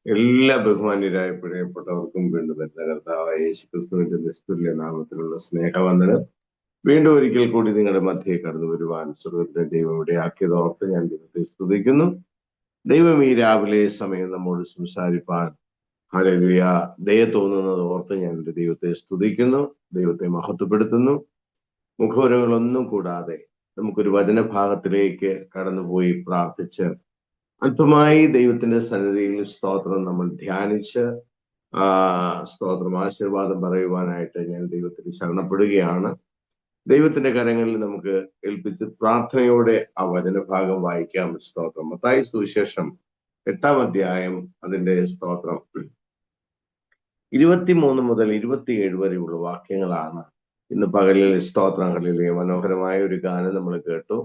എല്ലാ ബഹുമാന്യരായ പ്രിയപ്പെട്ടവർക്കും വീണ്ടും വരുന്ന കർത്താവായ യേശുക്രിസ്തുവിന്റെ നിസ്തുല്യ നാമത്തിലുള്ള സ്നേഹവന്ദനം. വീണ്ടും ഒരിക്കൽ കൂടി നിങ്ങളുടെ മധ്യേ കടന്നു വരുവാൻ സ്വർഗത്തിലെ ദൈവം ഇവിടെ ആക്കിയതോർത്ത് ഞാൻ ദൈവത്തെ സ്തുതിക്കുന്നു. ദൈവം ഈ രാവിലെ സമയം നമ്മോട് സംസാരിപ്പാൻ ഹല്ലേലൂയ ദയ തോന്നുന്നത് ഓർത്ത് ഞാൻ എൻ്റെ ദൈവത്തെ സ്തുതിക്കുന്നു, ദൈവത്തെ മഹത്വപ്പെടുത്തുന്നു. മുഖവരങ്ങളൊന്നും കൂടാതെ നമുക്കൊരു വചനഭാഗത്തിലേക്ക് കടന്നുപോയി പ്രാർത്ഥിച്ച് അല്പമായി ദൈവത്തിന്റെ സന്നിധിയിൽ സ്തോത്രം നമ്മൾ ധ്യാനിച്ച് സ്തോത്രം ആശീർവാദം പറയുവാനായിട്ട് ഞാൻ ദൈവത്തിന് ശരണപ്പെടുകയാണ്. ദൈവത്തിന്റെ കരങ്ങളിൽ നമുക്ക് ഏൽപ്പിച്ച് പ്രാർത്ഥനയോടെ ആ വചനഭാഗം വായിക്കാം. സ്തോത്രം. മത്തായി സുവിശേഷം 8-ാം അധ്യായം അതിന്റെ സ്തോത്രം 23 മുതൽ 27 വരെയുള്ള വാക്യങ്ങളാണ് ഇന്ന് പകലിൽ സ്തോത്രങ്ങളിലെ മനോഹരമായ ഒരു ഗാനം നമ്മൾ കേട്ടു.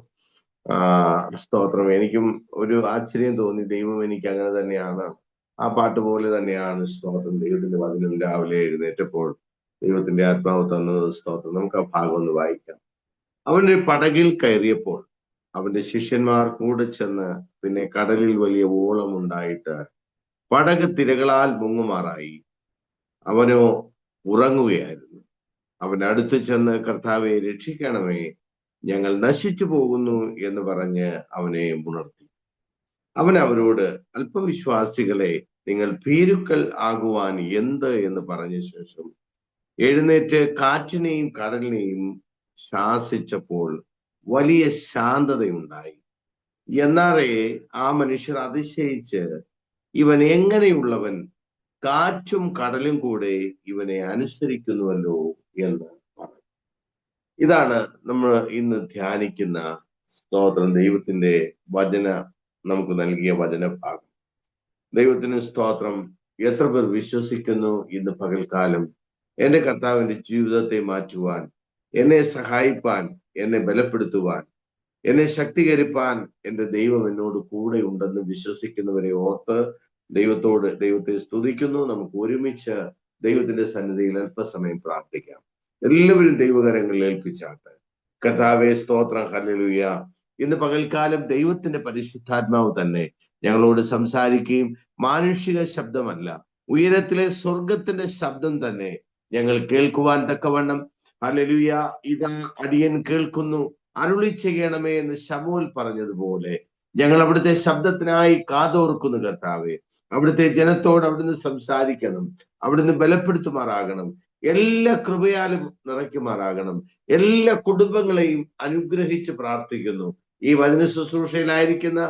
സ്തോത്രം. എനിക്കും ഒരു ആശ്ചര്യം തോന്നി. ദൈവം എനിക്ക് അങ്ങനെ തന്നെയാണ്, ആ പാട്ട് പോലെ തന്നെയാണ് സ്തോത്രം. ദൈവത്തിന്റെ വചനം രാവിലെ എഴുന്നേറ്റപ്പോൾ ദൈവത്തിന്റെ ആത്മാവ് തന്നത്. സ്തോത്രം. നമുക്ക് ആ ഭാഗം ഒന്ന് വായിക്കാം. അവന്റെ പടകിൽ കയറിയപ്പോൾ അവന്റെ ശിഷ്യന്മാർ കൂടെ ചെന്ന് പിന്നെ കടലിൽ വലിയ ഓളം ഉണ്ടായിട്ട് പടക് തിരകളാൽ മുങ്ങുമാറായി. അവനോ ഉറങ്ങുകയായിരുന്നു. അവൻ അടുത്തു ചെന്ന് കർത്താവെ രക്ഷിക്കണമേ, ഞങ്ങൾ നശിച്ചു പോകുന്നു എന്ന് പറഞ്ഞ് അവനെ ഉണർത്തി. അവൻ അവരോട്, അല്പവിശ്വാസികളെ, നിങ്ങൾ ഭീരുക്കൾ ആകുവാൻ എന്ത് എന്ന് പറഞ്ഞ ശേഷം എഴുന്നേറ്റ് കാറ്റിനെയും കടലിനെയും ശാസിച്ചപ്പോൾ വലിയ ശാന്തതയുണ്ടായി. എന്നാറേ ആ മനുഷ്യർ അതിശയിച്ച്, ഇവൻ എങ്ങനെയുള്ളവൻ, കാറ്റും കടലും കൂടെ ഇവനെ അനുസരിക്കുന്നുവല്ലോ എന്ന് പറഞ്ഞു. ഇതാണ് നമ്മൾ ഇന്ന് ധ്യാനിക്കുന്ന സ്തോത്രം. ദൈവത്തിന്റെ വചന നമുക്ക് നൽകിയ വചനഭാഗം. ദൈവത്തിന് സ്തോത്രം. എത്ര പേർ വിശ്വസിക്കുന്നു ഇന്ന് പകൽക്കാലം എന്റെ കർത്താവിന്റെ ജീവിതത്തെ മാറ്റുവാൻ, എന്നെ സഹായിപ്പാൻ, എന്നെ ബലപ്പെടുത്തുവാൻ, എന്നെ ശക്തീകരിപ്പാൻ എന്റെ ദൈവം എന്നോട് കൂടെ ഉണ്ടെന്ന് വിശ്വസിക്കുന്നവരെ ഓർത്ത് ദൈവത്തെ സ്തുതിക്കുന്നു. നമുക്ക് ഒരുമിച്ച് ദൈവത്തിന്റെ സന്നിധിയിൽ അല്പസമയം പ്രാർത്ഥിക്കാം. എല്ലാവരും ദൈവകരങ്ങളിൽ ഏൽപ്പിച്ചാട്ട്. കർത്താവേ സ്തോത്രം. ഹല്ലേലൂയ. ഇന്ന് പകൽക്കാലം ദൈവത്തിന്റെ പരിശുദ്ധാത്മാവ് തന്നെ ഞങ്ങളോട് സംസാരിക്കുകയും മാനുഷിക ശബ്ദമല്ല, ഉയരത്തിലെ സ്വർഗത്തിന്റെ ശബ്ദം തന്നെ ഞങ്ങൾ കേൾക്കുവാൻ തക്കവണ്ണം, ഹല്ലേലൂയ, ഇതാ അടിയൻ കേൾക്കുന്നു, അരുളി ചെയ്യണമേ എന്ന് ശമൂവേൽ പറഞ്ഞതുപോലെ ഞങ്ങൾ അവിടുത്തെ ശബ്ദത്തിനായി കാതോർക്കുന്നു. കർത്താവെ, അവിടുത്തെ ജനത്തോട് അവിടുന്ന് സംസാരിക്കണം, അവിടുന്ന് ബലപ്പെടുത്തുമാറാകണം, എല്ലാ കൃപയാലും നിറയ്ക്കുമാറാകണം. എല്ലാ കുടുംബങ്ങളെയും അനുഗ്രഹിച്ച് പ്രാർത്ഥിക്കുന്നു. ഈ വചന ശുശ്രൂഷയിലായിരിക്കുന്ന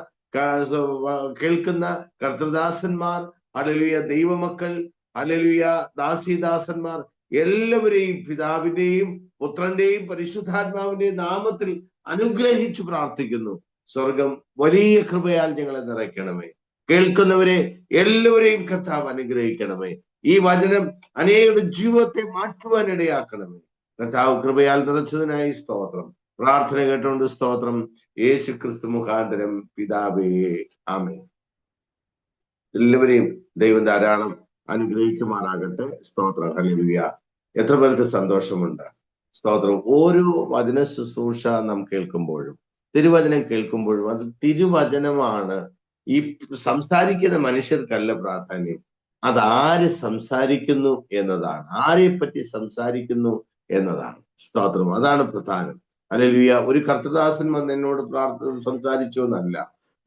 കേൾക്കുന്ന കർത്തൃദാസന്മാർ, ഹല്ലേലൂയ, ദൈവമക്കൾ, ഹല്ലേലൂയ, ദാസിദാസന്മാർ എല്ലാവരെയും പിതാവിന്റെയും പുത്രന്റെയും പരിശുദ്ധാത്മാവിന്റെയും നാമത്തിൽ അനുഗ്രഹിച്ചു പ്രാർത്ഥിക്കുന്നു. സ്വർഗം വലിയ കൃപയാൽ ഞങ്ങളെ നിറയ്ക്കണമേ. കേൾക്കുന്നവരെ എല്ലാവരെയും കർത്താവ് അനുഗ്രഹിക്കണമേ. ഈ വചനം അനേകരുടെ ജീവിതത്തെ മാറ്റുവാൻ ഇടയാക്കണമേ. കർത്താവ് കൃപയാൽ നിറച്ചതിനായി സ്തോത്രം. പ്രാർത്ഥന കേട്ടുകൊണ്ട് സ്തോത്രം. യേശു ക്രിസ്തു മുഖാന്തരം പിതാവേ, ആമേൻ. എല്ലാവരെയും ദൈവം ധാരാളം അനുഗ്രഹിക്കുമാറാകട്ടെ. സ്തോത്രം. ഹല്ലേലൂയ. എത്ര പേർക്ക് സന്തോഷമുണ്ട്. സ്തോത്രം. ഓരോ വചന ശുശ്രൂഷ നാം കേൾക്കുമ്പോഴും, തിരുവചനം കേൾക്കുമ്പോഴും, അത് തിരുവചനമാണ്. ഈ സംസാരിക്കുന്ന മനുഷ്യർക്കല്ല പ്രാധാന്യം, അത് ആര് സംസാരിക്കുന്നു എന്നതാണ്, ആരെ പറ്റി സംസാരിക്കുന്നു എന്നതാണ്. സ്തോത്രം. അതാണ് പ്രധാനം. ഹല്ലേലൂയ. ഒരു കർത്തൃദാസൻ വന്ന് എന്നോട് സംസാരിച്ചു എന്നല്ല.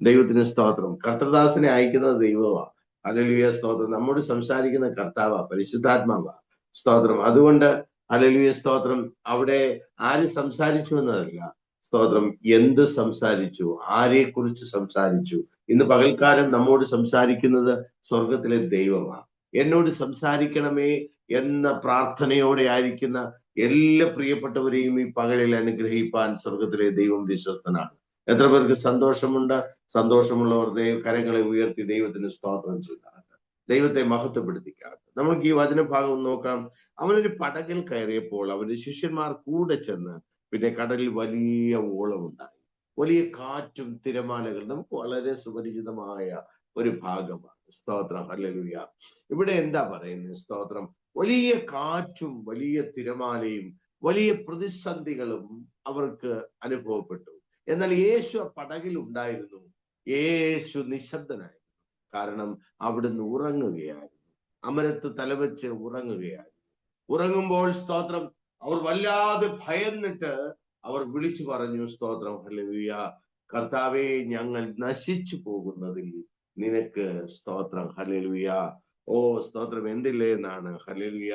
ദൈവത്തിന് സ്തോത്രം. കർത്തൃദാസനെ അയക്കുന്നത് ദൈവമാണ്. ഹല്ലേലൂയ. സ്തോത്രം. നമ്മോട് സംസാരിക്കുന്ന കർത്താവാ, പരിശുദ്ധാത്മാവാ. സ്തോത്രം. അതുകൊണ്ട് ഹല്ലേലൂയ സ്തോത്രം. അവിടെ ആര് സംസാരിച്ചു എന്നതല്ല, സ്തോത്രം, എന്ത് സംസാരിച്ചു, ആരെ കുറിച്ച് സംസാരിച്ചു. ഇന്ന് പകൽക്കാലം നമ്മോട് സംസാരിക്കുന്നത് സ്വർഗത്തിലെ ദൈവമാണ്. എന്നോട് സംസാരിക്കണമേ എന്ന പ്രാർത്ഥനയോടെ ആയിരിക്കുന്ന എല്ലാ പ്രിയപ്പെട്ടവരെയും ഈ പകലിൽ അനുഗ്രഹിപ്പാൻ സ്വർഗത്തിലെ ദൈവം വിശ്വസ്തനാണ്. എത്ര പേർക്ക് സന്തോഷമുണ്ട്? സന്തോഷമുള്ളവർ കരങ്ങളെ ഉയർത്തി ദൈവത്തിന് സ്തോത്രം ചെയ്താട്ട്, ദൈവത്തെ മഹത്വപ്പെടുത്തിക്കാട്ട്. നമുക്ക് ഈ വചനഭാഗം നോക്കാം. അവനൊരു പടകിൽ കയറിയപ്പോൾ അവന്റെ ശിഷ്യന്മാർ കൂടെ ചെന്ന് പിന്നെ കടലിൽ വലിയ ഓളമുണ്ടായി. വലിയ കാറ്റും തിരമാലകൾ. നമുക്ക് വളരെ സുപരിചിതമായ ഒരു ഭാഗമാണ്. സ്തോത്രം. ഹല്ലേലൂയ. ഇവിടെ എന്താ പറയുന്നത്? സ്തോത്രം. വലിയ കാറ്റും വലിയ തിരമാലയും വലിയ പ്രതിസന്ധികളും അവർക്ക് അനുഭവപ്പെട്ടു. എന്നാൽ യേശു ആ പടകിൽ ഉണ്ടായിരുന്നു. യേശു നിശബ്ദനായിരുന്നു. കാരണം അവിടുന്ന് ഉറങ്ങുകയായിരുന്നു. അമരത്ത് തലവെച്ച് ഉറങ്ങുകയായിരുന്നു. ഉറങ്ങുമ്പോൾ സ്തോത്രം അവർ വല്ലാതെ ഭയന്നിട്ട് അവർ വിളിച്ചു പറഞ്ഞു, സ്തോത്രം ഹല്ലേലൂയ, കർത്താവേ, ഞങ്ങൾ നശിച്ചു പോകുന്നതിൽ നിനക്ക് സ്തോത്രം ഹല്ലേലൂയ. ഓ സ്തോത്രം, എന്തില്ലേ എന്നാണ് ഹല്ലേലൂയ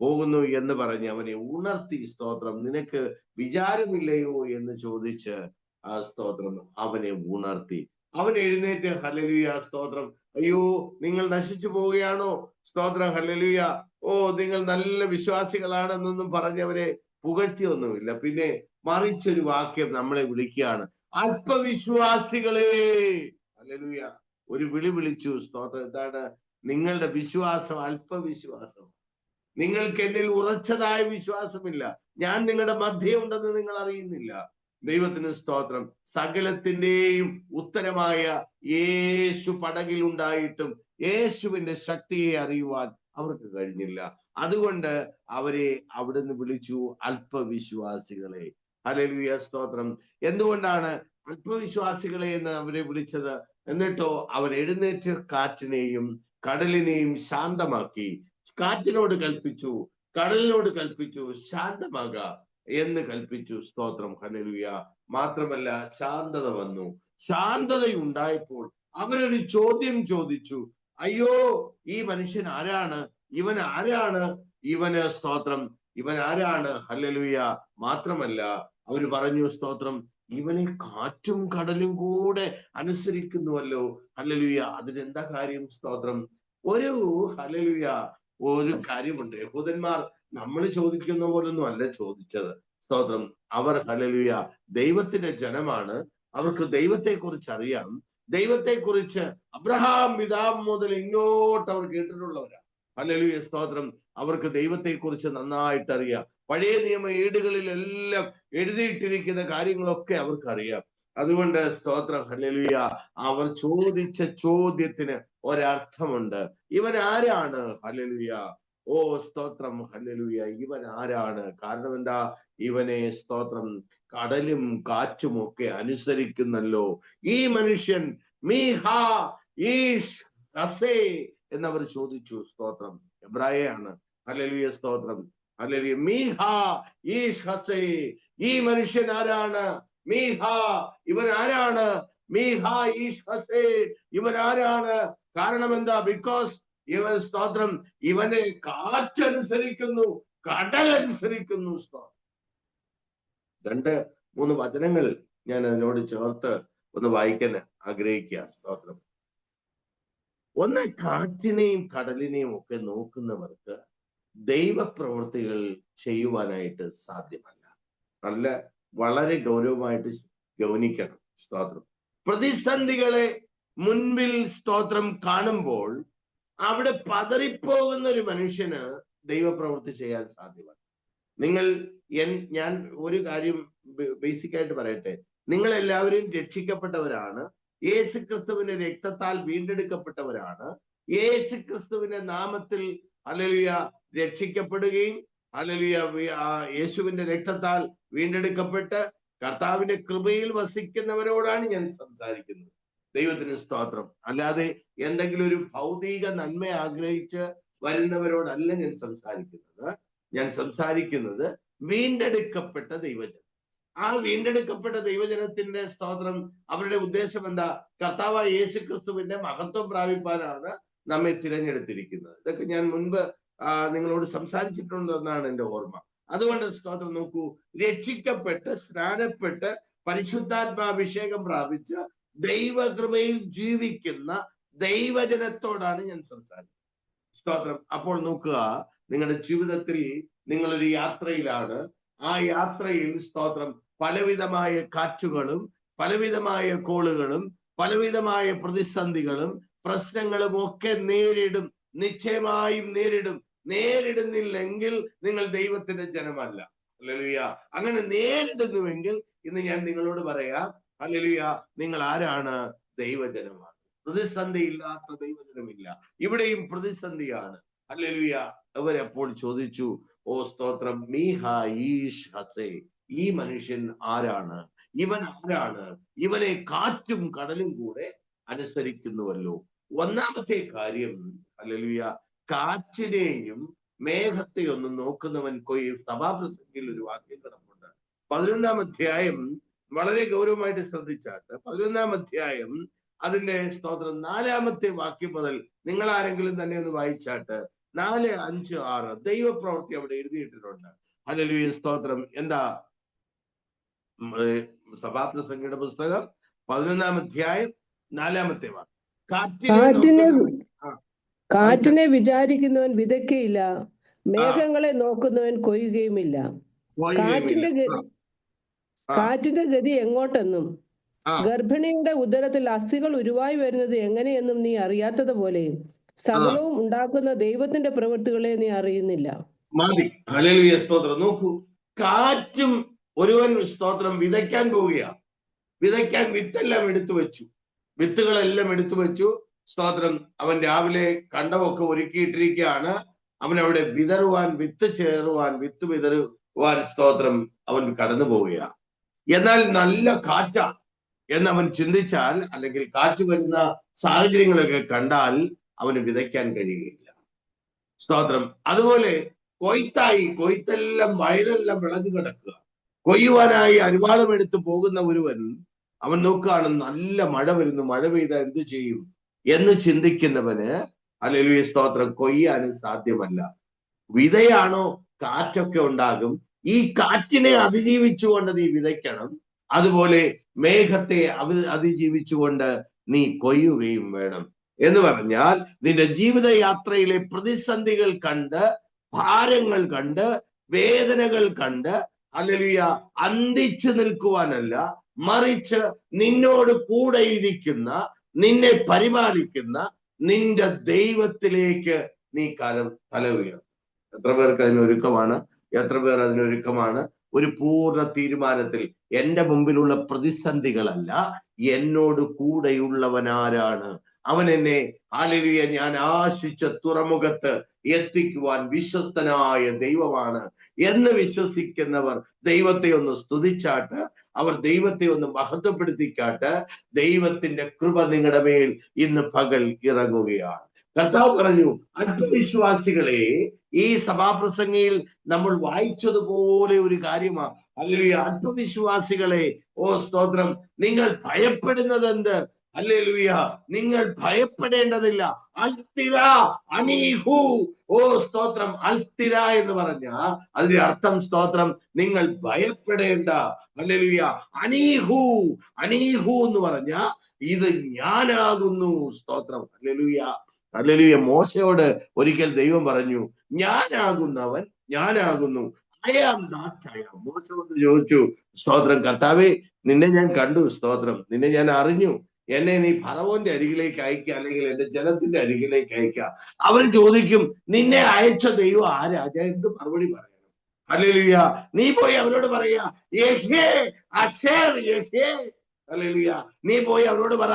പോകുന്നു എന്ന് പറഞ്ഞ് അവനെ ഉണർത്തി. സ്തോത്രം, നിനക്ക് വിചാരമില്ലയോ എന്ന് ചോദിച്ച് ആ സ്തോത്രം അവനെ ഉണർത്തി. അവൻ എഴുന്നേറ്റ് ഹല്ലേലൂയ സ്തോത്രം, അയ്യോ നിങ്ങൾ നശിച്ചു പോവുകയാണോ, സ്തോത്രം ഹല്ലേലൂയ, ഓ നിങ്ങൾ നല്ല വിശ്വാസികളാണെന്നൊന്നും പറഞ്ഞവരെ പുകഴ്ത്തിയൊന്നുമില്ല. പിന്നെ മറിച്ചൊരു വാക്യം നമ്മളെ വിളിക്കുകയാണ്, അല്പവിശ്വാസികളെ. ഹല്ലേലൂയ, ഒരു വിളി വിളിച്ചു. സ്തോത്രം, എന്താണ്? നിങ്ങളുടെ വിശ്വാസം അല്പവിശ്വാസം. നിങ്ങൾക്ക് എന്നിൽ ഉറച്ചതായ വിശ്വാസമില്ല. ഞാൻ നിങ്ങളുടെ മധ്യേ ഉണ്ടെന്ന് നിങ്ങൾ അറിയുന്നില്ല. ദൈവത്തിന് സ്തോത്രം. സകലത്തിന്റെയും ഉത്തരമായ യേശു പടകിൽ ഉണ്ടായിട്ടും യേശുവിന്റെ ശക്തിയെ അറിയുവാൻ അവർക്ക് കഴിഞ്ഞില്ല. അതുകൊണ്ട് അവരെ അവിടുന്ന് വിളിച്ചു അല്പവിശ്വാസികളെ. ഹല്ലേലൂയ സ്തോത്രം. എന്തുകൊണ്ടാണ് അല്പവിശ്വാസികളെ എന്ന് അവരെ വിളിച്ചത്? എന്നിട്ടോ അവൻ എഴുന്നേറ്റ് കാറ്റിനെയും കടലിനെയും ശാന്തമാക്കി. കാറ്റിനോട് കൽപ്പിച്ചു, കടലിനോട് കൽപ്പിച്ചു, ശാന്തമാക എന്ന് കൽപ്പിച്ചു. സ്തോത്രം ഹല്ലേലൂയ. മാത്രമല്ല, ശാന്തത വന്നു. ശാന്തതയുണ്ടായപ്പോൾ അവരൊരു ചോദ്യം ചോദിച്ചു, അയ്യോ, ഈ മനുഷ്യൻ ആരാണ്? ഇവൻ ആരാണ്? ഇവന് സ്തോത്രം, ഇവൻ ആരാണ്? ഹല്ലേലൂയ. മാത്രമല്ല അവര് പറഞ്ഞു, സ്തോത്രം, ഇവനെ കാറ്റും കടലും കൂടെ അനുസരിക്കുന്നുവല്ലോ. ഹല്ലേലൂയ. അതിനെന്താ കാര്യം? സ്തോത്രം, ഒരു ഹല്ലേലൂയ ഒരു കാര്യമുണ്ട്. യഹൂദന്മാർ നമ്മൾ ചോദിക്കുന്ന പോലൊന്നും അല്ല ചോദിച്ചത്. സ്തോത്രം, അവർ ഹല്ലേലൂയ ദൈവത്തിന്റെ ജനമാണ്. അവർക്ക് ദൈവത്തെ കുറിച്ച് അറിയാം. ദൈവത്തെ കുറിച്ച് അബ്രഹാം പിതാവ് മുതൽ ഇങ്ങോട്ട് അവർ കേട്ടിട്ടുള്ളവരാ. ഹല്ലേലൂയ സ്തോത്രം. അവർക്ക് ദൈവത്തെ കുറിച്ച് നന്നായിട്ട് അറിയാം. പഴയ നിയമ ഏടുകളിലെല്ലാം എഴുതിയിട്ടിരിക്കുന്ന കാര്യങ്ങളൊക്കെ അവർക്കറിയാം. അതുകൊണ്ട് സ്തോത്രം ഹല്ലേലൂയ, അവർ ചോദിച്ച ചോദ്യത്തിന് ഒരർത്ഥമുണ്ട്. ഇവൻ ആരാണ്? ഹല്ലേലൂയ. ഓ സ്തോത്രം ഹല്ലേലൂയ, ഇവൻ ആരാണ്? കാരണം എന്താ? ഇവനെ സ്തോത്രം കടലും കാറ്റും ഒക്കെ അനുസരിക്കുന്നല്ലോ. ഈ മനുഷ്യൻ മീഹാ ഈഷ് ഹസേ എന്നവർ ചോദിച്ചു. സ്തോത്രം എബ്രായയാണ്. ഹല്ലേലൂയ സ്തോത്രം ഹല്ലേലൂയ. മീഹാ ഈഷ് ഹസേ, ഈ മനുഷ്യൻ ആരാണ്? മീഹാ, ഇവൻ ആരാണ്? മീഹാ ഈഷ് ഹസേ, ഇവൻ ആരാണ്? കാരണം എന്താ? ബിക്കോസ് ഇവൻ സ്തോത്രം ഇവനെ കാറ്റനുസരിക്കുന്നു, കടലനുസരിക്കുന്നു. സ്തോത്രം. 2-3 വചനങ്ങൾ ഞാൻ അതിനോട് ചേർത്ത് ഒന്ന് വായിക്കാൻ ആഗ്രഹിക്കുക. സ്തോത്രം. ഒന്ന്, കാറ്റിനെയും കടലിനെയും ഒക്കെ നോക്കുന്നവർക്ക് ദൈവപ്രവൃത്തികൾ ചെയ്യുവാനായിട്ട് സാധ്യമല്ല. വളരെ ഗൗരവമായിട്ട് ഗൗനിക്കണം. സ്തോത്രം. പ്രതിസന്ധികളെ മുൻപിൽ സ്തോത്രം കാണുമ്പോൾ അവിടെ പതറിപ്പോകുന്ന ഒരു മനുഷ്യന് ദൈവപ്രവൃത്തി ചെയ്യാൻ സാധ്യമല്ല. ഞാൻ ഒരു കാര്യം ബേസിക് ആയിട്ട് പറയട്ടെ. നിങ്ങൾ എല്ലാവരും രക്ഷിക്കപ്പെട്ടവരാണ്. യേശുക്രിസ്തുവിന്റെ രക്തത്താൽ വീണ്ടെടുക്കപ്പെട്ടവരാണ്. യേശുക്രിസ്തുവിന്റെ നാമത്തിൽ ഹല്ലേലൂയ രക്ഷിക്കപ്പെടുകയും ഹല്ലേലൂയ യേശുവിന്റെ രക്തത്താൽ വീണ്ടെടുക്കപ്പെട്ട് കർത്താവിന്റെ കൃപയിൽ വസിക്കുന്നവരോടാണ് ഞാൻ സംസാരിക്കുന്നത്. ദൈവത്തിന് സ്തോത്രം. അല്ലാതെ എന്തെങ്കിലും ഒരു ഭൗതിക നന്മ ആഗ്രഹിച്ച് വരുന്നവരോടല്ല ഞാൻ സംസാരിക്കുന്നത്. ഞാൻ സംസാരിക്കുന്നത് വീണ്ടെടുക്കപ്പെട്ട ദൈവജനം. ആ വീണ്ടെടുക്കപ്പെട്ട ദൈവജനത്തിന്റെ സ്തോത്രം, അവരുടെ ഉദ്ദേശം എന്താ? കർത്താവായ യേശുക്രിസ്തുവിന്റെ മഹത്വം പ്രാപിപ്പാനാണ് നമ്മെ തിരഞ്ഞെടുത്തിരിക്കുന്നത്. ഇതൊക്കെ ഞാൻ മുൻപ് നിങ്ങളോട് സംസാരിച്ചിട്ടുണ്ടെന്നാണ് എൻ്റെ ഓർമ്മ. അതുകൊണ്ട് സ്തോത്രം നോക്കൂ, രക്ഷിക്കപ്പെട്ട് സ്നാനപ്പെട്ട് പരിശുദ്ധാത്മാഭിഷേകം പ്രാപിച്ച് ദൈവകൃപയിൽ ജീവിക്കുന്ന ദൈവജനത്തോടാണ് ഞാൻ സംസാരിക്കുന്നത്. സ്തോത്രം. അപ്പോൾ നോക്കുക, നിങ്ങളുടെ ജീവിതത്തിൽ നിങ്ങളൊരു യാത്രയിലാണ്. ആ യാത്രയിൽ സ്തോത്രം പലവിധമായ കാറ്റുകളും പലവിധമായ കോളുകളും പലവിധമായ പ്രതിസന്ധികളും പ്രശ്നങ്ങളും ഒക്കെ നേരിടും. നിശ്ചയമായും നേരിടും. നേരിടുന്നില്ലെങ്കിൽ നിങ്ങൾ ദൈവത്തിന്റെ ജനമല്ല. ഹല്ലേലൂയ. അങ്ങനെ നേരിടുന്നുവെങ്കിൽ ഇന്ന് ഞാൻ നിങ്ങളോട് പറയാം, ഹല്ലേലൂയ, നിങ്ങൾ ആരാണ്? ദൈവജനമാണ്. പ്രതിസന്ധി ഇല്ലാത്ത ദൈവജനമില്ല. ഇവിടെയും പ്രതിസന്ധിയാണ്. ഹല്ലേലൂയ. അവരപ്പോൾ ചോദിച്ചു, ഓ സ്തോത്രം, മീഹാ ഈഷ് ഹസേ, ഈ മനുഷ്യൻ ആരാണ്? ഇവൻ ആരാണ്? ഇവനെ കാറ്റും കടലും കൂടെ അനുസരിക്കുന്നുവല്ലോ. ഒന്നാമത്തെ കാര്യം ഹല്ലേലൂയ, കാറ്റിനെയും മേഘത്തെ ഒന്ന് നോക്കുന്നവൻ കൊയ്യും. സഭാപ്രസംഗിയിൽ ഒരു വാക്യം കിടപ്പുണ്ട്. 11-ാം അധ്യായം വളരെ ഗൗരവമായിട്ട് ശ്രദ്ധിച്ചാട്ട് 11-ാം അധ്യായം അതിന്റെ സ്തോത്രം 4-ാമത്തെ വാക്യം മുതൽ നിങ്ങൾ ആരെങ്കിലും തന്നെ ഒന്ന് വായിച്ചാട്ട് 4, 5, 6 ദൈവപ്രവൃത്തി അവിടെ എഴുതിയിട്ടിട്ടുണ്ട്. ഹല്ലേലൂയ, സ്തോത്രം. എന്താ? സഭാപ്രസംഗിയുടെ പുസ്തകം 11-ാം അധ്യായം 4-ാമത്തെ വാക്യം. കാറ്റിനെ വിചാരിക്കുന്നവൻ വിതയ്ക്കയില്ല, മേഘങ്ങളെ നോക്കുന്നവൻ കൊയ്യുകയുമില്ല. കാറ്റിന്റെ ഗതി എങ്ങോട്ടെന്നും ഗർഭിണിയുടെ ഉദരത്തിൽ അസ്ഥികൾ ഉരുവായി വരുന്നത് എങ്ങനെയെന്നും നീ അറിയാത്തത് പോലെ സകലവും ഉണ്ടാക്കുന്ന ദൈവത്തിന്റെ പ്രവൃത്തികളെ നീ അറിയുന്നില്ല. മതി. ഹല്ലേലൂയ, സ്തോത്രം. നോക്കൂ, കാറ്റും ഒരുവൻ സ്തോത്രം വിതയ്ക്കാൻ പോവുകയാണ്. വിതയ്ക്കാൻ വിത്തെല്ലാം എടുത്തു വെച്ചു, വിത്തുകളെല്ലാം എടുത്തു വെച്ചു. സ്തോത്രം. അവൻ രാവിലെ കണ്ടമൊക്കെ ഒരുക്കിയിട്ടിരിക്കുകയാണ്. അവൻ അവിടെ വിതറുവാൻ, വിത്ത് ചേറുവാൻ, വിത്ത് വിതറുവാൻ സ്തോത്രം അവൻ കടന്നു പോവുകയാണ്. എന്നാൽ നല്ല കാറ്റാ എന്നവൻ ചിന്തിച്ചാൽ, അല്ലെങ്കിൽ കാറ്റ് വരുന്ന സാഹചര്യങ്ങളൊക്കെ കണ്ടാൽ അവന് വിതയ്ക്കാൻ കഴിയുകയില്ല. സ്തോത്രം. അതുപോലെ കൊയ്ത്തെല്ലാം വയലെല്ലാം വിളഞ്ഞു കിടക്കുക. കൊയ്യുവാനായി അരിവാളം എടുത്ത് പോകുന്ന ഒരുവൻ അവൻ നോക്കുകയാണ്, നല്ല മഴ വരുന്നു, മഴ പെയ്താൽ എന്തു ചെയ്യും എന്ന് ചിന്തിക്കുന്നവന് ഹല്ലേലൂയ, സ്തോത്രം, കൊയ്യാനും സാധ്യമല്ല. വിതയാണോ? കാറ്റൊക്കെ ഉണ്ടാകും. ഈ കാറ്റിനെ അതിജീവിച്ചുകൊണ്ട് നീ വിതയ്ക്കണം. അതുപോലെ മേഘത്തെ അതിജീവിച്ചുകൊണ്ട് നീ കൊയ്യുകയും വേണം. എന്ന് പറഞ്ഞാൽ നിന്റെ ജീവിതയാത്രയിലെ പ്രതിസന്ധികൾ കണ്ട്, ഭാരങ്ങൾ കണ്ട്, വേദനകൾ കണ്ട് ഹല്ലേലൂയ അന്തിച്ചു നിൽക്കുവാനല്ല, മറിച്ച് നിന്നോട് കൂടെ ഇരിക്കുന്ന, നിന്നെ പരിപാലിക്കുന്ന നിന്റെ ദൈവത്തിലേക്ക് നീ തല ഉയർത്തും. എത്ര പേർക്ക് അതിനൊരുക്കമാണ്? എത്ര പേർ അതിനൊരുക്കമാണ്? ഒരു പൂർണ്ണ തീരുമാനത്തിൽ എന്റെ മുമ്പിലുള്ള പ്രതിസന്ധികളല്ല, എന്നോട് കൂടെയുള്ളവനാരാണ്, അവൻ എന്നെ ഹല്ലേലൂയ ഞാൻ ആശിച്ച തുറമുഖത്ത് എത്തിക്കുവാൻ വിശ്വസ്തനായ ദൈവമാണ് എന്ന് വിശ്വസിക്കുന്നവർ ദൈവത്തെ ഒന്ന് സ്തുതിച്ചാട്ട്, അവർ ദൈവത്തെ ഒന്ന് മഹത്വപ്പെടുത്തിക്കാട്ട്, ദൈവത്തിന്റെ കൃപ നിങ്ങളുടെ മേൽ ഇന്ന് പകൽ ഇറങ്ങുകയാണ്. കർത്താവ് പറഞ്ഞു, അല്പവിശ്വാസികളെ, ഈ സഭാപ്രസംഗയിൽ നമ്മൾ വായിച്ചതുപോലെ ഒരു കാര്യമാണ്. ഹല്ലേലൂയ, അല്പവിശ്വാസികളെ, ഓ സ്തോത്രം, നിങ്ങൾ ഭയപ്പെടുന്നത് എന്ത്? ഹല്ലേലൂയ, നിങ്ങൾ ഭയപ്പെടേണ്ടതില്ല. അൽത്തിര അനീഹു, ഓ സ്തോത്രം, അൽത്തിര എന്ന് പറഞ്ഞ അതിന്റെ അർത്ഥം സ്തോത്രം, നിങ്ങൾ ഭയപ്പെടേണ്ട. ഹല്ലേലൂയ, അനീഹു, അനീഹു എന്ന് പറഞ്ഞ ഇത് ഞാനാകുന്നു. സ്തോത്രം. Hallelujah, hallelujah. മോശയോട് ഒരിക്കൽ ദൈവം പറഞ്ഞു, ഞാനാകുന്നവൻ ഞാനാകുന്നു. മോശ ഒന്ന് ചോദിച്ചു, സ്തോത്രം, കർത്താവേ, നിന്നെ ഞാൻ കണ്ടു, സ്തോത്രം, നിന്നെ ഞാൻ അറിഞ്ഞു, എന്നെ നീ ഫറവോന്റെ അരികിലേക്ക് അയക്കുക, അല്ലെങ്കിൽ എന്റെ ജനത്തിന്റെ അരികിലേക്ക് അയക്കുക. അവൻ ചോദിക്കും, നിന്നെ അയച്ച ദൈവം ആരാ? ഞാൻ എന്ത് മറുപടി പറയണം? ഹല്ലേലൂയ. നീ പോയി അവരോട് പറയാ, യഹ്വേ അശേർ യഹ്വേ. ഹല്ലേലൂയ. നീ പോയി അവരോട് പറ,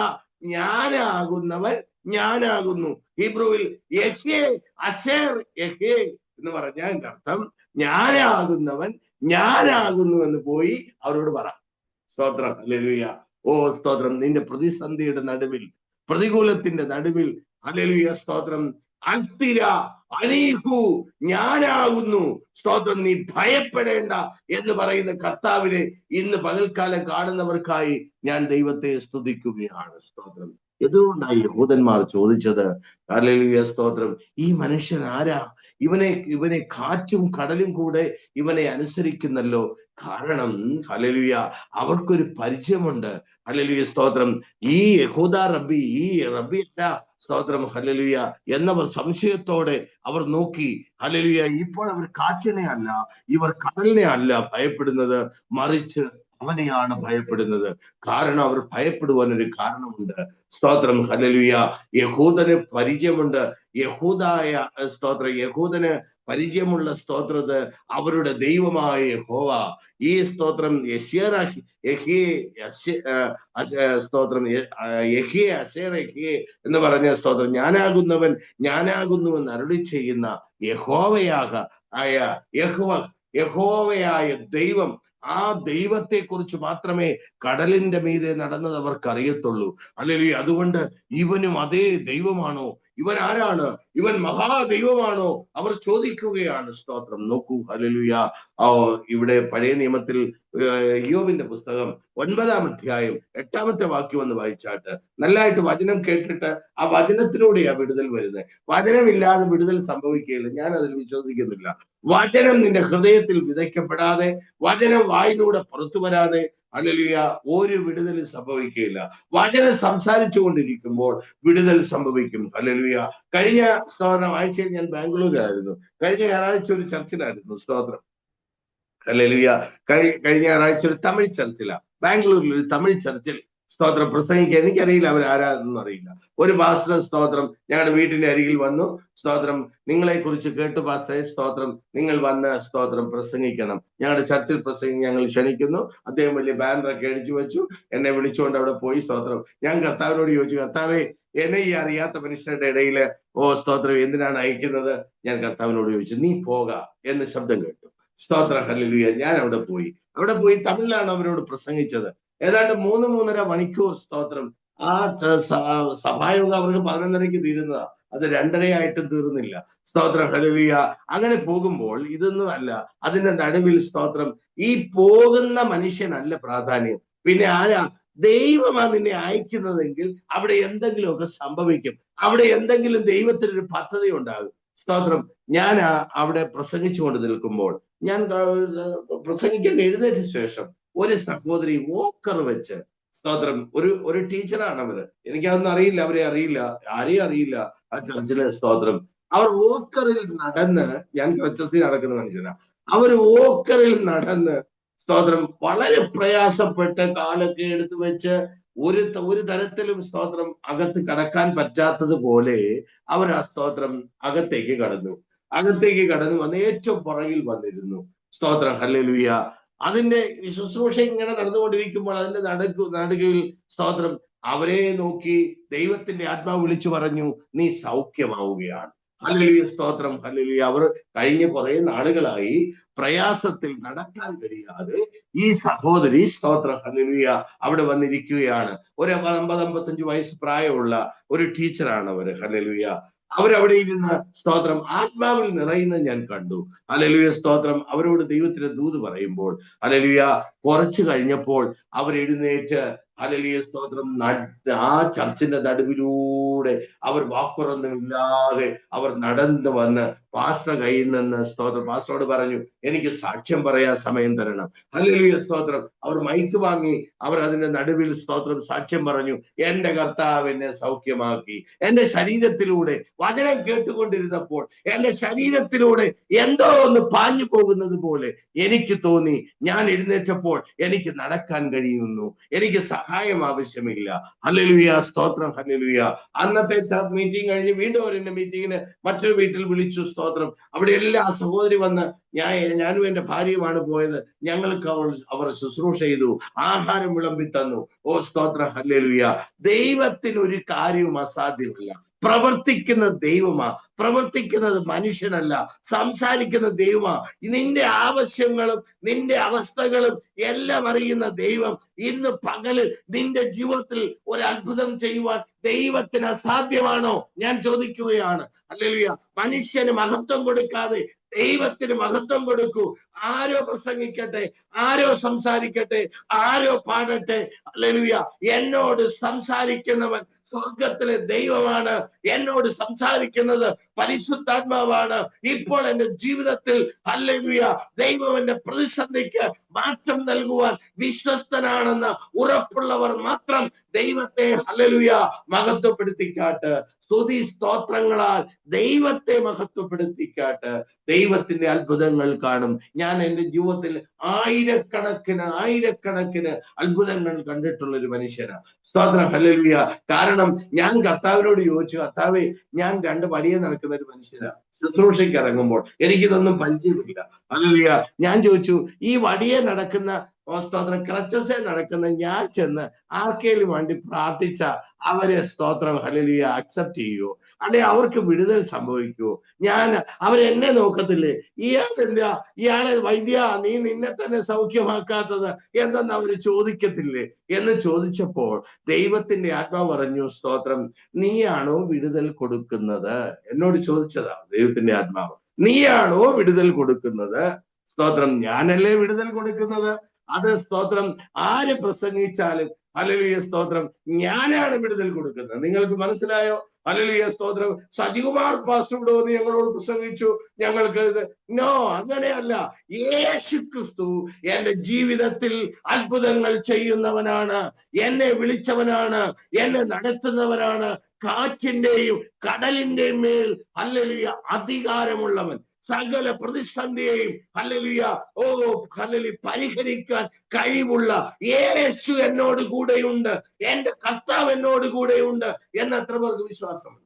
ഞാനാകുന്നവൻ ഞാനാകുന്നു. ഹീബ്രുവിൽ യഹ്വേ അശേർ യഹ്വേ എന്ന് പറഞ്ഞാൽ എന്റെ അർത്ഥം, ഞാനാകുന്നവൻ ഞാനാകുന്നു എന്ന് പോയി അവരോട് പറ. സ്തോത്രം. ഹല്ലേലൂയ. ഓ സ്തോത്രം. നിന്റെ പ്രതിസന്ധിയുടെ നടുവിൽ, പ്രതികൂലത്തിന്റെ നടുവിൽ, ഹല്ലേലൂയ, സ്തോത്രം, അൽത്തിര അനീഹു, ഞാനാകുന്നു, സ്തോത്രം, നീ ഭയപ്പെടേണ്ട എന്ന് പറയുന്ന കർത്താവിനെ ഇന്ന് പകൽക്കാലം കാണുന്നവർക്കായി ഞാൻ ദൈവത്തെ സ്തുതിക്കുകയാണ്. സ്തോത്രം. എന്തുകൊണ്ടായി യഹൂദന്മാർ ചോദിച്ചത്? ഹല്ലേലൂയ, സ്തോത്രം, ഈ മനുഷ്യൻ ആരാ? ഇവനെ കാറ്റും കടലും കൂടെ ഇവനെ അനുസരിക്കുന്നല്ലോ. കാരണം ഹല്ലേലൂയ, അവർക്കൊരു പരിചയമുണ്ട്. ഹല്ലേലൂയ, സ്തോത്രം. ഈ യഹൂദ റബ്ബി, ഈ റബ്ബി അല്ല, സ്തോത്രം, ഹല്ലേലൂയ, എന്നവർ സംശയത്തോടെ അവർ നോക്കി. ഹല്ലേലൂയ, ഇപ്പോൾ അവർ കാറ്റിനെ അല്ല, ഇവർ കടലിനെ അല്ല ഭയപ്പെടുന്നത്, മറിച്ച് അവനെയാണ് ഭയപ്പെടുന്നത്. കാരണം അവർ ഭയപ്പെടുവാൻ ഒരു കാരണമുണ്ട്. സ്തോത്രം. ഹല്ലേലൂയ. യഹൂദന് പരിചയമുണ്ട്. യഹൂദന് പരിചയമുള്ള സ്തോത്രത് അവരുടെ ദൈവമായ യഹോവ. ഈ സ്തോത്രം സ്തോത്രം എന്ന് പറഞ്ഞ സ്തോത്രം, ഞാനാകുന്നവൻ ഞാനാകുന്നു എന്ന് അരുളി ചെയ്യുന്ന യഹോവയായ യഹോവ യഹോവയായ ദൈവം, ആ ദൈവത്തെ കുറിച്ച് മാത്രമേ കടലിന്റെ മീതെ നടന്നത് അവർക്ക് അറിയത്തുള്ളൂ. അല്ലെങ്കിൽ അതുകൊണ്ട് ഇവനും അതേ ദൈവമാണോ? ഇവൻ ആരാണ്? ഇവൻ മഹാദൈവമാണോ? അവർ ചോദിക്കുകയാണ്. സ്തോത്രം. നോക്കൂ, ഹല്ലേലൂയ. ഇവിടെ പഴയ നിയമത്തിൽ ഇയ്യോബിന്റെ പുസ്തകം 9-ാം അധ്യായം 8-ാമത്തെ വാക്യം ഒന്ന് വായിച്ചാട്ട് നല്ലതായിട്ട് വചനം കേട്ടിട്ട് ആ വചനത്തിലൂടെയാ വിടുതൽ വരുന്നത്. വചനമില്ലാതെ വിടുതൽ സംഭവിക്കുകയില്ല. ഞാൻ അതിൽ വിശ്വസിക്കുന്നില്ല. വചനം നിന്റെ ഹൃദയത്തിൽ വിതയ്ക്കപ്പെടാതെ, വചനം വായിലൂടെ പുറത്തു വരാതെ ഹല്ലേലൂയ ഒരു വിടുതൽ സംഭവിക്കുകയില്ല. വചനം സംസാരിച്ചു കൊണ്ടിരിക്കുമ്പോൾ വിടുതൽ സംഭവിക്കും. ഹല്ലേലൂയ. കഴിഞ്ഞ ആഴ്ചയിൽ ഞാൻ ബാംഗ്ലൂരിലായിരുന്നു. കഴിഞ്ഞ ഞായറാഴ്ച ഒരു ചർച്ചിലായിരുന്നു. സ്തോത്രം. ഹല്ലേലൂയ. കഴിഞ്ഞ ഞായറാഴ്ച ഒരു തമിഴ് ചർച്ചിലാണ്. ബാംഗ്ലൂരിൽ ഒരു തമിഴ് ചർച്ചിൽ സ്തോത്രം പ്രസംഗിക്കാൻ. എനിക്കറിയില്ല അവരാരാന്നും അറിയില്ല. ഒരു പാസ്റ്റർ സ്തോത്രം ഞങ്ങളുടെ വീട്ടിന്റെ അരികിൽ വന്നു. സ്തോത്രം, നിങ്ങളെ കുറിച്ച് കേട്ടു പാസ്റ്ററെ, സ്തോത്രം നിങ്ങൾ വന്ന് സ്തോത്രം പ്രസംഗിക്കണം, ഞങ്ങളുടെ ചർച്ചിൽ ഞങ്ങൾ ക്ഷണിക്കുന്നു. അദ്ദേഹം വലിയ ബാനറൊക്കെ അടിച്ചു വെച്ചു. എന്നെ വിളിച്ചുകൊണ്ട് അവിടെ പോയി. സ്തോത്രം. ഞാൻ കർത്താവിനോട് ചോദിച്ചു, കർത്താവേ, എന്നെ ഈ അറിയാത്ത മനുഷ്യരുടെ ഇടയിൽ സ്തോത്രം എന്തിനാണ് അയക്കുന്നത്? ഞാൻ കർത്താവിനോട് ചോദിച്ചു. നീ പോക എന്ന് ശബ്ദം കേട്ടു. സ്തോത്ര. ഹല്ലേലൂയ. ഞാൻ അവിടെ പോയി തമിഴിലാണ് അവരോട് പ്രസംഗിച്ചത്. ഏതാണ്ട് 3-3.5 മണിക്കൂർ. സ്തോത്രം. ആ സഭായോഗം അവർക്ക് 11:30 തീരുന്നതാ. അത് 2:30 തീർന്നില്ല. സ്തോത്രം. ഹല്ലേലൂയ. അങ്ങനെ പോകുമ്പോൾ ഇതൊന്നും അല്ല. അതിന്റെ നടുവിൽ സ്തോത്രം ഈ പോകുന്ന മനുഷ്യനല്ല പ്രാധാന്യം. പിന്നെ ആരാ? ദൈവമാ നിന്നെ അയക്കുന്നതെങ്കിൽ അവിടെ എന്തെങ്കിലുമൊക്കെ സംഭവിക്കും. അവിടെ എന്തെങ്കിലും ദൈവത്തിനൊരു പദ്ധതി ഉണ്ടാകും. സ്തോത്രം. ഞാൻ അവിടെ പ്രസംഗിച്ചുകൊണ്ട് നിൽക്കുമ്പോൾ, ഞാൻ പ്രസംഗിക്കാൻ എഴുന്നേറ്റ ശേഷം ഒരു സഹോദരി വോക്കർ വെച്ച്, സ്തോത്രം, ഒരു ടീച്ചറാണ് അവര്. എനിക്കതൊന്നും അറിയില്ല, അവരെ അറിയില്ല, ആരെയും അറിയില്ല ആ ചർച്ചിലെ. സ്തോത്രം. അവർ വോക്കറിൽ നടന്ന്, ഞാൻ ക്രച്ചസിൽ നടക്കുന്ന മനുഷ്യനാ, അവർ വോക്കറിൽ നടന്ന് സ്തോത്രം വളരെ പ്രയാസപ്പെട്ട് കാലൊക്കെ എടുത്തു വെച്ച് ഒരു തരത്തിലും സ്തോത്രം അകത്ത് കടക്കാൻ പറ്റാത്തതുപോലെ അവർ ആ സ്തോത്രം അകത്തേക്ക് കടന്നു വന്ന് ഏറ്റവും പുറകിൽ വന്നിരുന്നു. സ്തോത്രം. ഹല്ലേലൂയ. അതിന്റെ ശുശ്രൂഷ ഇങ്ങനെ നടന്നുകൊണ്ടിരിക്കുമ്പോൾ അതിന്റെ നടുകയിൽ സ്തോത്രം അവരെ നോക്കി ദൈവത്തിന്റെ ആത്മാവ് വിളിച്ചു പറഞ്ഞു, നീ സൗഖ്യമാവുകയാണ്. ഹല്ലേലൂയ. സ്തോത്രം. ഹല്ലേലൂയ. അവർ കഴിഞ്ഞ കുറെ നാളുകളായി പ്രയാസത്തിൽ നടക്കാൻ കഴിയാതെ ഈ സഹോദരി, സ്തോത്രം, ഹല്ലേലൂയ, അവിടെ വന്നിരിക്കുകയാണ്. ഒരു 50-55 വയസ്സ് പ്രായമുള്ള ഒരു ടീച്ചറാണ് അവര്. ഹല്ലേലൂയ. അവരവിടെ ഇരുന്ന് സ്തോത്രം ആത്മാവിൽ നിറയുന്ന ഞാൻ കണ്ടു. ഹല്ലേലൂയ. സ്തോത്രം. അവരോട് ദൈവത്തിന്റെ ദൂത് പറയുമ്പോൾ ഹല്ലേലൂയ കുറച്ചു കഴിഞ്ഞപ്പോൾ അവരെഴുന്നേറ്റ് ഹല്ലേലൂയ സ്തോത്രം ആ ചർച്ചിന്റെ നടുവിലൂടെ അവർ വാക്കുറൊന്നുമില്ലാതെ അവർ നടന്നു വന്ന് പാസ്റ്റർ കയ്യിൽ നിന്ന് സ്തോത്രം പാസ്റ്ററോട് പറഞ്ഞു, എനിക്ക് സാക്ഷ്യം പറയാൻ സമയം തരണം. ഹല്ലേലൂയ. സ്തോത്രം. അവർ മൈക്ക് വാങ്ങി അവർ അതിന്റെ നടുവിൽ സ്തോത്രം സാക്ഷ്യം പറഞ്ഞു, എന്റെ കർത്താവ് എന്നെ സൗഖ്യമാക്കി. എന്റെ ശരീരത്തിലൂടെ വചനം കേട്ടുകൊണ്ടിരുന്നപ്പോൾ എന്റെ ശരീരത്തിലൂടെ എന്തോ ഒന്ന് പാഞ്ഞു പോകുന്നത് പോലെ എനിക്ക് തോന്നി. ഞാൻ എഴുന്നേറ്റപ്പോൾ എനിക്ക് നടക്കാൻ കഴിയുന്നു. എനിക്ക് സഹായം ആവശ്യമില്ല. ഹല്ലേലൂയ. സ്തോത്രം. ഹല്ലേലൂയ. അന്നത്തെ മീറ്റിംഗ് കഴിഞ്ഞ് വീണ്ടും അവരെന്നെ മീറ്റിങ്ങിന് മറ്റൊരു വീട്ടിൽ വിളിച്ചു. സ്തോത്രം. അവിടെ എല്ലാ സഹോദരി വന്ന് ഞാനും എന്റെ ഭാര്യയുമാണ് പോയത്. ഞങ്ങൾക്ക് അവർ ശുശ്രൂഷ ചെയ്തു, ആഹാരം വിളമ്പി തന്നു. സ്തോത്രം. ഹല്ലേലൂയ. ദൈവത്തിന് ഒരു കാര്യവും അസാധ്യമല്ല. പ്രവർത്തിക്കുന്ന ദൈവമാ, പ്രവർത്തിക്കുന്നത് മനുഷ്യനല്ല. സംസാരിക്കുന്ന ദൈവമാ. നിന്റെ ആവശ്യങ്ങളും നിന്റെ അവസ്ഥകളും എല്ലാം അറിയുന്ന ദൈവം ഇന്ന് പകല് നിന്റെ ജീവിതത്തിൽ ഒരു അത്ഭുതം ചെയ്യുവാൻ ദൈവത്തിന് അസാധ്യമാണോ? ഞാൻ ചോദിക്കുകയാണ്. ഹല്ലേലൂയ. മനുഷ്യന് മഹത്വം കൊടുക്കാതെ ദൈവത്തിന് മഹത്വം കൊടുക്കൂ. ആരോ പ്രസംഗിക്കട്ടെ, ആരോ സംസാരിക്കട്ടെ, ആരോ പാടട്ടെ. ഹല്ലേലൂയ. എന്നോട് സംസാരിക്കുന്നവൻ സ്വർഗത്തിലെ ദൈവമാണ്. എന്നോട് സംസാരിക്കുന്നത് പരിശുദ്ധാത്മാവാണ്. ഇപ്പോൾ എന്റെ ജീവിതത്തിൽ ഹല്ലേലൂയ ദൈവം എന്റെ പ്രതിസന്ധിക്ക് മാറ്റം നൽകുവാൻ വിശ്വസ്തനാണെന്ന് ഉറപ്പുള്ളവർ മാത്രം ദൈവത്തെ ഹല്ലേലൂയ മഹത്വപ്പെടുത്തിക്കാട്ട്. സ്തുതി സ്തോത്രങ്ങളാൽ ദൈവത്തെ മഹത്വപ്പെടുത്തിക്കാട്ട്. ദൈവത്തിന്റെ അത്ഭുതങ്ങൾ കാണും. ഞാൻ എന്റെ ജീവിതത്തിൽ ആയിരക്കണക്കിന് അത്ഭുതങ്ങൾ കണ്ടിട്ടുള്ള ഒരു മനുഷ്യനാണ്. സ്തോത്രം. ഹല്ലേലൂയ. കാരണം ഞാൻ കർത്താവിനോട് ചോദിച്ചു, കർത്താവേ, ഞാൻ 2 പടിയെ നടക്കുന്ന ഒരു മനുഷ്യനാണ്. ശുശ്രൂഷയ്ക്ക് ഇറങ്ങുമ്പോൾ എനിക്കിതൊന്നും പരിചയമില്ല. ഹല്ലേലൂയ. ഞാൻ ചോദിച്ചു, ഈ വടിയെ നടക്കുന്ന സ്തോത്രം ക്രച്ചസേ നടക്കുന്ന ഞാൻ ചെന്ന് ആർക്കേലും വേണ്ടി പ്രാർത്ഥിച്ച അവരെ സ്തോത്രം ഹല്ലേലൂയ അക്സെപ്റ്റ് ചെയ്യുവോ? അല്ലെ അവർക്ക് വിടുതൽ സംഭവിക്കുവോ? ഞാൻ അവരെന്നെ നോക്കത്തില്ലേ? എന്താ ഇയാളെ വൈദ്യ നീ നിന്നെ തന്നെ സൗഖ്യമാക്കാത്തത് എന്തെന്ന് അവര് ചോദിക്കത്തില്ലേ എന്ന് ചോദിച്ചപ്പോൾ ദൈവത്തിന്റെ ആത്മാവ് പറഞ്ഞു, സ്തോത്രം നീയാണോ വിടുതൽ കൊടുക്കുന്നത്? എന്നോട് ചോദിച്ചതാ ദൈവത്തിന്റെ ആത്മാവ്. നീയാണോ വിടുതൽ കൊടുക്കുന്നത്? സ്തോത്രം ഞാനല്ലേ വിടുതൽ കൊടുക്കുന്നത്. അത് സ്തോത്രം ആര് പ്രസംഗിച്ചാലും ഹല്ലേലൂയ സ്തോത്രം ഞാനാണ് വിടുതൽ കൊടുക്കുന്നത്. നിങ്ങൾക്ക് മനസ്സിലായോ? ഹല്ലേലൂയ സ്തോത്രം. സജികുമാർ പാസ്റ്റർ ഇവിടെ വന്ന് ഞങ്ങളോട് പ്രസംഗിച്ചു, ഞങ്ങൾക്ക് നോ, അങ്ങനെയല്ല. യേശു ക്രിസ്തു എന്റെ ജീവിതത്തിൽ അത്ഭുതങ്ങൾ ചെയ്യുന്നവനാണ്, എന്നെ വിളിച്ചവനാണ്, എന്നെ നടത്തുന്നവനാണ്, കാറ്റിന്റെയും കടലിന്റെയും മേൽ ഹല്ലേലൂയ അധികാരമുള്ളവൻ, സകല പ്രതിസന്ധിയെയും ഹല്ലേലൂയ ഹല്ലേലൂയ പരിഹരിക്കാൻ കഴിവുള്ള യേശു എന്നോട് കൂടെയുണ്ട്, എന്റെ കർത്താവ് എന്നോട് കൂടെയുണ്ട് എന്ന് എത്ര പേർക്ക് വിശ്വാസമുണ്ട്?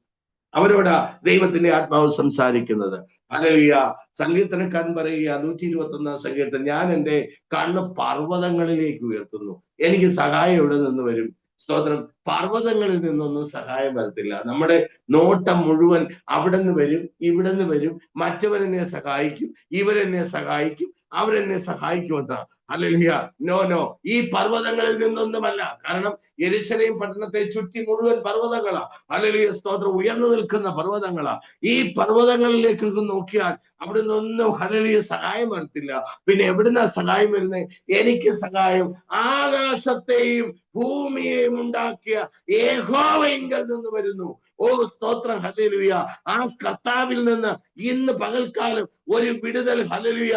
അവരോടാ ദൈവത്തിന്റെ ആത്മാവ് സംസാരിക്കുന്നത്. ഹല്ലേലൂയ. സങ്കീർത്തനക്കാരൻ പറയുക 121 സങ്കീർത്തനം, ഞാൻ എൻ്റെ കണ്ണ് പർവ്വതങ്ങളിലേക്ക് ഉയർത്തുന്നു, എനിക്ക് സഹായം എവിടെ നിന്ന് വരും? സ്തോത്രം. പർവ്വതങ്ങളിൽ നിന്നൊന്നും സഹായം വരത്തില്ല. നമ്മുടെ നോട്ടം മുഴുവൻ അവിടെ നിന്ന് വരും, ഇവിടെ നിന്ന് വരും, മറ്റവരെന്നെ സഹായിക്കും, ഇവരെന്നെ സഹായിക്കും, അവരെന്നെ സഹായിക്കുമെന്നാ. ഹല്ലേലൂയ. നോ, ഈ പർവ്വതങ്ങളിൽ നിന്നൊന്നുമല്ല. കാരണം യെരൂശലേം പട്ടണത്തെ ചുറ്റി മുഴുവൻ പർവ്വതങ്ങളാ. ഹല്ലേലൂയ സ്തോത്രം. ഉയർന്നു നിൽക്കുന്ന പർവ്വതങ്ങളാ. ഈ പർവ്വതങ്ങളിലേക്ക് നോക്കിയാൽ അവിടെ നിന്നൊന്നും ഹല്ലേലൂയ സഹായം വരത്തില്ല. പിന്നെ എവിടുന്നാ സഹായം വരുന്നത്? എനിക്ക് സഹായം ആകാശത്തെയും ഭൂമിയെയും ഉണ്ടാക്കിയ യഹോവയിങ്കൽ നിന്ന് വരുന്നു. സ്തോത്രം. ഹല്ലേലൂയ. ആ കർത്താവിൽ നിന്ന് ഇന്ന് പകൽക്കാലം ഒരു വിടുതൽ ഹല്ലേലൂയ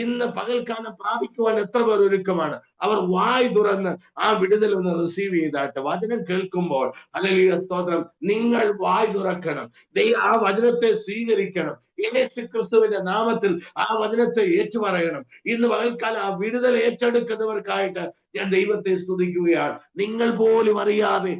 ഇന്ന് പകൽക്കാലം പ്രാപിക്കുവാൻ എത്ര പേർ ഒരുക്കമാണ്? അവർ വായ് തുറന്ന് ആ വിടുതൽ ഒന്ന് റിസീവ് ചെയ്താട്ടെ. വചനം കേൾക്കുമ്പോൾ ഹല്ലേലൂയ സ്തോത്രം നിങ്ങൾ വായ് തുറക്കണം, ആ വചനത്തെ സ്വീകരിക്കണം. യേശു ക്രിസ്തുവിന്റെ നാമത്തിൽ ആ വചനത്തെ ഏറ്റുപറയണം. ഇന്ന് പകൽക്കാലം ആ വിടുതൽ ഏറ്റെടുക്കുന്നവർക്കായിട്ട് ഞാൻ ദൈവത്തെ സ്തുതിക്കുകയാണ്. നിങ്ങൾ പോലും അറിയാതെ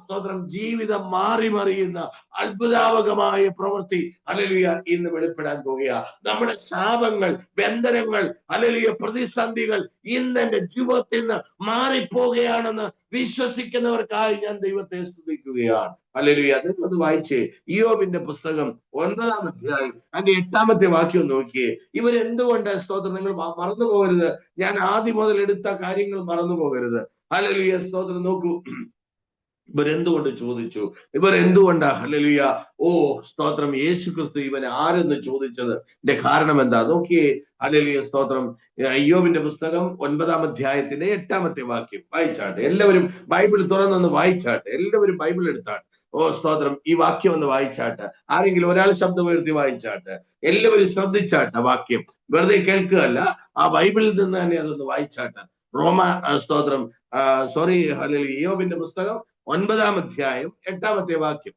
സ്തോത്രം ജീവിതം മാറി മറിയുന്ന അത്ഭുതാവകമായ പ്രവൃത്തി ഹല്ലേലൂയ ഇന്ന് വെളിപ്പെടാൻ പോകുക. നമ്മുടെ ശാപങ്ങൾ, ബന്ധനങ്ങൾ, ഹല്ലേലൂയ പ്രതിസന്ധികൾ ഇന്ന് എന്റെ ജീവിതത്തിൽ നിന്ന് മാറിപ്പോകുകയാണെന്ന് വിശ്വസിക്കുന്നവർക്കായി ഞാൻ ദൈവത്തെ സ്തുതിക്കുകയാണ്. ഹല്ലേലൂയ. അതെന്നത് വായിച്ചേ, ഇയ്യോബിന്റെ പുസ്തകം 9-ാം അധ്യായം അതിന്റെ 8-ാമത്തെ വാക്യം നോക്കിയേ. ഇവരെന്തുകൊണ്ട് സ്തോത്രം, നിങ്ങൾ മറന്നു പോകരുത്, ഞാൻ ആദ്യം മുതൽ എടുത്ത കാര്യങ്ങൾ മറന്നു പോകരുത്. ഹല്ലേലൂയ സ്തോത്രം. നോക്കൂ, ഇവരെന്തുകൊണ്ട് ചോദിച്ചു? ഇവരെന്തുകൊണ്ടാ ഹല്ലേലൂയ സ്തോത്രം യേശു ക്രിസ്തു ഇവൻ ആരെന്ന് ചോദിച്ചത്? കാരണം എന്താ നോക്കിയേ. ഹല്ലേലൂയ സ്തോത്രം. ഇയ്യോബിന്റെ പുസ്തകം 9-ാം അധ്യായത്തിന്റെ 8-ാമത്തെ വാക്യം വായിച്ചാട്ടെ. എല്ലാവരും ബൈബിൾ തുറന്നൊന്ന് വായിച്ചാട്ടെ. എല്ലാവരും ബൈബിൾ എടുത്താട്ടെ. സ്തോത്രം. ഈ വാക്യം ഒന്ന് വായിച്ചാട്ടെ. ആരെങ്കിലും ഒരാൾ ശബ്ദം ഉയർത്തി വായിച്ചാട്ടെ. എല്ലാവരും ശ്രദ്ധിച്ചാട്ടെ. വാക്യം വെറുതെ കേൾക്കുകയല്ല, ആ ബൈബിളിൽ നിന്ന് തന്നെ അതൊന്ന് വായിച്ചാട്ടെ. സ്തോത്രം. ഹല്ലേലൂയ. ഇയ്യോബിന്റെ പുസ്തകം 9-ാം അധ്യായം 8-ാമത്തെ വാക്യം.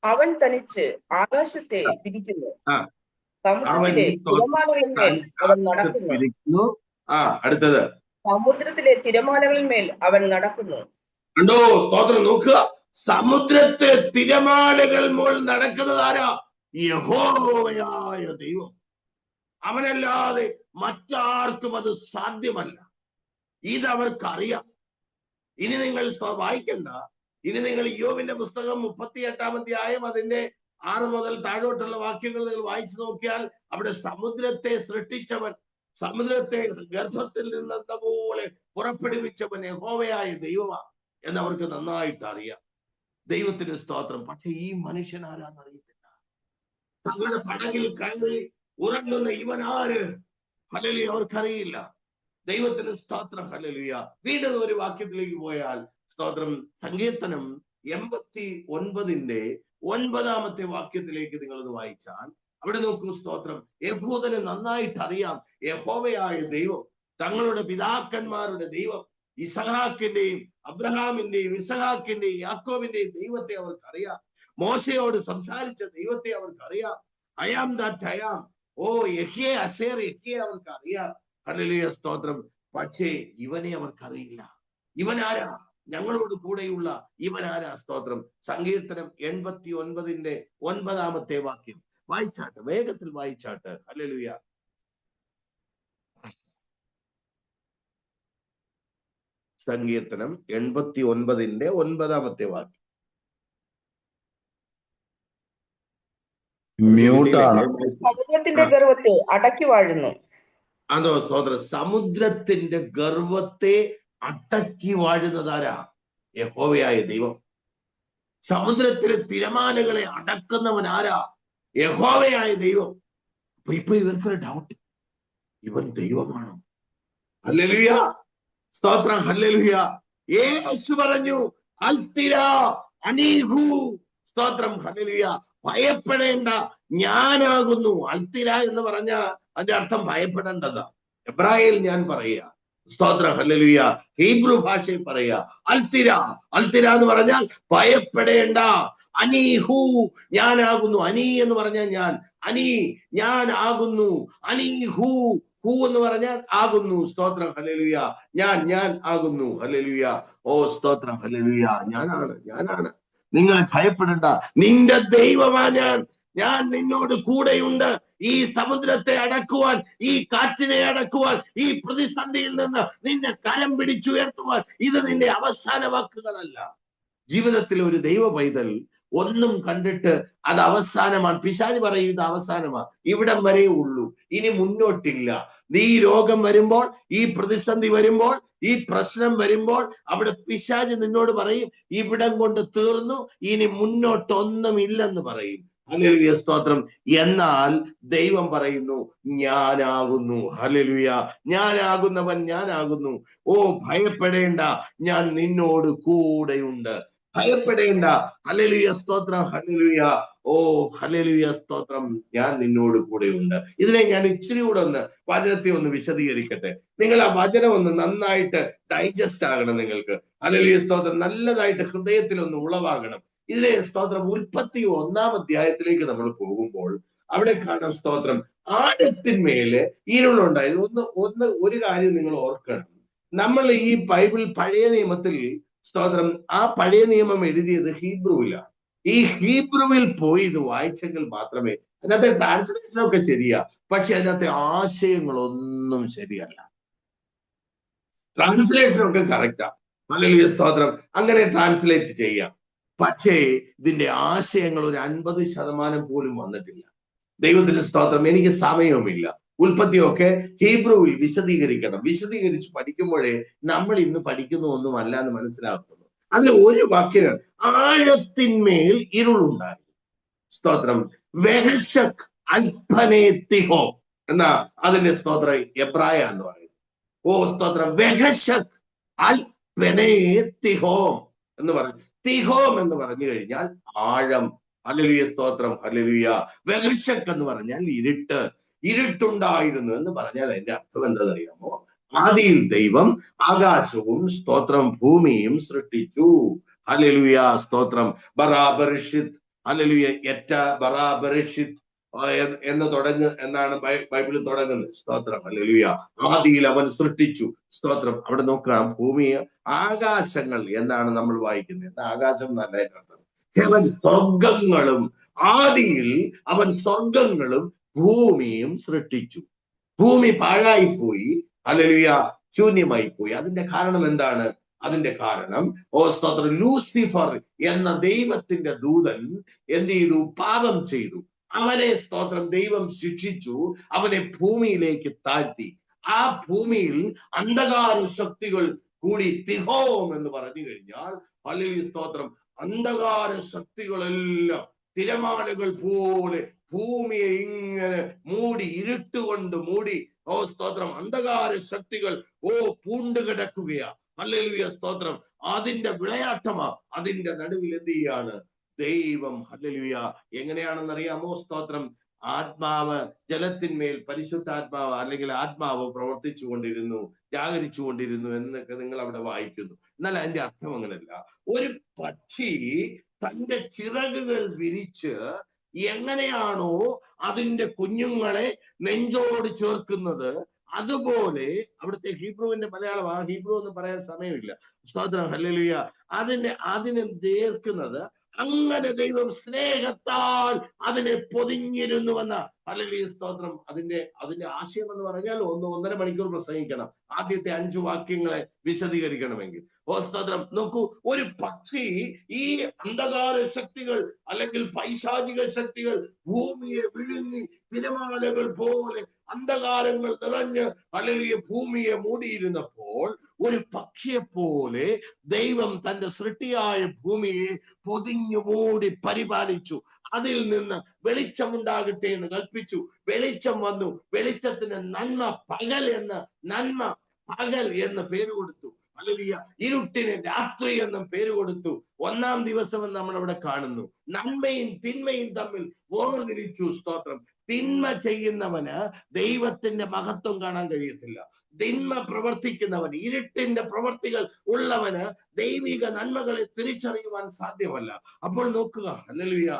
അവൻ തനിച്ച് ആകാശത്തെ വിരിക്കുന്നു, സമുദ്രത്തിലെ തിരമാലകളിന്മേൽ അവൻ നടക്കുന്നു. അടുത്തത്, സമുദ്രത്തിലെ തിരമാലകളിന്മേൽ അവൻ നടക്കുന്നു. കണ്ടോ? സ്തോത്രം. നോക്കുക, സമുദ്രത്തിലെ തിരമാലകൾ മുകൾ നടക്കുന്നത് ആരാ? യഹോവയായ ദൈവം. അവനല്ലാതെ മറ്റാർക്കും അത് സാധ്യമല്ല. ഇതവർക്കറിയാം. ഇനി നിങ്ങൾ വായിക്കണ്ട. ഇനി നിങ്ങൾ ഇയ്യോബിന്റെ പുസ്തകം 38-ാം അധ്യായം അതിന്റെ 6 മുതൽ താഴോട്ടുള്ള വാക്യങ്ങൾ നിങ്ങൾ വായിച്ചു നോക്കിയാൽ അവിടെ സമുദ്രത്തെ സൃഷ്ടിച്ചവൻ, സമുദ്രത്തെ ഗർഭത്തിൽ നിന്നെന്ന പോലെ പുറപ്പെടുവിച്ചവൻ യഹോവയായ ദൈവമാണ് എന്നവർക്ക് നന്നായിട്ട് അറിയാം. ദൈവത്തിന് സ്തോത്രം. പക്ഷെ ഈ മനുഷ്യൻ ആരാന്നറിയത്തില്ല. തങ്ങളുടെ പടകിൽ കയറി ഉറങ്ങുന്ന ഇവനാര്? ഹല്ലേലൂയ. അവർക്കറിയില്ല. ദൈവത്തിന് സ്തോത്രം. ഹല്ലേലൂയ. വീണ്ടും ഒരു വാക്യത്തിലേക്ക് പോയാൽ സ്തോത്രം, സങ്കീർത്തനം 89-ന്റെ 9-ാമത്തെ വാക്യത്തിലേക്ക് നിങ്ങളത് വായിച്ചാൽ അവിടെ നോക്കൂ. സ്തോത്രം. യഹൂദന് നന്നായിട്ട് അറിയാം യഹോവയായ ദൈവം, തങ്ങളുടെ പിതാക്കന്മാരുടെ ദൈവം, ഇസഹാക്കിന്റെയും അബ്രഹാമിന്റെയും ഇസഹാക്കിന്റെയും യാക്കോബിന്റെയും ദൈവത്തെ അവർക്കറിയാം. മോശയോട് സംസാരിച്ച ദൈവത്തെ അവർക്കറിയാം. I am that I am. യഹ്യേ അസേർ യഹ്യേ അവർക്കറിയാം. ഹല്ലേലൂയ സ്തോത്രം. പക്ഷേ ഇവനെ അവർക്കറിയില്ല. ഇവനാരാ? ഞങ്ങളോട് കൂടെയുള്ള ഇവനാരാ? സ്തോത്രം. സങ്കീർത്തനം 89-ന്റെ 9-ാമത്തെ വാക്യം വായിച്ചാട്ടെ. വേഗത്തിൽ വായിച്ചാട്ടെ. ഹല്ലേലൂയ. സങ്കീർത്തനം 89-9 വാക്യം. സമുദ്രത്തിന്റെ ഗർവത്തെ അടക്കി വാഴുന്നു. അതോ സ്തോത്രം. സമുദ്രത്തിന്റെ ഗർവത്തെ അടക്കി വാഴുന്നതാരാ? യഹോവയായ ദൈവം. സമുദ്രത്തിലെ തിരമാലകളെ അടക്കുന്നവൻ ആരാ? യഹോവയായ ദൈവം. അപ്പൊ ഇപ്പൊ ഇവർക്കൊരു ഡൗട്ട്, ഇവൻ ദൈവമാണോ? ഹല്ലേലൂയ, സ്തോത്രം, ഹല്ലേലൂയ. യേശു പറഞ്ഞു അൽത്തിര അനീഹു, സ്തോത്രം, ഹല്ലേലൂയ. ഭയപ്പെടേണ്ട, ഞാനാകുന്നു. അൽത്തിര എന്ന് പറഞ്ഞ അതിന്റെ അർത്ഥം ഭയപ്പെടേണ്ടതാ. എബ്രായയിൽ ഞാൻ പറയുക, സ്തോത്രം, ഹല്ലേലൂയ. ഹീബ്രു ഭാഷയിൽ പറയുക അൽത്തിര. അൽത്തിര എന്ന് പറഞ്ഞാൽ ഭയപ്പെടേണ്ട. അനീഹു, ഞാനാകുന്നു. അനി എന്ന് പറഞ്ഞാൽ ഞാൻ, അനി, ഞാൻ ആകുന്നു. അനീഹു, ഹു എന്ന് പറഞ്ഞാൽ ആകുന്നു. സ്തോത്രം, ഹല്ലേലൂയ. ഞാൻ ആകുന്നു. ഹല്ലേലൂയ. ഓ സ്തോത്രം, ഹല്ലേലൂയ. ഞാനാണ്. നിങ്ങൾ ഭയപ്പെടേണ്ട, നിന്റെ ദൈവമാ ഞാൻ നിന്നോട് കൂടെയുണ്ട്. ഈ സമുദ്രത്തെ അടക്കുവാൻ, ഈ കാറ്റിനെ അടക്കുവാൻ, ഈ പ്രതിസന്ധിയിൽ നിന്ന് നിന്നെ കരം പിടിച്ചുയർത്തുവാൻ. ഇത് നിന്റെ അവസാന വാക്കുകളല്ല. ജീവിതത്തിൽ ഒരു ദൈവ പൈതൽ ഒന്നും കണ്ടിട്ട് അത് അവസാനമാണ്. പിശാച് പറയും ഇത് അവസാനമാ, ഇവിടം വരെ ഉള്ളൂ, ഇനി മുന്നോട്ടില്ല. ഈ രോഗം വരുമ്പോൾ, ഈ പ്രതിസന്ധി വരുമ്പോൾ, ഈ പ്രശ്നം വരുമ്പോൾ, അവിടെ പിശാച് നിന്നോട് പറയും ഇവിടം കൊണ്ട് തീർന്നു, ഇനി മുന്നോട്ടൊന്നും ഇല്ലെന്ന് പറയും. ഹല്ലേലൂയ, സ്തോത്രം. എന്നാൽ ദൈവം പറയുന്നു ഞാനാകുന്നു. ഹല്ലേലൂയ. ഞാനാകുന്നവൻ ഞാനാകുന്നു. ഓ ഭയപ്പെടേണ്ട, ഞാൻ നിന്നോട് കൂടെയുണ്ട്. ഭയപ്പെടേണ്ട. ഹല്ലേലൂയ, സ്തോത്രം, ഹല്ലേലൂയ. ഓ ഹല്ലേലൂയ, സ്തോത്രം, ഞാൻ നിന്നോട് കൂടെയുണ്ട്. ഇതിനെ ഞാൻ ഇച്ചിരി കൂടെ വചനത്തെ ഒന്ന് വിശദീകരിക്കട്ടെ. നിങ്ങൾ ആ വചനം ഒന്ന് നന്നായിട്ട് ഡൈജസ്റ്റ് ആകണം. നിങ്ങൾക്ക് ഹല്ലേലൂയ, സ്തോത്രം, നല്ലതായിട്ട് ഹൃദയത്തിൽ ഒന്ന് ഉളവാകണം. ഇതിലെ സ്തോത്രം 31-ാം അധ്യായത്തിലേക്ക് നമ്മൾ പോകുമ്പോൾ അവിടെ കാണാം, സ്തോത്രം, ആഴത്തിന്മേല് ഇരുളുണ്ടായത്. ഒരു കാര്യം നിങ്ങൾ ഓർക്കണം. നമ്മൾ ഈ ബൈബിൾ പഴയ നിയമത്തിൽ, സ്തോത്രം, ആ പഴയ നിയമം എഴുതിയത് ഹീബ്രുവിലാണ്. ഈ ഹീബ്രുവിൽ പോയി ഇത് വായിച്ചെങ്കിൽ മാത്രമേ, അതിനകത്തെ ട്രാൻസ്ലേഷൻ ഒക്കെ ശരിയാ, പക്ഷെ അതിനകത്തെ ആശയങ്ങളൊന്നും ശരിയല്ല. ട്രാൻസ്ലേഷൻ ഒക്കെ കറക്റ്റാ, ഹല്ലേലൂയ, സ്തോത്രം, അങ്ങനെ ട്രാൻസ്ലേറ്റ് ചെയ്യാം. പക്ഷേ ഇതിന്റെ ആശയങ്ങൾ ഒരു 50% പോലും വന്നിട്ടില്ല. ദൈവത്തിന്റെ സ്തോത്രം. എനിക്ക് സമയവുമില്ല. ഉൽപ്പത്തിയൊക്കെ ഹീബ്രുവിൽ വിശദീകരിച്ച് പഠിക്കുമ്പോഴേ നമ്മൾ ഇന്ന് പഠിക്കുന്ന ഒന്നും അല്ല എന്ന് മനസ്സിലാക്കുന്നു. അതിൽ ഒരു വാക്യം, ആഴത്തിന്മേൽ ഇരുളുണ്ടായി. സ്തോത്രം. വെഹശക് അൽപ്പനേത്തിഹോ എന്നാ അതിന്റെ സ്തോത്രം എബ്രായ എന്ന് പറയും. ഓ സ്തോത്രം. വെഹശക് അൽപ്പനേത്തിഹോം എന്ന് പറയും. തിഹോം എന്ന് പറഞ്ഞു കഴിഞ്ഞാൽ ആഴം. ഹല്ലേലൂയ, സ്തോത്രം, ഹല്ലേലൂയ. വെഹശക് എന്ന് പറഞ്ഞാൽ ഇരുട്ടുണ്ടായിരുന്നു എന്ന് പറഞ്ഞാൽ അതിന്റെ അർത്ഥം എന്താണെന്നറിയാമോ? ആദിയിൽ ദൈവം ആകാശവും, സ്തോത്രം, ഭൂമിയും സൃഷ്ടിച്ചു. ഹല്ലേലൂയ, സ്തോത്രം. ബറാബരിഷിത്, ഹല്ലേലൂയ, എറ്റ ബറാബരിഷിത് എന്നാണ് ബൈബിളിൽ തുടങ്ങുന്നത്. സ്തോത്രം, ഹല്ലേലൂയ. ആദിയിൽ അവൻ സൃഷ്ടിച്ചു. സ്തോത്രം. അവിടെ നോക്കുക, ഭൂമിയെ, ആകാശങ്ങൾ എന്നാണ് നമ്മൾ വായിക്കുന്നത്. ആകാശം നല്ല അർത്ഥം ഹെവൻ, സ്വർഗങ്ങളും. ആദിയിൽ അവൻ സ്വർഗങ്ങളും ഭൂമിയും സൃഷ്ടിച്ചു. ഭൂമി പാഴായിപ്പോയി, ഹല്ലേലൂയ, ശൂന്യമായി പോയി. അതിന്റെ കാരണം എന്താണ്? അതിന്റെ കാരണം, ഓ സ്തോത്രം, ലൂസിഫർ എന്ന ദൈവത്തിന്റെ ദൂതൻ എന്ത് ചെയ്തു? പാപം ചെയ്തു. അവനെ, സ്തോത്രം, ദൈവം ശിക്ഷിച്ചു. അവനെ ഭൂമിയിലേക്ക് താഴ്ത്തി. ആ ഭൂമിയിൽ അന്ധകാര ശക്തികൾ കൂടി. തിഹോം എന്ന് പറഞ്ഞു കഴിഞ്ഞാൽ, ഹല്ലേലൂയ, സ്തോത്രം, അന്ധകാര ശക്തികളെല്ലാം തിരമാലകൾ പോലെ ഭൂമിയെ ഇങ്ങനെ മൂടി, ഇരുട്ടുകൊണ്ട് മൂടി. ഓ സ്തോത്രം, അന്ധകാര ശക്തികൾ പൂണ്ടു കിടക്കുകയാ. ഹല്ലേലൂയ, സ്തോത്രം. അതിന്റെ വിളയാട്ടമാ. അതിന്റെ നടുവിൽ എന്ത് ചെയ്യാണ്? ദൈവം, ഹല്ലേലൂയ, എങ്ങനെയാണെന്നറിയാമോ? സ്തോത്രം. ആത്മാവ് ജലത്തിന്മേൽ, പരിശുദ്ധാത്മാവ് അല്ലെങ്കിൽ ആത്മാവ് പ്രവർത്തിച്ചു കൊണ്ടിരുന്നു, ജാഗരിച്ചു കൊണ്ടിരുന്നു എന്നൊക്കെ നിങ്ങൾ അവിടെ വായിക്കുന്നു. എന്നാൽ അതിന്റെ അർത്ഥം അങ്ങനല്ല. ഒരു പക്ഷി തന്റെ ചിറകുകൾ വിരിച്ച് എങ്ങനെയാണോ അതിന്റെ കുഞ്ഞുങ്ങളെ നെഞ്ചോട് ചേർക്കുന്നത്, അതുപോലെ അവിടുത്തെ ഹീബ്രുവിന്റെ മലയാളം, ആ ഹീബ്രു എന്ന് പറയാൻ സമയമില്ല, സ്തോത്രം, ഹല്ലേലൂയ, അതിനെ ചേർക്കുന്നത് അങ്ങനെ ദൈവം സ്നേഹത്താൽ അതിനെ പൊതിഞ്ഞിരുന്നുവെന്ന ഹല്ലേലൂയ സ്തോത്രം. അതിന്റെ ആശയം എന്ന് പറഞ്ഞാൽ 1-1.5 മണിക്കൂർ പ്രസംഗിക്കണം ആദ്യത്തെ 5 വാക്യങ്ങളെ വിശദീകരിക്കണമെങ്കിൽ. സ്തോത്രം. നോക്കൂ, ഒരു പക്ഷി ഈ അന്ധകാര ശക്തികൾ അല്ലെങ്കിൽ പൈശാചിക ശക്തികൾ ഭൂമിയെ വിഴുങ്ങി തിരമാലകൾ പോലെ അന്ധകാരങ്ങൾ നിറഞ്ഞ് ഹല്ലേലൂയ ഭൂമിയെ മൂടിയിരുന്നപ്പോൾ ഒരു പക്ഷിയെ പോലെ ദൈവം തന്റെ സൃഷ്ടിയായ ഭൂമിയെ പൊതിഞ്ഞു മൂടി പരിപാലിച്ചു. അതിൽ നിന്ന് വെളിച്ചമുണ്ടാകട്ടെ എന്ന് കൽപ്പിച്ചു. വെളിച്ചം വന്നു. വെളിച്ചത്തിന് നന്മ പകൽ എന്ന് പേര് കൊടുത്തു. ഹല്ലേലൂയ. ഇരുട്ടിന് രാത്രി എന്നും പേര് കൊടുത്തു. 1-ാം ദിവസം എന്ന് നമ്മൾ അവിടെ കാണുന്നു. നന്മയും തിന്മയും തമ്മിൽ വേർതിരിച്ചു. സ്തോത്രം. തിന്മ ചെയ്യുന്നവന് ദൈവത്തിന്റെ മഹത്വം കാണാൻ കഴിയത്തില്ല. തിന്മ പ്രവർത്തിക്കുന്നവൻ, ഇരുട്ടിന്റെ പ്രവർത്തികൾ ഉള്ളവന് ദൈവിക നന്മകളെ തിരിച്ചറിയുവാൻ സാധ്യമല്ല. അപ്പോൾ നോക്കുക, ഹല്ലേലൂയ.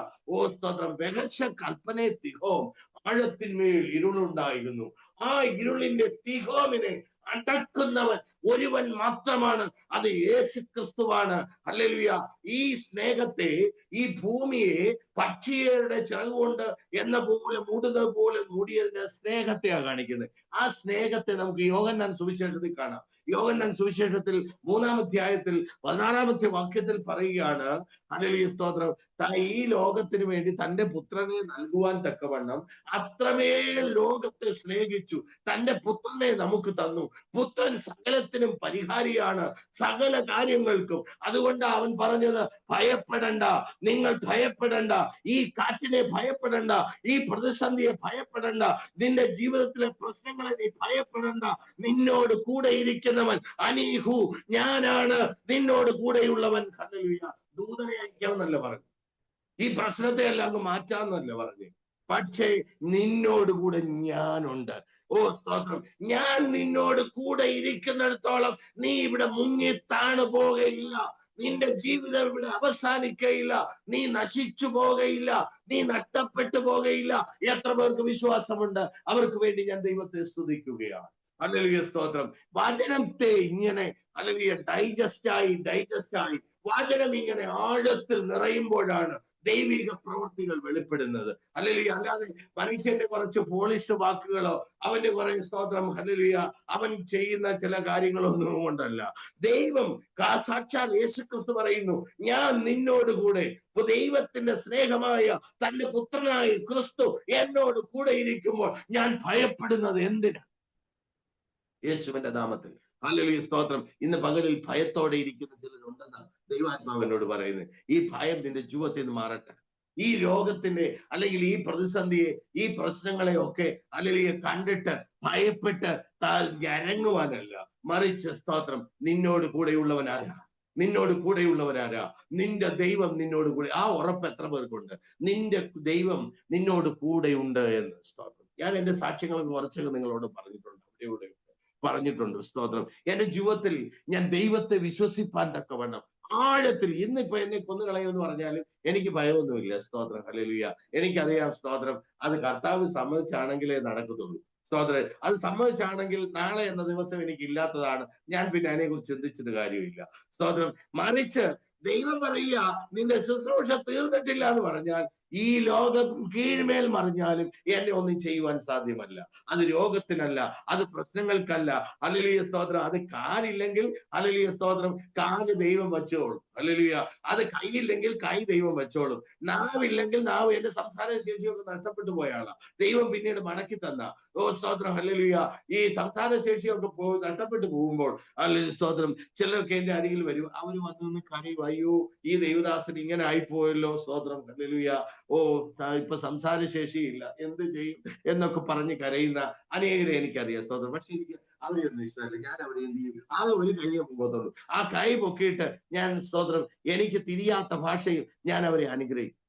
സ്തോത്രം. രഹസ്യ കൽപ്പനെ തിഹോം, ആഴത്തിന്മേൽ ഇരുളുണ്ടായിരുന്നു. ആ ഇരുളിന്റെ തിഹോമിനെ അടക്കുന്നവൻ ഒരുവൻ മാത്രമാണ്, അത് യേശു ക്രിസ്തുവാണ്. ഹല്ലേലൂയ. ഈ സ്നേഹത്തെ, ഈ ഭൂമിയെ പക്ഷിയുടെ ചിറകുകൊണ്ട് എന്ന പോലെ മൂടുന്നത് പോലെ മൂടിയതിന്റെ സ്നേഹത്തെയാണ് കാണിക്കുന്നത്. ആ സ്നേഹത്തെ നമുക്ക് യോഹന്നാൻ സുവിശേഷത്തിൽ കാണാം. യോഹന്നാൻ സുവിശേഷത്തിൽ 3-ാം അധ്യായത്തിൽ 16-ാമത്തെ വാക്യത്തിൽ പറയുകയാണ്, ഹല്ലേലൂയ സ്തോത്രം, ഈ ലോകത്തിന് വേണ്ടി തന്റെ പുത്രനെ നൽകുവാൻ തക്കവണ്ണം അത്രമേൽ ലോകത്തെ സ്നേഹിച്ചു, തന്റെ പുത്രനെ നമുക്ക് തന്നു. പുത്രൻ സകലത്തിനും പരിഹാരിയാണ്, സകല കാര്യങ്ങൾക്കും. അതുകൊണ്ട് അവൻ പറഞ്ഞത്, ഭയപ്പെടണ്ട, നിങ്ങൾ ഭയപ്പെടണ്ട, ഈ കാറ്റിനെ ഭയപ്പെടണ്ട, ഈ പ്രതിസന്ധിയെ ഭയപ്പെടണ്ട, നിന്റെ ജീവിതത്തിലെ പ്രശ്നങ്ങളെ നീ ഭയപ്പെടണ്ട. നിന്നോട് കൂടെ ഇരിക്കുന്നവൻ അനീഹു, ഞാനാണ് നിന്നോട് കൂടെയുള്ളവൻ. ഹല്ലേലൂയ. ദൂതനെ അയക്കാമെന്നല്ല പറഞ്ഞു, ഈ പ്രശ്നത്തെ എല്ലാം അങ്ങ് മാറ്റാമെന്നല്ല പറഞ്ഞു, പക്ഷേ നിന്നോട് കൂടെ ഞാനുണ്ട്. സ്തോത്രം. ഞാൻ നിന്നോട് കൂടെ ഇരിക്കുന്നിടത്തോളം നീ ഇവിടെ മുങ്ങി താണു പോകയില്ല, നിന്റെ ജീവിതം ഇവിടെ അവസാനിക്കയില്ല, നീ നശിച്ചു പോകയില്ല, നീ നഷ്ടപ്പെട്ടു പോകയില്ല. എത്ര പേർക്ക് വിശ്വാസമുണ്ട്? അവർക്ക് വേണ്ടി ഞാൻ ദൈവത്തെ സ്തുതിക്കുകയാണ്. ഹല്ലേലൂയ സ്തോത്രം. വചനത്തെ ഇങ്ങനെ ഹല്ലേലൂയ ഡൈജസ്റ്റായി വചനം ഇങ്ങനെ ആഴത്തിൽ നിറയുമ്പോഴാണ് ദൈവിക പ്രവൃത്തികൾ വെളിപ്പെടുന്നത്. ഹല്ലേലൂയ. അല്ലാതെ മനുഷ്യന്റെ കുറച്ച് പോളിഷ്ഡ് വാക്കുകളോ അവന്റെ കുറെ സ്തോത്രം ഹല്ലേലൂയ അവൻ ചെയ്യുന്ന ചില കാര്യങ്ങളൊന്നും കൊണ്ടല്ല. ദൈവം സാക്ഷാൽ യേശുക്രിസ്തു പറയുന്നു, ഞാൻ നിന്നോട് കൂടെ. ദൈവത്തിന്റെ സ്നേഹമായ തന്റെ പുത്രനായ ക്രിസ്തു എന്നോട് കൂടെ ഇരിക്കുമ്പോൾ ഞാൻ ഭയപ്പെടുന്നത് എന്തിനാ? യേശുവിന്റെ നാമത്തിൽ. ഹല്ലേലൂയ സ്തോത്രം. ഇന്ന് പകലിൽ ഭയത്തോടെ ഇരിക്കുന്ന ചിലരുണ്ടെന്നാണ് ദൈവാത്മാവിനോട് പറയുന്നത്. ഈ ഭയം നിന്റെ ജീവിതത്തിൽ നിന്ന് മാറട്ടെ. ഈ രോഗത്തിന്റെ അല്ലെങ്കിൽ ഈ പ്രതിസന്ധിയെ, ഈ പ്രശ്നങ്ങളെ ഒക്കെ ഹല്ലേലൂയ കണ്ടിട്ട് ഭയപ്പെട്ട് ഞരങ്ങുവാനല്ല, മറിച്ച് സ്തോത്രം, നിന്നോട് കൂടെയുള്ളവനാരാ? നിന്റെ ദൈവം നിന്നോട് കൂടെ. ആ ഉറപ്പ് എത്ര പേർക്കുണ്ട്? നിന്റെ ദൈവം നിന്നോട് കൂടെയുണ്ട് എന്ന്. സ്തോത്രം. ഞാൻ എന്റെ സാക്ഷ്യങ്ങളൊക്കെ കുറച്ചൊക്കെ നിങ്ങളോട് പറഞ്ഞിട്ടുണ്ട്. സ്തോത്രം. എന്റെ ജീവിതത്തിൽ ഞാൻ ദൈവത്തെ വിശ്വസിപ്പാൻ തക്കവണ്ണം ആഴത്തിൽ, ഇന്നിപ്പോ എന്നെ കൊന്നുകളയുമെന്ന് പറഞ്ഞാലും എനിക്ക് ഭയമൊന്നുമില്ല. സ്തോത്രം. ഹല്ലേലൂയ. എനിക്കറിയാം സ്തോത്രം, അത് കർത്താവ് സമ്മതിച്ചാണെങ്കിലേ നടക്കത്തുള്ളൂ. സ്തോത്രം. അത് സമ്മതിച്ചാണെങ്കിൽ നാളെ എന്ന ദിവസം എനിക്ക് ഇല്ലാത്തതാണ്. ഞാൻ പിന്നെ അതിനെ കുറിച്ച് ചിന്തിച്ചിട്ട് കാര്യമില്ല. സ്തോത്രം. മറിച്ച് ദൈവം പറയുക, നിന്റെ ശുശ്രൂഷ തീർന്നിട്ടില്ല എന്ന് പറഞ്ഞാൽ ഈ ലോകം കീഴ്മേൽ മറിഞ്ഞാലും എന്നെ ഒന്നും ചെയ്യുവാൻ സാധ്യമല്ല. അത് രോഗത്തിനല്ല, അത് പ്രശ്നങ്ങൾക്കല്ല. ഹല്ലേലൂയ സ്തോത്രം. അത് കാലില്ലെങ്കിൽ ഹല്ലേലൂയ സ്തോത്രം, കാല് ദൈവം വെച്ചോളും. ഹല്ലേലൂയ. അത് കൈയില്ലെങ്കിൽ കൈ ദൈവം വെച്ചോളും. നാവില്ലെങ്കിൽ നാവ്, എന്റെ സംസാര ശേഷിയൊക്കെ നഷ്ടപ്പെട്ടു പോയാളാ, ദൈവം പിന്നീട് മടക്കി തന്ന. സ്തോത്രം. ഹല്ലേലൂയ. ഈ സംസാര ശേഷിയൊക്കെ നഷ്ടപ്പെട്ടു പോകുമ്പോൾ ഹല്ലേലൂയ സ്തോത്രം, ചിലരൊക്കെ എന്റെ അരികിൽ വരും, അവര് വന്നു കരയും, അയ്യോ ഈ ദൈവദാസൻ ഇങ്ങനെ ആയിപ്പോയല്ലോ. സ്തോത്രം. ഹല്ലേലൂയ. ഇപ്പൊ സംസാര ശേഷിയില്ല, എന്ത് ചെയ്യും എന്നൊക്കെ പറഞ്ഞ് കരയുന്ന അനേകരെ എനിക്കറിയാം. സ്തോത്രം. പക്ഷെ എനിക്ക് അവരെയൊന്നും ഇഷ്ടമല്ല. ഞാൻ അവരെ എന്ത് ചെയ്യും? ആകെ ഒരു കൈയെ പോകത്തുള്ളൂ. ആ കൈ പൊക്കിയിട്ട് ഞാൻ സ്തോത്രം, എനിക്ക് തിരിയാത്ത ഭാഷയിൽ ഞാൻ അവരെ അനുഗ്രഹിക്കും.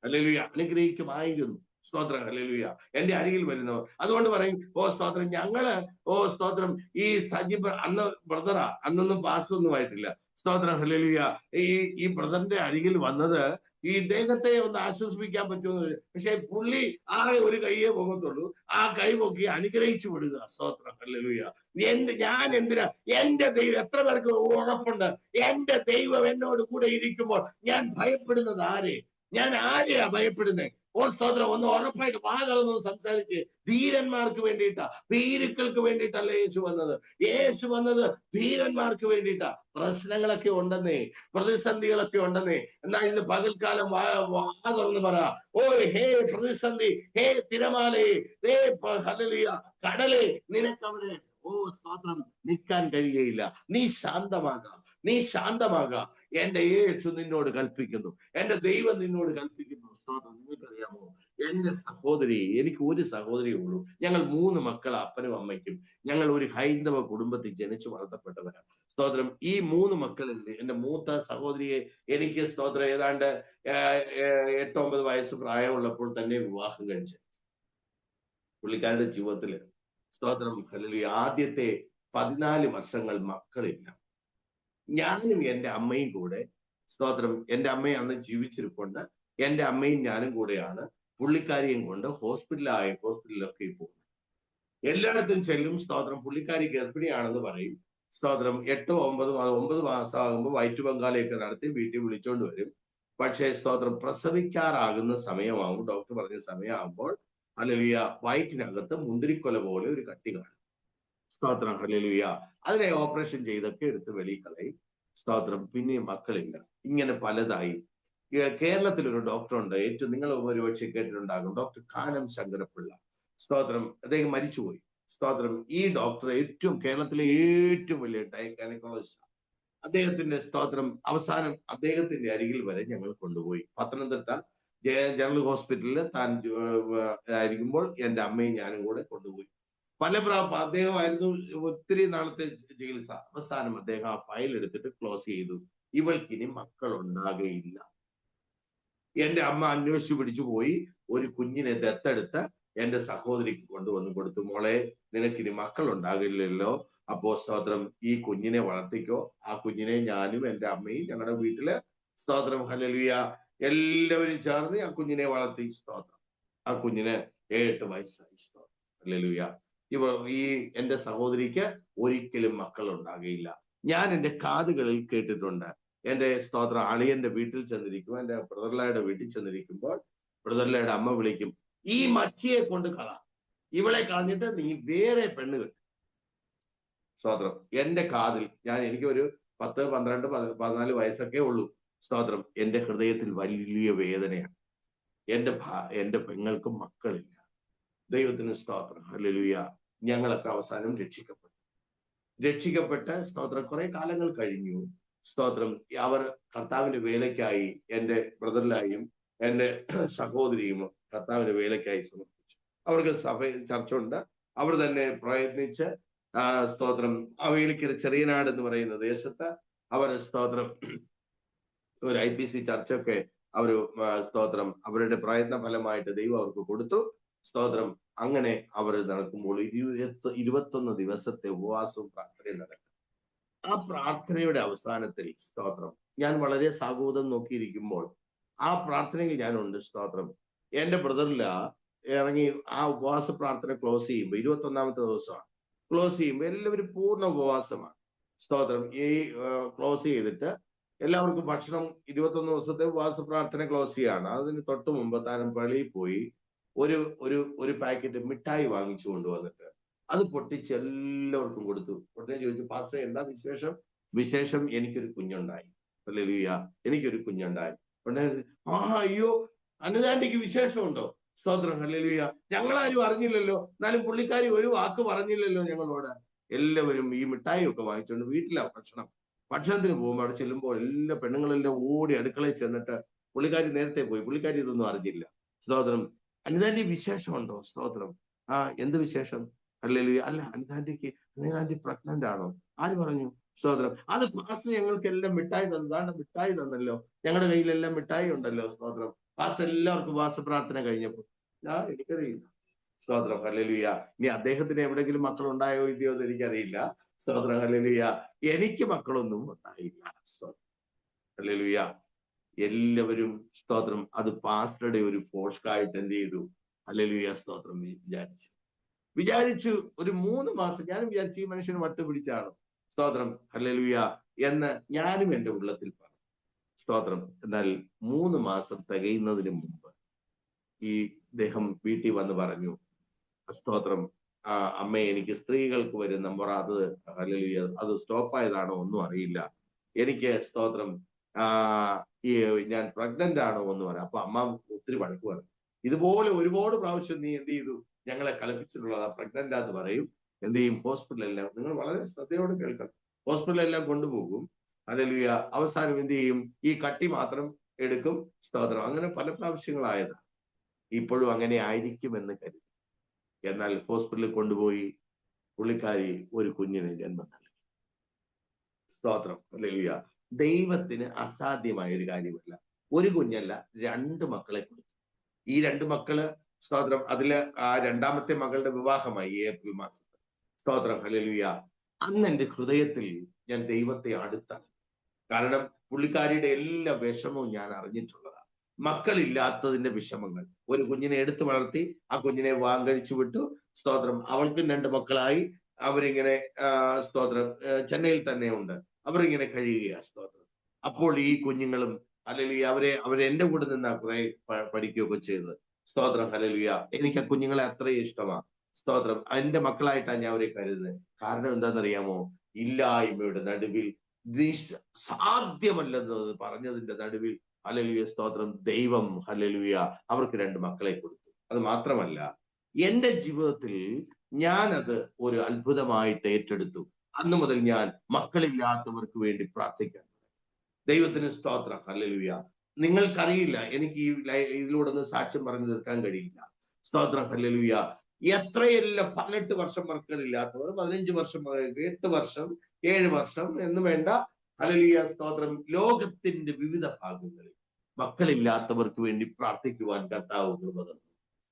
ഹല്ലേലൂയ. അനുഗ്രഹിക്കുമായിരുന്നു. സ്തോത്രം. ഹല്ലേലൂയ. എന്റെ അരികിൽ വരുന്നവർ അതുകൊണ്ട് പറയും, സ്തോത്രം, ഞങ്ങള് സ്തോത്രം, ഈ സജീബ് അന്ന് ബ്രദറാ, അന്നൊന്നും പാസ്റ്റൊന്നും ആയിട്ടില്ല. സ്തോത്രം. ഹല്ലേലൂയ. ഈ ബ്രദറിന്റെ അരികിൽ വന്നത് ഈ ദേഹത്തെ ഒന്ന് ആശ്വസിപ്പിക്കാൻ പറ്റുമെന്ന്. പക്ഷെ പുള്ളി ആ ഒരു കൈയെ പൊങ്ങത്തുള്ളൂ. ആ കൈ പൊക്കി അനുഗ്രഹിച്ചു വിടുക. സ്തോത്രം, ഹല്ലേലൂയ. ഞാൻ എന്തിനാ, എന്റെ ദൈവം, എത്ര പേർക്ക് ഉറപ്പുണ്ട് എന്റെ ദൈവം എന്നോട് കൂടെ ഇരിക്കുമ്പോൾ ഞാൻ ഭയപ്പെടുന്നത് ആരെ? ഞാൻ ആരെയാ ഭയപ്പെടുന്നത്? ഓ സ്തോത്രം, ഒന്ന് ഉറപ്പായിട്ട് വാകളൊന്ന് സംസാരിച്ച്. ധീരന്മാർക്ക് വേണ്ടിയിട്ടാ, ഭീരുക്കൾക്ക് വേണ്ടിയിട്ടല്ല യേശു വന്നത്. യേശു വന്നത് ധീരന്മാർക്ക് വേണ്ടിയിട്ടാ. പ്രശ്നങ്ങളൊക്കെ ഉണ്ടെന്നേ, പ്രതിസന്ധികളൊക്കെ ഉണ്ടെന്നേ. എന്നാൽ ഇന്ന് പകൽക്കാലം വാ തുറന്ന് പറ, ഓ ഹേ പ്രതിസന്ധി, ഹേ തിരമാലേ, ഹേ ഹല്ലേലൂയ കടലേ, നിനക്കവിടെ ഓ സ്തോത്രം നിൽക്കാൻ കഴിയുകയില്ല. നീ ശാന്തമാകാം, നീ ശാന്തമാകാം. എന്റെ യേശു നിന്നോട് കൽപ്പിക്കുന്നു, എന്റെ ദൈവം നിന്നോട് കൽപ്പിക്കുന്നു. സ്തോത്രം. നിങ്ങൾക്കറിയാമോ, എന്റെ സഹോദരി, എനിക്ക് ഒരു സഹോദരിയേ ഉള്ളൂ. ഞങ്ങൾ 3 മക്കൾ, അപ്പനും അമ്മയ്ക്കും. ഞങ്ങൾ ഒരു ഹൈന്ദവ കുടുംബത്തിൽ ജനിച്ചു വളർത്തപ്പെട്ടവരാണ്. സ്തോത്രം. ഈ 3 മക്കളിൽ എന്റെ മൂത്ത സഹോദരിയെ എനിക്ക് സ്തോത്രം ഏതാണ്ട് 8-9 വയസ്സ് പ്രായമുള്ളപ്പോൾ തന്നെ വിവാഹം കഴിച്ചു. പുള്ളിക്കാരുടെ ജീവിതത്തില് സ്തോത്രം, ഹല്ലേലൂയ, ആദ്യത്തെ 14 വർഷങ്ങൾ മക്കളില്ല. ഞാനും എന്റെ അമ്മയും കൂടെ സ്തോത്രം, എന്റെ അമ്മയും അന്ന് ജീവിച്ചിരിപ്പുണ്ട്. എന്റെ അമ്മയും ഞാനും കൂടെയാണ് പുള്ളിക്കാരിയും കൊണ്ട് ഹോസ്പിറ്റലിലൊക്കെ പോകുന്നത്. എല്ലായിടത്തും ചെല്ലും. സ്തോത്രം. പുള്ളിക്കാരി ഗർഭിണിയാണെന്ന് പറയും. സ്തോത്രം. 8-9 മാസമാകുമ്പോൾ വയറ്റു ബംഗാളിയൊക്കെ നടത്തി വീട്ടിൽ വിളിച്ചോണ്ട് വരും. പക്ഷേ സ്തോത്രം, പ്രസവിക്കാറാകുന്ന സമയമാകുമ്പോൾ, ഡോക്ടർ പറഞ്ഞ സമയമാകുമ്പോൾ ഹല്ലേലൂയ വയറ്റിനകത്ത് മുന്തിരിക്കൊല പോലെ ഒരു കട്ടി കാണും. സ്തോത്രം, ഹല്ലേലൂയ. അതിനെ ഓപ്പറേഷൻ ചെയ്തൊക്കെ എടുത്ത് വെളിയിൽ കളയും. സ്തോത്രം. പിന്നെയും മക്കളില്ല. ഇങ്ങനെ പലതായി. കേരളത്തിലൊരു ഡോക്ടറുണ്ട്, ഏറ്റവും നിങ്ങൾ ഒരുപക്ഷെ കേട്ടിട്ടുണ്ടാകും, ഡോക്ടർ കാനം ശങ്കരപ്പിള്ള. സ്തോത്രം. അദ്ദേഹം മരിച്ചുപോയി. സ്തോത്രം. ഈ ഡോക്ടർ കേരളത്തിലെ ഏറ്റവും വലിയ ഗൈനക്കോളജിസ്റ്റ്. അദ്ദേഹത്തിന്റെ സ്തോത്രം അവസാനം അദ്ദേഹത്തിന്റെ അരികിൽ വരെ ഞങ്ങൾ കൊണ്ടുപോയി. പത്തനംതിട്ട ജനറൽ ഹോസ്പിറ്റലിൽ താൻ ആയിരിക്കുമ്പോൾ എന്റെ അമ്മയും ഞാനും കൂടെ കൊണ്ടുപോയി. അദ്ദേഹമായിരുന്നു ഒത്തിരി നാളത്തെ ചികിത്സ. അവസാനം അദ്ദേഹം ആ ഫയൽ എടുത്തിട്ട് ക്ലോസ് ചെയ്തു. ഇവൾക്കിനി മക്കൾ ഉണ്ടാകുകയില്ല. എന്റെ അമ്മ അന്വേഷിച്ചു പിടിച്ചു പോയി ഒരു കുഞ്ഞിനെ ദത്തെടുത്ത് എന്റെ സഹോദരിക്ക് കൊണ്ടുവന്ന് കൊടുത്തു. മോളെ, നിനക്കിനി മക്കൾ ഉണ്ടാകില്ലല്ലോ, അപ്പോ സ്തോത്രം ഈ കുഞ്ഞിനെ വളർത്തിക്കോ. ആ കുഞ്ഞിനെ ഞാനും എന്റെ അമ്മയും ഞങ്ങളുടെ വീട്ടില് സ്തോത്രം, ഹല്ലേലൂയ, എല്ലാവരും ചേർന്ന് ആ കുഞ്ഞിനെ വളർത്തി. സ്തോത്രം. ആ കുഞ്ഞിന് 7 വയസ്സായി. സ്തോത്രം, ഹല്ലേലൂയ. ഈ എന്റെ സഹോദരിക്ക് ഒരിക്കലും മക്കൾ ഉണ്ടാകുകയില്ല. ഞാൻ എന്റെ കാതുകളിൽ കേട്ടിട്ടുണ്ട്. എന്റെ സ്തോത്രം അളിയന്റെ വീട്ടിൽ ചെന്നിരിക്കുമ്പോൾ, എന്റെ ബ്രദർലയുടെ വീട്ടിൽ ചെന്നിരിക്കുമ്പോൾ ബ്രദർലയുടെ അമ്മ വിളിക്കും, ഈ മച്ചിയെ കൊണ്ട് കള, ഇവളെ കളഞ്ഞിട്ട് നീ വേറെ പെണ്ണ് കെട്ടും. സ്തോത്രം. എന്റെ കാതിൽ എനിക്കൊരു 10, 12, 14 വയസ്സൊക്കെ ഉള്ളൂ. സ്തോത്രം. എന്റെ ഹൃദയത്തിൽ വലിയ വേദനയാണ്. എന്റെ പെങ്ങൾക്കും മക്കളില്ല. ദൈവത്തിന് സ്തോത്രം, ഹല്ലേലൂയ. ഞങ്ങളൊക്കെ അവസാനം രക്ഷിക്കപ്പെട്ട് സ്തോത്രം കുറെ കാലങ്ങൾ കഴിഞ്ഞു. സ്തോത്രം. അവർ കർത്താവിന്റെ വേലയ്ക്കായി, എന്റെ ബ്രദറിലായും എന്റെ സഹോദരിയും കർത്താവിന്റെ വേലയ്ക്കായി സമർപ്പിച്ചു. അവർക്ക് ചർച്ച ഉണ്ട്. അവർ തന്നെ പ്രയത്നിച്ച് സ്തോത്രം അവയിലേക്ക് ചെറിയനാട് എന്ന് പറയുന്ന ദേശത്ത് അവർ സ്തോത്രം ഒരു IPC ചർച്ചൊക്കെ അവര് സ്തോത്രം അവരുടെ പ്രയത്ന ഫലമായിട്ട് ദൈവം അവർക്ക് കൊടുത്തു. സ്തോത്രം. അങ്ങനെ അവർ നടക്കുമ്പോൾ 21 ദിവസത്തെ ഉപവാസവും പ്രാർത്ഥനയും നടക്കും. ആ പ്രാർത്ഥനയുടെ അവസാനത്തിൽ സ്തോത്രം ഞാൻ വളരെ സാഗൂതം നോക്കിയിരിക്കുമ്പോൾ ആ പ്രാർത്ഥനയിൽ ഞാനുണ്ട്. സ്തോത്രം. എന്റെ ബ്രദറില ഇറങ്ങി ആ ഉപവാസ പ്രാർത്ഥന ക്ലോസ് ചെയ്യുമ്പോൾ 21ാമത്തെ ദിവസമാണ്. ക്ലോസ് ചെയ്യുമ്പോൾ എല്ലാവരും പൂർണ്ണ ഉപവാസമാണ്. സ്തോത്രം. ഈ ക്ലോസ് ചെയ്തിട്ട് എല്ലാവർക്കും ഭക്ഷണം 21 ദിവസത്തെ ഉപവാസ പ്രാർത്ഥന ക്ലോസ് ചെയ്യാണ്. അതിന് തൊട്ട് മുമ്പ് താനും പള്ളിയിൽ പോയി ഒരു പാക്കറ്റ് മിഠായി വാങ്ങിച്ചു കൊണ്ടുവന്നിട്ട് അത് പൊട്ടിച്ച് എല്ലാവർക്കും കൊടുത്തു. ഉടനെ ചോദിച്ചു, പാസ്റ്റർ എന്താ വിശേഷം? എനിക്കൊരു കുഞ്ഞുണ്ടായി. ഹല്ലേലൂയ. എനിക്കൊരു കുഞ്ഞുണ്ടായി. ഉടനെ അയ്യോ, അന്നദാന്റിക്ക് വിശേഷമുണ്ടോ? സ്തോത്രം, ഹല്ലേലൂയ. ഞങ്ങളാരും അറിഞ്ഞില്ലല്ലോ. എന്നാലും പുള്ളിക്കാരി ഒരു വാക്ക് പറഞ്ഞില്ലല്ലോ ഞങ്ങളോട്. എല്ലാവരും ഈ മിഠായി ഒക്കെ വാങ്ങിച്ചുകൊണ്ട് വീട്ടിലാ ഭക്ഷണത്തിന് പോകുമ്പോൾ അവിടെ ചെല്ലുമ്പോൾ എല്ലാ പെണ്ണുങ്ങളെല്ലാം ഓടി അടുക്കളയിൽ ചെന്നിട്ട് പുള്ളിക്കാരി നേരത്തെ പോയി. പുള്ളിക്കാരി ഇതൊന്നും അറിഞ്ഞില്ല. സ്തോത്രം. അനിതാന്റി വിശേഷമുണ്ടോ? സ്തോത്രം. എന്ത് വിശേഷം? ഹല്ലേലൂയ. അല്ല, അനിതാന്റി പ്രഗ്നന്റ് ആണോ? ആര് പറഞ്ഞു? സ്തോത്രം. അത് പാസ്റ്റർ ഞങ്ങൾക്ക് എല്ലാം മിഠായി മിഠായി തന്നല്ലോ, ഞങ്ങളുടെ കയ്യിലെല്ലാം മിഠായി ഉണ്ടല്ലോ. സ്തോത്രം. പാസ്റ്റർ എല്ലാവർക്കും ഉപവാസ പ്രാർത്ഥന കഴിഞ്ഞപ്പോൾ എനിക്കറിയില്ല. സ്തോത്രം, ഹല്ലേലൂയ. ഇനി അദ്ദേഹത്തിന് എവിടെയെങ്കിലും മക്കൾ ഉണ്ടായോ ഇല്ലയോ എന്ന് എനിക്കറിയില്ല. സ്തോത്രം, ഹല്ലേലൂയ. എനിക്ക് മക്കളൊന്നും ഉണ്ടായില്ല. സ്തോത്രം, ഹല്ലേലൂയ. എല്ലാവരും സ്തോത്രം അത് പാസ്റ്ററുടെ ഒരു പോഷ്കായിട്ട് എന്ത് ചെയ്തു? ഹല്ലേലൂയ സ്തോത്രം വിചാരിച്ചു. ഒരു 3 മാസം ഞാനും വിചാരിച്ചു ഈ മനുഷ്യന് വട്ട് പിടിച്ചാണ് സ്തോത്രം ഹല്ലേലൂയ എന്ന് ഞാനും എന്റെ ഉള്ളത്തിൽ പറഞ്ഞു. സ്തോത്രം. എന്നാൽ 3 മാസം തികയുന്നതിന് മുമ്പ് ഈ ഇദ്ദേഹം വീട്ടിൽ വന്ന് പറഞ്ഞു, സ്തോത്രം, അമ്മേ, എനിക്ക് സ്ത്രീകൾക്ക് വരുന്ന മുറ അത് ഹല്ലേലൂയ അത് സ്റ്റോപ്പായതാണോ ഒന്നും അറിയില്ല, എനിക്ക് സ്തോത്രം ഞാൻ പ്രഗ്നന്റ് ആണോ എന്ന് പറയാം. അപ്പൊ അമ്മ ഒത്തിരി വഴക്ക് പറഞ്ഞു. ഇതുപോലെ ഒരുപാട് പ്രാവശ്യം നീ എന്ത് ചെയ്തു ഞങ്ങളെ കളിപ്പിച്ചിട്ടുള്ളതാ, പ്രഗ്നന്റ് ആന്ന് പറയും, എന്ത് ചെയ്യും, ഹോസ്പിറ്റലെല്ലാം, നിങ്ങൾ വളരെ ശ്രദ്ധയോടെ കേൾക്കണം, ഹോസ്പിറ്റലെല്ലാം കൊണ്ടുപോകും. ഹല്ലേലൂയ. അവസാനം എന്ത് ചെയ്യും, ഈ കട്ടി മാത്രം എടുക്കും. സ്തോത്രം. അങ്ങനെ പല പ്രാവശ്യങ്ങളായതാ. ഇപ്പോഴും അങ്ങനെ ആയിരിക്കുമെന്ന് കരുതി. എന്നാൽ ഹോസ്പിറ്റലിൽ കൊണ്ടുപോയി പുള്ളിക്കാരി ഒരു കുഞ്ഞിന് ജന്മം നൽകി. സ്തോത്രം. ഹല്ലേലൂയ. ദൈവത്തിന് അസാധ്യമായ ഒരു കാര്യമല്ല. ഒരു കുഞ്ഞല്ല, 2 മക്കളെ കൊടുത്തു. ഈ 2 മക്കള് സ്തോത്രം, അതില് ആ രണ്ടാമത്തെ മകളുടെ വിവാഹമായി ഏപ്രിൽ മാസത്തിൽ. സ്തോത്രം. ഹല്ലേലൂയ. അന്ന് എന്റെ ഹൃദയത്തിൽ ഞാൻ ദൈവത്തെ അടുത്താണ്. കാരണം പുള്ളിക്കാരിയുടെ എല്ലാ വിഷമവും ഞാൻ അറിഞ്ഞിട്ടുള്ളതാണ്. മക്കളില്ലാത്തതിന്റെ വിഷമങ്ങൾ. ഒരു കുഞ്ഞിനെ എടുത്തു വളർത്തി, ആ കുഞ്ഞിനെ വാങ്ങഴിച്ചു വിട്ടു. സ്തോത്രം. അവൾക്കും 2 മക്കളായി. അവരിങ്ങനെ സ്തോത്രം ചെന്നൈയിൽ തന്നെ ഉണ്ട്. അവരിങ്ങനെ കഴിയുകയാ. സ്തോത്രം. അപ്പോൾ ഈ കുഞ്ഞുങ്ങളും അല്ലെങ്കിൽ അവരെ എന്റെ കൂടെ നിന്നാ കുറെ പഠിക്കുകയൊക്കെ ചെയ്തത്. സ്തോത്രം. ഹല്ലേലൂയ. എനിക്ക് ആ കുഞ്ഞുങ്ങളെ അത്രയും ഇഷ്ടമാണ്. സ്തോത്രം. എന്റെ മക്കളായിട്ടാണ് ഞാൻ അവരെ കരുതുന്നത്. കാരണം എന്താണെന്നറിയാമോ? ഇല്ലായ്മയുടെ നടുവിൽ, സാധ്യമല്ലെന്ന് പറഞ്ഞതിന്റെ നടുവിൽ ഹല്ലേലൂയ സ്തോത്രം, ദൈവം ഹല്ലേലൂയ അവർക്ക് 2 മക്കളെ കൊടുത്തു. അത് മാത്രമല്ല, എന്റെ ജീവിതത്തിൽ ഞാനത് ഒരു അത്ഭുതമായിട്ട് ഏറ്റെടുത്തു. അന്ന് മുതൽ ഞാൻ മക്കളില്ലാത്തവർക്ക് വേണ്ടി പ്രാർത്ഥിക്കാൻ. ദൈവത്തിന് സ്തോത്രം. ഹല്ലേലൂയ. നിങ്ങൾക്കറിയില്ല, എനിക്ക് ഇതിലൂടെ ഒന്ന് സാക്ഷ്യം പറഞ്ഞു തീർക്കാൻ കഴിയില്ല. സ്തോത്രം. ഹല്ലേലൂയ. എത്രയെല്ലാം 18 വർഷം മക്കളില്ലാത്തവർ, 15 വർഷം, 8 വർഷം, 7 വർഷം എന്ന് വേണ്ട. ഹല്ലേലൂയ സ്തോത്രം. ലോകത്തിന്റെ വിവിധ ഭാഗങ്ങളിൽ മക്കളില്ലാത്തവർക്ക് വേണ്ടി പ്രാർത്ഥിക്കുവാൻ കർത്താവ് കൃപ തന്നു.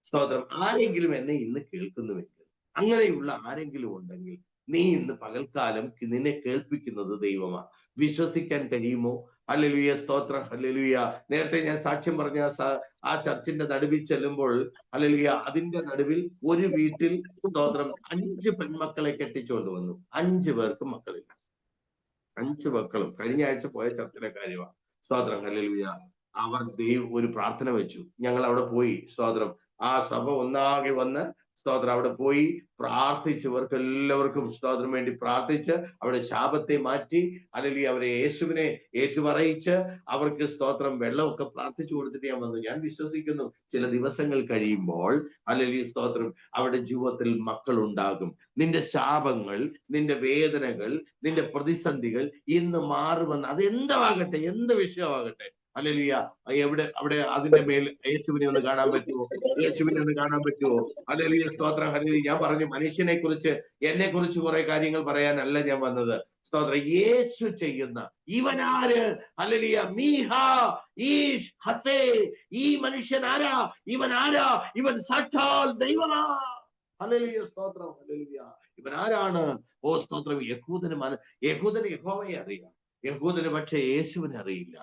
സ്തോത്രം. ആരെങ്കിലും എന്നെ ഇന്ന് കേൾക്കുന്നുവെങ്കിൽ, അങ്ങനെയുള്ള ആരെങ്കിലും ഉണ്ടെങ്കിൽ, നീ ഇന്ന് പകൽക്കാലം നിന്നെ കേൾപ്പിക്കുന്നത് ദൈവമാണ്. വിശ്വസിക്കാൻ കഴിയുമോ? ഹല്ലേലൂയ സ്തോത്രം. ഹല്ലേലൂയ. നേരത്തെ ഞാൻ സാക്ഷ്യം പറഞ്ഞ ആ ചർച്ചിന്റെ നടുവിൽ ചെല്ലുമ്പോൾ ഹല്ലേലൂയ അതിന്റെ നടുവിൽ ഒരു വീട്ടിൽ സ്തോത്രം 5 പെൺമക്കളെ കെട്ടിച്ചുകൊണ്ട് വന്നു. 5 പേർക്കും മക്കളില്ല. 5 മക്കളും. കഴിഞ്ഞ ആഴ്ച പോയ ചർച്ചിലെ കാര്യമാണ്. സ്തോത്രം. ഹല്ലേലൂയ. അവർ ഒരു പ്രാർത്ഥന വെച്ചു. ഞങ്ങൾ അവിടെ പോയി. സ്തോത്രം. ആ സഭ ഒന്നാകെ വന്ന് സ്തോത്രം അവിടെ പോയി പ്രാർത്ഥിച്ച് ഇവർക്ക് എല്ലാവർക്കും സ്തോത്രം വേണ്ടി പ്രാർത്ഥിച്ച് അവിടെ ശാപത്തെ മാറ്റി, അല്ലെങ്കിൽ അവരെ യേശുവിനെ ഏറ്റുപറയിച്ച് അവർക്ക് സ്തോത്രം വെള്ളമൊക്കെ പ്രാർത്ഥിച്ചു കൊടുത്തിട്ട് ഞാൻ വന്നു. ഞാൻ വിശ്വസിക്കുന്നു ചില ദിവസങ്ങൾ കഴിയുമ്പോൾ അല്ലെങ്കിൽ സ്തോത്രം അവരുടെ ജീവിതത്തിൽ മക്കൾ ഉണ്ടാകും. നിന്റെ ശാപങ്ങൾ, നിന്റെ വേദനകൾ, നിന്റെ പ്രതിസന്ധികൾ ഇന്ന് മാറുമെന്ന്. അത് എന്താകട്ടെ, എന്ത് വിഷയമാകട്ടെ. ഹല്ലേലൂയ. അവിടെ അതിന്റെ മേൽ യേശുവിനെ ഒന്ന് കാണാൻ പറ്റുമോ? യേശുവിനെ ഒന്ന് കാണാൻ പറ്റുമോ? ഹല്ലേലൂയ സ്തോത്രം. ഹല്ലേലൂയ. ഞാൻ പറഞ്ഞു, മനുഷ്യനെ കുറിച്ച്, എന്നെ കുറിച്ച് കുറെ കാര്യങ്ങൾ പറയാനല്ല ഞാൻ വന്നത്. സ്തോത്രം. യേശു ചെയ്യുന്ന ഇവനാര്? ഹല്ലേലൂയ. മീഹാ ഈശ് ഹസേ. ഈ മനുഷ്യൻ ആരാ? ഇവൻ ആരാ? ഇവൻ സാക്ഷാൽ ദൈവമാ. ഹല്ലേലൂയ സ്തോത്രം. ഹല്ലേലൂയ. ഇവൻ ആരാണ്? ഓ സ്തോത്രം. യഹൂദന് യഹോവയെ അറിയാം. യഹൂദന് പക്ഷെ യേശുവിനെ അറിയില്ല.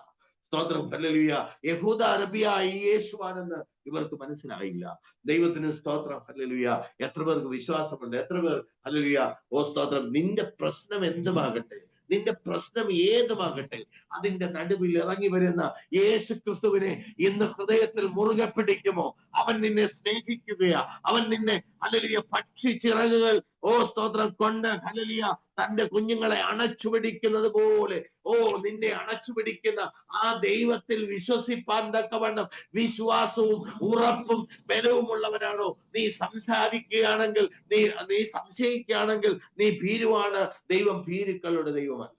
സ്തോത്രം. ഹല്ലേലൂയ. യഹൂദ അറബിയ ഈ യേശുവാണെന്ന് ഇവർക്ക് മനസ്സിലായില്ല. ദൈവത്തിന് സ്തോത്രം. ഹല്ലേലൂയ. എത്ര പേർക്ക് വിശ്വാസമുണ്ട്? എത്ര പേർ ഹല്ലേലൂയ? ഓ സ്തോത്രം. നിന്റെ പ്രശ്നം എന്തുമാകട്ടെ, നിന്റെ പ്രശ്നം ഏതുമാകട്ടെ, അതിന്റെ നടുവിൽ ഇറങ്ങി വരുന്ന യേശു ക്രിസ്തുവിനെ ഇന്ന് ഹൃദയത്തിൽ മുറുകെ പിടിക്കുമോ? അവൻ നിന്നെ സ്നേഹിക്കുകയാ. അവൻ നിന്നെ ഹല്ലേലൂയ പക്ഷിച്ചിറകുകൾ ഓ സ്തോത്രം കൊണ്ട് ഹല്ലേലൂയ തന്റെ കുഞ്ഞുങ്ങളെ അണച്ചുപിടിക്കുന്നത് പോലെ നിന്നെ അണച്ചുപിടിക്കുന്ന ആ ദൈവത്തിൽ വിശ്വസിപ്പാൻ തക്കവണ്ണം വിശ്വാസവും ഉറപ്പും ബലവുമുള്ളവനാണോ നീ? സംസാരിക്കുകയാണെങ്കിൽ, നീ സംശയിക്കുകയാണെങ്കിൽ നീ ഭീരുവാണ്. ദൈവം ഭീരുക്കളുടെ ദൈവമല്ല.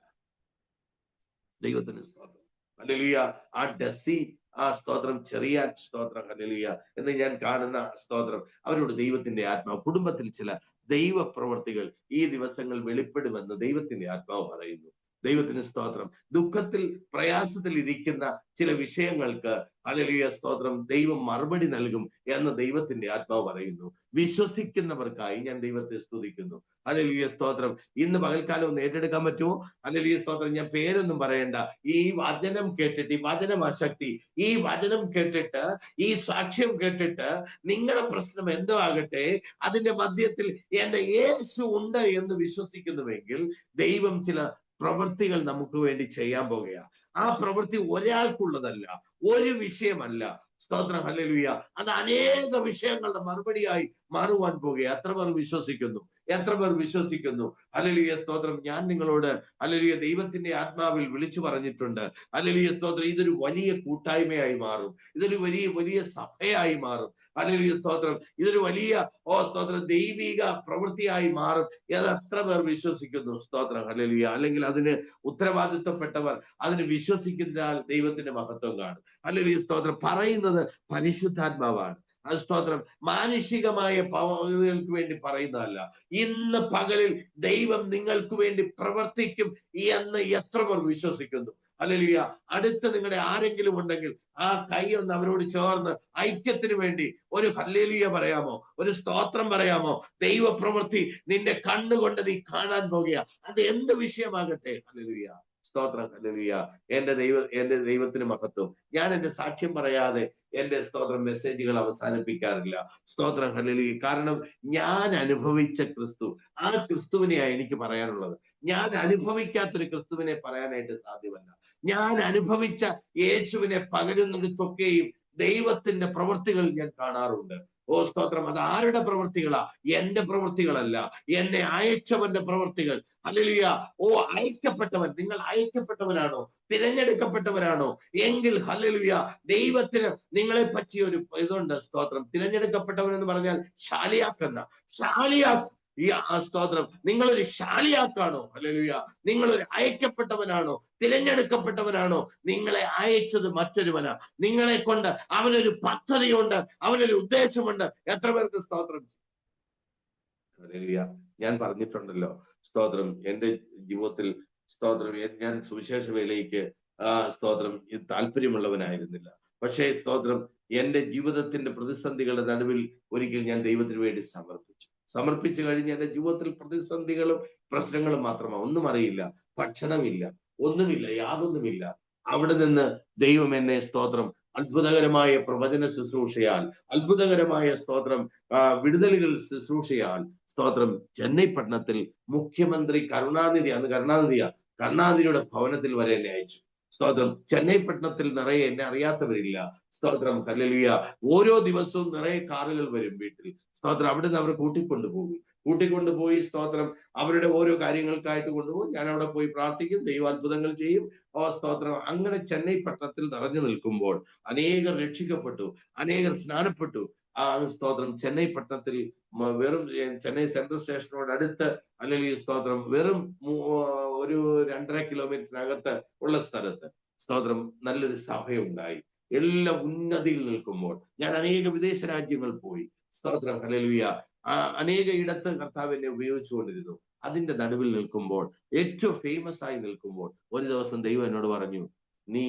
ദൈവത്തിന് സ്തോത്രം. ഹല്ലേലൂയ. ആ ഡസി ആ സ്തോത്രം ചെറിയ സ്തോത്രം ഹല്ലേലൂയ എന്ന് ഞാൻ കാണുന്ന സ്തോത്രം, അവരോട് ദൈവത്തിന്റെ ആത്മാവ്, കുടുംബത്തിൽ ചില ദൈവ പ്രവർത്തികൾ ഈ ദിവസങ്ങൾ വെളിപ്പെടുമെന്ന് ദൈവത്തിന്റെ ആത്മാവ് പറയുന്നു. ദൈവത്തിന് സ്തോത്രം. ദുഃഖത്തിൽ പ്രയാസത്തിൽ ഇരിക്കുന്ന ചില വിഷയങ്ങൾക്ക് ഹല്ലേലൂയ സ്തോത്രം ദൈവം മറുപടി നൽകും എന്ന് ദൈവത്തിന്റെ ആത്മാവ് പറയുന്നു. വിശ്വസിക്കുന്നവർക്കായി ഞാൻ ദൈവത്തെ സ്തുതിക്കുന്നു. ഹല്ലേലൂയ സ്തോത്രം. ഇന്ന് പകൽക്കാലം ഒന്ന് ഏറ്റെടുക്കാൻ പറ്റുമോ? ഹല്ലേലൂയ സ്തോത്രം. ഞാൻ പേരൊന്നും പറയണ്ട. ഈ വചനം കേട്ടിട്ട്, ഈ വചനമാശക്തി, ഈ വചനം കേട്ടിട്ട്, ഈ സാക്ഷ്യം കേട്ടിട്ട് നിങ്ങളുടെ പ്രശ്നം എന്തോ ആകട്ടെ, അതിന്റെ മധ്യത്തിൽ എന്റെ യേശു ഉണ്ട് എന്ന് വിശ്വസിക്കുന്നുവെങ്കിൽ ദൈവം ചില പ്രവൃത്തികൾ നമുക്ക് വേണ്ടി ചെയ്യാൻ പോകുകയാണ്. ആ പ്രവൃത്തി ഒരാൾക്കുള്ളതല്ല, ഒരു വിഷയമല്ല. സ്തോത്രം. ഹല്ലേലൂയ. അത് അനേക വിഷയങ്ങളുടെ മറുപടിയായി മാറുവാൻ പോകുക. എത്ര പേർ വിശ്വസിക്കുന്നു? എത്ര പേർ വിശ്വസിക്കുന്നു? ഹല്ലേലൂയ സ്തോത്രം. ഞാൻ നിങ്ങളോട് ഹല്ലേലൂയ ദൈവത്തിന്റെ ആത്മാവിൽ വിളിച്ചു പറഞ്ഞിട്ടുണ്ട്. ഹല്ലേലൂയ സ്തോത്രം. ഇതൊരു വലിയ കൂട്ടായ്മയായി മാറും. ഇതൊരു വലിയ വലിയ സഭയായി മാറും. ഹല്ലേലൂയ സ്തോത്രം. ഇതൊരു വലിയ സ്തോത്രം ദൈവിക പ്രവൃത്തിയായി മാറും. അത് എത്ര പേർ വിശ്വസിക്കുന്നു? സ്തോത്രം. ഹല്ലേലൂയ. അല്ലെങ്കിൽ അതിന് ഉത്തരവാദിത്വപ്പെട്ടവർ അതിന് വിശ്വസിക്കുന്നതിനാൽ ദൈവത്തിന്റെ മഹത്വം കാണും. ഹല്ലേലൂയ സ്തോത്രം. പറയുന്നത് പരിശുദ്ധാത്മാവാണ്. അത് സ്തോത്രം മാനുഷികമായ പവറുകൾക്ക് വേണ്ടി പറയുന്നതല്ല. ഇന്ന് പകലിൽ ദൈവം നിങ്ങൾക്ക് വേണ്ടി പ്രവർത്തിക്കും എന്ന് എത്ര പേർ വിശ്വസിക്കുന്നു? ഹല്ലേലൂയ. അടുത്ത് നിങ്ങളുടെ ആരെങ്കിലും ഉണ്ടെങ്കിൽ ആ കൈ ഒന്ന് അവരോട് ചേർന്ന് ഐക്യത്തിന് വേണ്ടി ഒരു ഹല്ലേലൂയ പറയാമോ? ഒരു സ്തോത്രം പറയാമോ? ദൈവപ്രവൃത്തി നിന്റെ കണ്ണുകൊണ്ട് നീ കാണാൻ പോകുക. അത് എന്ത് വിഷയമാകട്ടെ. ഹല്ലേലൂയ സ്തോത്രം. ഹല്ലേലൂയ. എന്റെ ദൈവത്തിന് മഹത്വം. ഞാൻ എന്റെ സാക്ഷ്യം പറയാതെ എന്റെ സ്തോത്രം മെസ്സേജുകൾ അവസാനിപ്പിക്കാറില്ല. സ്തോത്രം. ഹല്ലേലൂയ. കാരണം ഞാൻ അനുഭവിച്ച ക്രിസ്തു, ആ ക്രിസ്തുവിനെയാണ് എനിക്ക് പറയാനുള്ളത്. ഞാൻ അനുഭവിക്കാത്തൊരു ക്രിസ്തുവിനെ പറയാനായിട്ട് സാധ്യമല്ല. ഞാൻ അനുഭവിച്ച യേശുവിനെ പകരുന്നിടത്തൊക്കെയും ദൈവത്തിന്റെ പ്രവൃത്തികൾ ഞാൻ കാണാറുണ്ട്. സ്തോത്രം. അത് ആരുടെ പ്രവൃത്തികളാ? എന്റെ പ്രവൃത്തികളല്ല, എന്നെ അയച്ചവന്റെ പ്രവൃത്തികൾ. ഹല്ലേലൂയ. അയക്കപ്പെട്ടവൻ. നിങ്ങൾ അയക്കപ്പെട്ടവനാണോ? തിരഞ്ഞെടുക്കപ്പെട്ടവരാണോ? എങ്കിൽ ഹല്ലേലൂയ ദൈവത്തിന് നിങ്ങളെ പറ്റിയ ഒരു ഇതുണ്ട്. സ്തോത്രം. തിരഞ്ഞെടുക്കപ്പെട്ടവൻ എന്ന് പറഞ്ഞാൽ ശാലിയാക്ക്. ഈ സ്തോത്രം. നിങ്ങളൊരു ശാലിയാക്കാണോ? ഹല്ലേലൂയ. നിങ്ങളൊരു അയക്കപ്പെട്ടവനാണോ? തിരഞ്ഞെടുക്കപ്പെട്ടവനാണോ? നിങ്ങളെ അയച്ചത് മറ്റൊരുവനാ. നിങ്ങളെ കൊണ്ട് അവനൊരു പദ്ധതിയുണ്ട്, അവനൊരു ഉദ്ദേശമുണ്ട്. എത്ര പേർക്ക് സ്തോത്രം? ഹല്ലേലൂയ. ഞാൻ പറഞ്ഞിട്ടുണ്ടല്ലോ സ്തോത്രം. എന്റെ ജീവിതത്തിൽ സ്തോത്രം ഞാൻ സുവിശേഷ വേലയ്ക്ക് സ്തോത്രം താല്പര്യമുള്ളവനായിരുന്നില്ല. പക്ഷേ സ്തോത്രം എന്റെ ജീവിതത്തിന്റെ പ്രതിസന്ധികളുടെ നടുവിൽ ഒരിക്കൽ ഞാൻ ദൈവത്തിന് വേണ്ടി സമർപ്പിച്ചു കഴിഞ്ഞ് എന്റെ ജീവിതത്തിൽ പ്രതിസന്ധികളും പ്രശ്നങ്ങളും മാത്രമാണ്. ഒന്നും അറിയില്ല, ഭക്ഷണമില്ല, ഒന്നുമില്ല, യാതൊന്നുമില്ല. അവിടെ നിന്ന് ദൈവം എന്നെ സ്തോത്രം അത്ഭുതകരമായ പ്രവചന ശുശ്രൂഷയാൽ, അത്ഭുതകരമായ സ്തോത്രം വിടുതലുകൾ ശുശ്രൂഷയാൽ സ്തോത്രം ചെന്നൈ പട്ടണത്തിൽ മുഖ്യമന്ത്രി കരുണാനിധി, അന്ന് കരുണാനിധിയുടെ ഭവനത്തിൽ വരെ എന്നെ അയച്ചു. സ്തോത്രം. ചെന്നൈ പട്ടണത്തിൽ നിറയെ എന്നെ അറിയാത്തവരില്ല. സ്തോത്രം. ഹല്ലേലൂയ. ഓരോ ദിവസവും നിറയെ കാറുകൾ വരും വീട്ടിൽ. സ്തോത്രം. അവിടുന്ന് അവർ കൂട്ടിക്കൊണ്ടുപോയി സ്തോത്രം അവരുടെ ഓരോ കാര്യങ്ങൾക്കായിട്ട് കൊണ്ടുപോകും. ഞാൻ അവിടെ പോയി പ്രാർത്ഥിക്കും, ദൈവാത്ഭുതങ്ങൾ ചെയ്യും. സ്തോത്രം. അങ്ങനെ ചെന്നൈ പട്ടണത്തിൽ നിറഞ്ഞു നിൽക്കുമ്പോൾ അനേകർ രക്ഷിക്കപ്പെട്ടു, അനേകർ സ്നാനപ്പെട്ടു. സ്തോത്രം. ചെന്നൈ പട്ടണത്തിൽ വെറും ചെന്നൈ സെൻട്രൽ സ്റ്റേഷനോട് അടുത്ത് അല്ലെങ്കിൽ സ്തോത്രം വെറും ഒരു 2.5 കിലോമീറ്ററിനകത്ത് ഉള്ള സ്ഥലത്ത് സ്തോത്രം നല്ലൊരു സഭയുണ്ടായി. എല്ലാ ഉന്നതിയിൽ നിൽക്കുമ്പോൾ ഞാൻ അനേക വിദേശ രാജ്യങ്ങൾ പോയി. സ്തോത്രം. ഹല്ലേലൂയ. അനേക ഇടത്ത് കർത്താവ് എന്നെ ഉപയോഗിച്ചുകൊണ്ടിരുന്നു. അതിന്റെ നടുവിൽ നിൽക്കുമ്പോൾ, ഏറ്റവും ഫേമസ് ആയി നിൽക്കുമ്പോൾ ഒരു ദിവസം ദൈവം എന്നോട് പറഞ്ഞു, നീ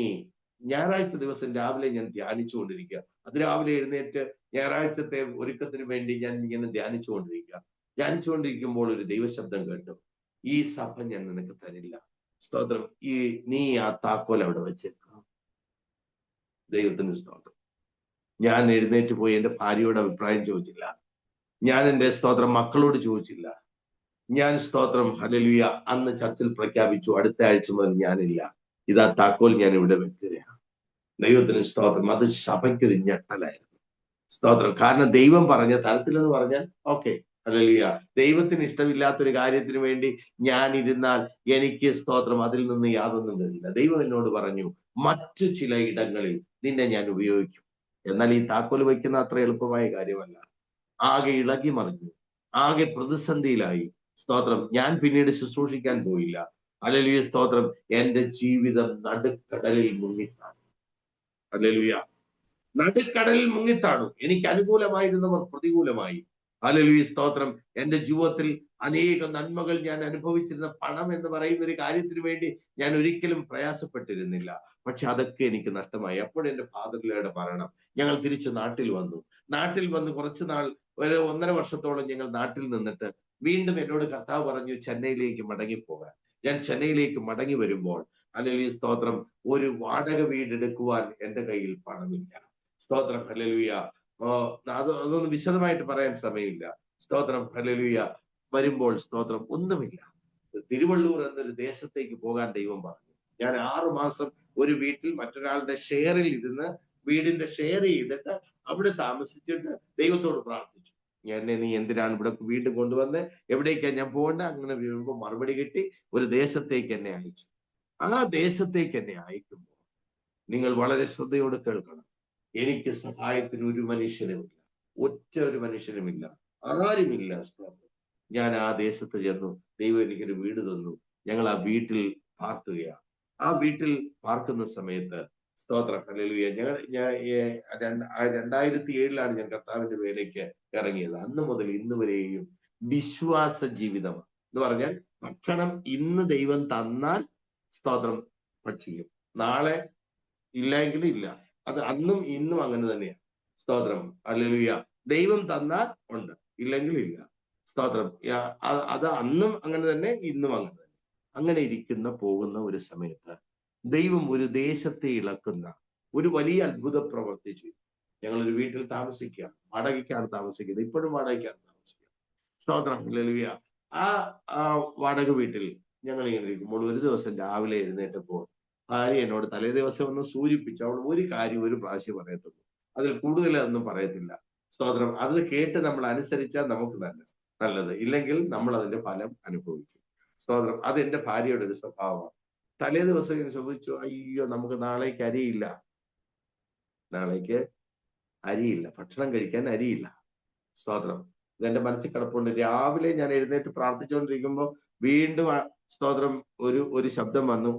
ഞായറാഴ്ച ദിവസം രാവിലെ ഞാൻ ധ്യാനിച്ചുകൊണ്ടിരിക്കുക. അതിരാവിലെ എഴുന്നേറ്റ് ഞായറാഴ്ചത്തെ ഒരുക്കത്തിന് വേണ്ടി ഞാൻ ഇങ്ങനെ ധ്യാനിച്ചുകൊണ്ടിരിക്കുമ്പോൾ ഒരു ദൈവശബ്ദം കേട്ടു, ഈ സഭ ഞാൻ നിനക്ക് തരില്ല. സ്തോത്രം. നീ ആ താക്കോൽ അവിടെ വെച്ചേക്കാം. ദൈവത്തിന് സ്തോത്രം. ഞാൻ എഴുന്നേറ്റ് പോയി എന്റെ ഭാര്യയോട് അഭിപ്രായം ചോദിച്ചില്ല. ഞാൻ എന്റെ സ്തോത്രം മക്കളോട് ചോദിച്ചില്ല. ഞാൻ സ്തോത്രം ഹല്ലേലൂയ അന്ന് ചർച്ചിൽ പ്രഖ്യാപിച്ചു, അടുത്ത ആഴ്ച മുതൽ ഞാനില്ല, ഇതാ താക്കോൽ ഞാൻ ഇവിടെ വെക്കുകയാണ്. ദൈവത്തിന് സ്തോത്രം. അത് സഭയ്ക്കൊരു ഞെട്ടലായിരുന്നു. സ്തോത്രം. കാരണം ദൈവം പറഞ്ഞ തരത്തിലെന്ന് പറഞ്ഞാൽ ഓക്കെ, ഹല്ലേലൂയ. ദൈവത്തിന് ഇഷ്ടമില്ലാത്തൊരു കാര്യത്തിന് വേണ്ടി ഞാൻ ഇരുന്നാൽ എനിക്ക് സ്തോത്രം അതിൽ നിന്ന് യാതൊന്നും വരില്ല. ദൈവം എന്നോട് പറഞ്ഞു, മറ്റു ചില ഇടങ്ങളിൽ നിന്നെ ഞാൻ ഉപയോഗിക്കും. എന്നാൽ ഈ താക്കോൽ വയ്ക്കുന്ന അത്ര എളുപ്പമായ കാര്യമല്ല. ആകെ ഇളകി മറിഞ്ഞു, ആകെ പ്രതിസന്ധിയിലായി. സ്തോത്രം. ഞാൻ പിന്നീട് ശുശ്രൂഷിക്കാൻ പോയില്ല. ഹല്ലേലൂയ സ്തോത്രം. എന്റെ ജീവിതം നടുക്കടലിൽ മുങ്ങിത്താണു. ഹല്ലേലൂയ. നടുക്കടലിൽ മുങ്ങിത്താണു. എനിക്ക് അനുകൂലമായിരുന്നവർ പ്രതികൂലമായി. ഹല്ലേലൂയ, സ്തോത്രം. എന്റെ ജീവിതത്തിൽ അനേക നന്മകൾ ഞാൻ അനുഭവിച്ചിരുന്ന പണം എന്ന് പറയുന്ന ഒരു കാര്യത്തിന് വേണ്ടി ഞാൻ ഒരിക്കലും പ്രയാസപ്പെട്ടിരുന്നില്ല. പക്ഷെ അതൊക്കെ എനിക്ക് നഷ്ടമായി. അപ്പോഴെന്റെ ഫാദറിലയുടെ മരണം. ഞങ്ങൾ തിരിച്ച് നാട്ടിൽ വന്നു. നാട്ടിൽ വന്ന് കുറച്ചു നാൾ, ഒരു 1.5 വർഷത്തോളം ഞങ്ങൾ നാട്ടിൽ നിന്നിട്ട് വീണ്ടും എന്നോട് കർത്താവ് പറഞ്ഞു ചെന്നൈയിലേക്ക് മടങ്ങിപ്പോകാൻ. ഞാൻ ചെന്നൈയിലേക്ക് മടങ്ങി വരുമ്പോൾ ഹല്ലേലൂയ, സ്തോത്രം, ഒരു വാടക വീട് എടുക്കുവാൻ എന്റെ കയ്യിൽ പണമില്ല. സ്തോത്രം, ഹല്ലേലൂയ. അതൊന്നും വിശദമായിട്ട് പറയാൻ സമയമില്ല. സ്തോത്രം, ഹല്ലേലൂയ. വരുമ്പോൾ സ്തോത്രം ഒന്നുമില്ല. തിരുവള്ളൂർ എന്നൊരു ദേശത്തേക്ക് പോകാൻ ദൈവം പറഞ്ഞു. ഞാൻ 6 മാസം ഒരു വീട്ടിൽ മറ്റൊരാളുടെ ഷെയറിൽ ഇരുന്ന്, വീടിന്റെ ഷെയർ ചെയ്തിട്ട് അവിടെ താമസിച്ചിട്ട് ദൈവത്തോട് പ്രാർത്ഥിച്ചു. എന്നെ നീ എന്തിനാണ് ഇവിടെ വീണ്ടും കൊണ്ടുവന്ന്, എവിടേക്കാണ് ഞാൻ പോകേണ്ട? അങ്ങനെ വീഴുമ്പോൾ മറുപടി കിട്ടി, ഒരു ദേശത്തേക്ക് എന്നെ അയച്ചു. ആ ദേശത്തേക്ക് എന്നെ അയക്കുമ്പോൾ നിങ്ങൾ വളരെ ശ്രദ്ധയോടെ കേൾക്കണം. എനിക്ക് സഹായത്തിന് ഒരു മനുഷ്യനുമില്ല, ഒറ്റ ഒരു മനുഷ്യനുമില്ല, ആരുമില്ല. ഞാൻ ആ ദേശത്ത് ചെന്നു. ദൈവം എനിക്കൊരു വീട് തന്നു. ഞങ്ങൾ ആ വീട്ടിൽ പാർക്കുകയാണ്. ആ വീട്ടിൽ പാർക്കുന്ന സമയത്ത് സ്തോത്രം, ഹല്ലേലൂയ, 2007 ഞാൻ കർത്താവിന്റെ വേലയ്ക്ക് ഇറങ്ങിയത്. അന്ന് മുതൽ ഇന്ന് വരെയും വിശ്വാസ ജീവിതം എന്ന് പറഞ്ഞാൽ, ഭക്ഷണം ഇന്ന് ദൈവം തന്നാൽ സ്തോത്രം ഭക്ഷിക്കും, നാളെ ഇല്ലെങ്കിൽ ഇല്ല. അത് അന്നും ഇന്നും അങ്ങനെ തന്നെയാണ്. സ്തോത്രം, ഹല്ലേലൂയ. ദൈവം തന്നാൽ ഉണ്ട്, ഇല്ലെങ്കിൽ ഇല്ല. സ്തോത്രം. അത് അന്നും അങ്ങനെ തന്നെ, ഇന്നും അങ്ങനെ തന്നെ. അങ്ങനെ ഇരിക്കുന്ന പോകുന്ന ഒരു സമയത്ത് ദൈവം ഒരു ദേശത്തെ ഇളക്കുന്ന ഒരു വലിയ അത്ഭുതം പ്രവർത്തിച്ചു. ഞങ്ങളൊരു വീട്ടിൽ താമസിക്കുകയാണ്. വാടകയ്ക്കാണ് താമസിക്കുന്നത്. ഇപ്പോഴും വാടകയ്ക്കാണ് താമസിക്കുക. സ്തോത്രം, ഹല്ലേലൂയ. ആ വാടക വീട്ടിൽ ഞങ്ങൾ ഇങ്ങനെ ഇരിക്കുമ്പോൾ ഒരു ദിവസം രാവിലെ എഴുന്നേറ്റപ്പോൾ ഭാര്യ എന്നോട് തലേ ദിവസം ഒന്ന് സൂചിപ്പിച്ചു. അവൾ ഒരു കാര്യം ഒരു പ്രാവശ്യം പറയത്തുള്ളൂ, അതിൽ കൂടുതലൊന്നും പറയത്തില്ല. സ്തോത്രം. അത് കേട്ട് നമ്മൾ അനുസരിച്ചാൽ നമുക്ക് നല്ലത്, ഇല്ലെങ്കിൽ നമ്മൾ അതിന്റെ ഫലം അനുഭവിക്കും. സ്തോത്രം. അത് എന്റെ ഭാര്യയുടെ ഒരു സ്വഭാവമാണ്. തലേ ദിവസം ഇങ്ങനെ ചോദിച്ചു, അയ്യോ നമുക്ക് നാളേക്ക് അരിയില്ല, നാളേക്ക് അരിയില്ല, ഭക്ഷണം കഴിക്കാൻ അരിയില്ല. സ്തോത്രം. ഇതെന്റെ മനസ്സിൽ കിടപ്പുണ്ട്. രാവിലെ ഞാൻ എഴുന്നേറ്റ് പ്രാർത്ഥിച്ചുകൊണ്ടിരിക്കുമ്പോൾ വീണ്ടും സ്തോത്രം ഒരു ശബ്ദം വന്നു,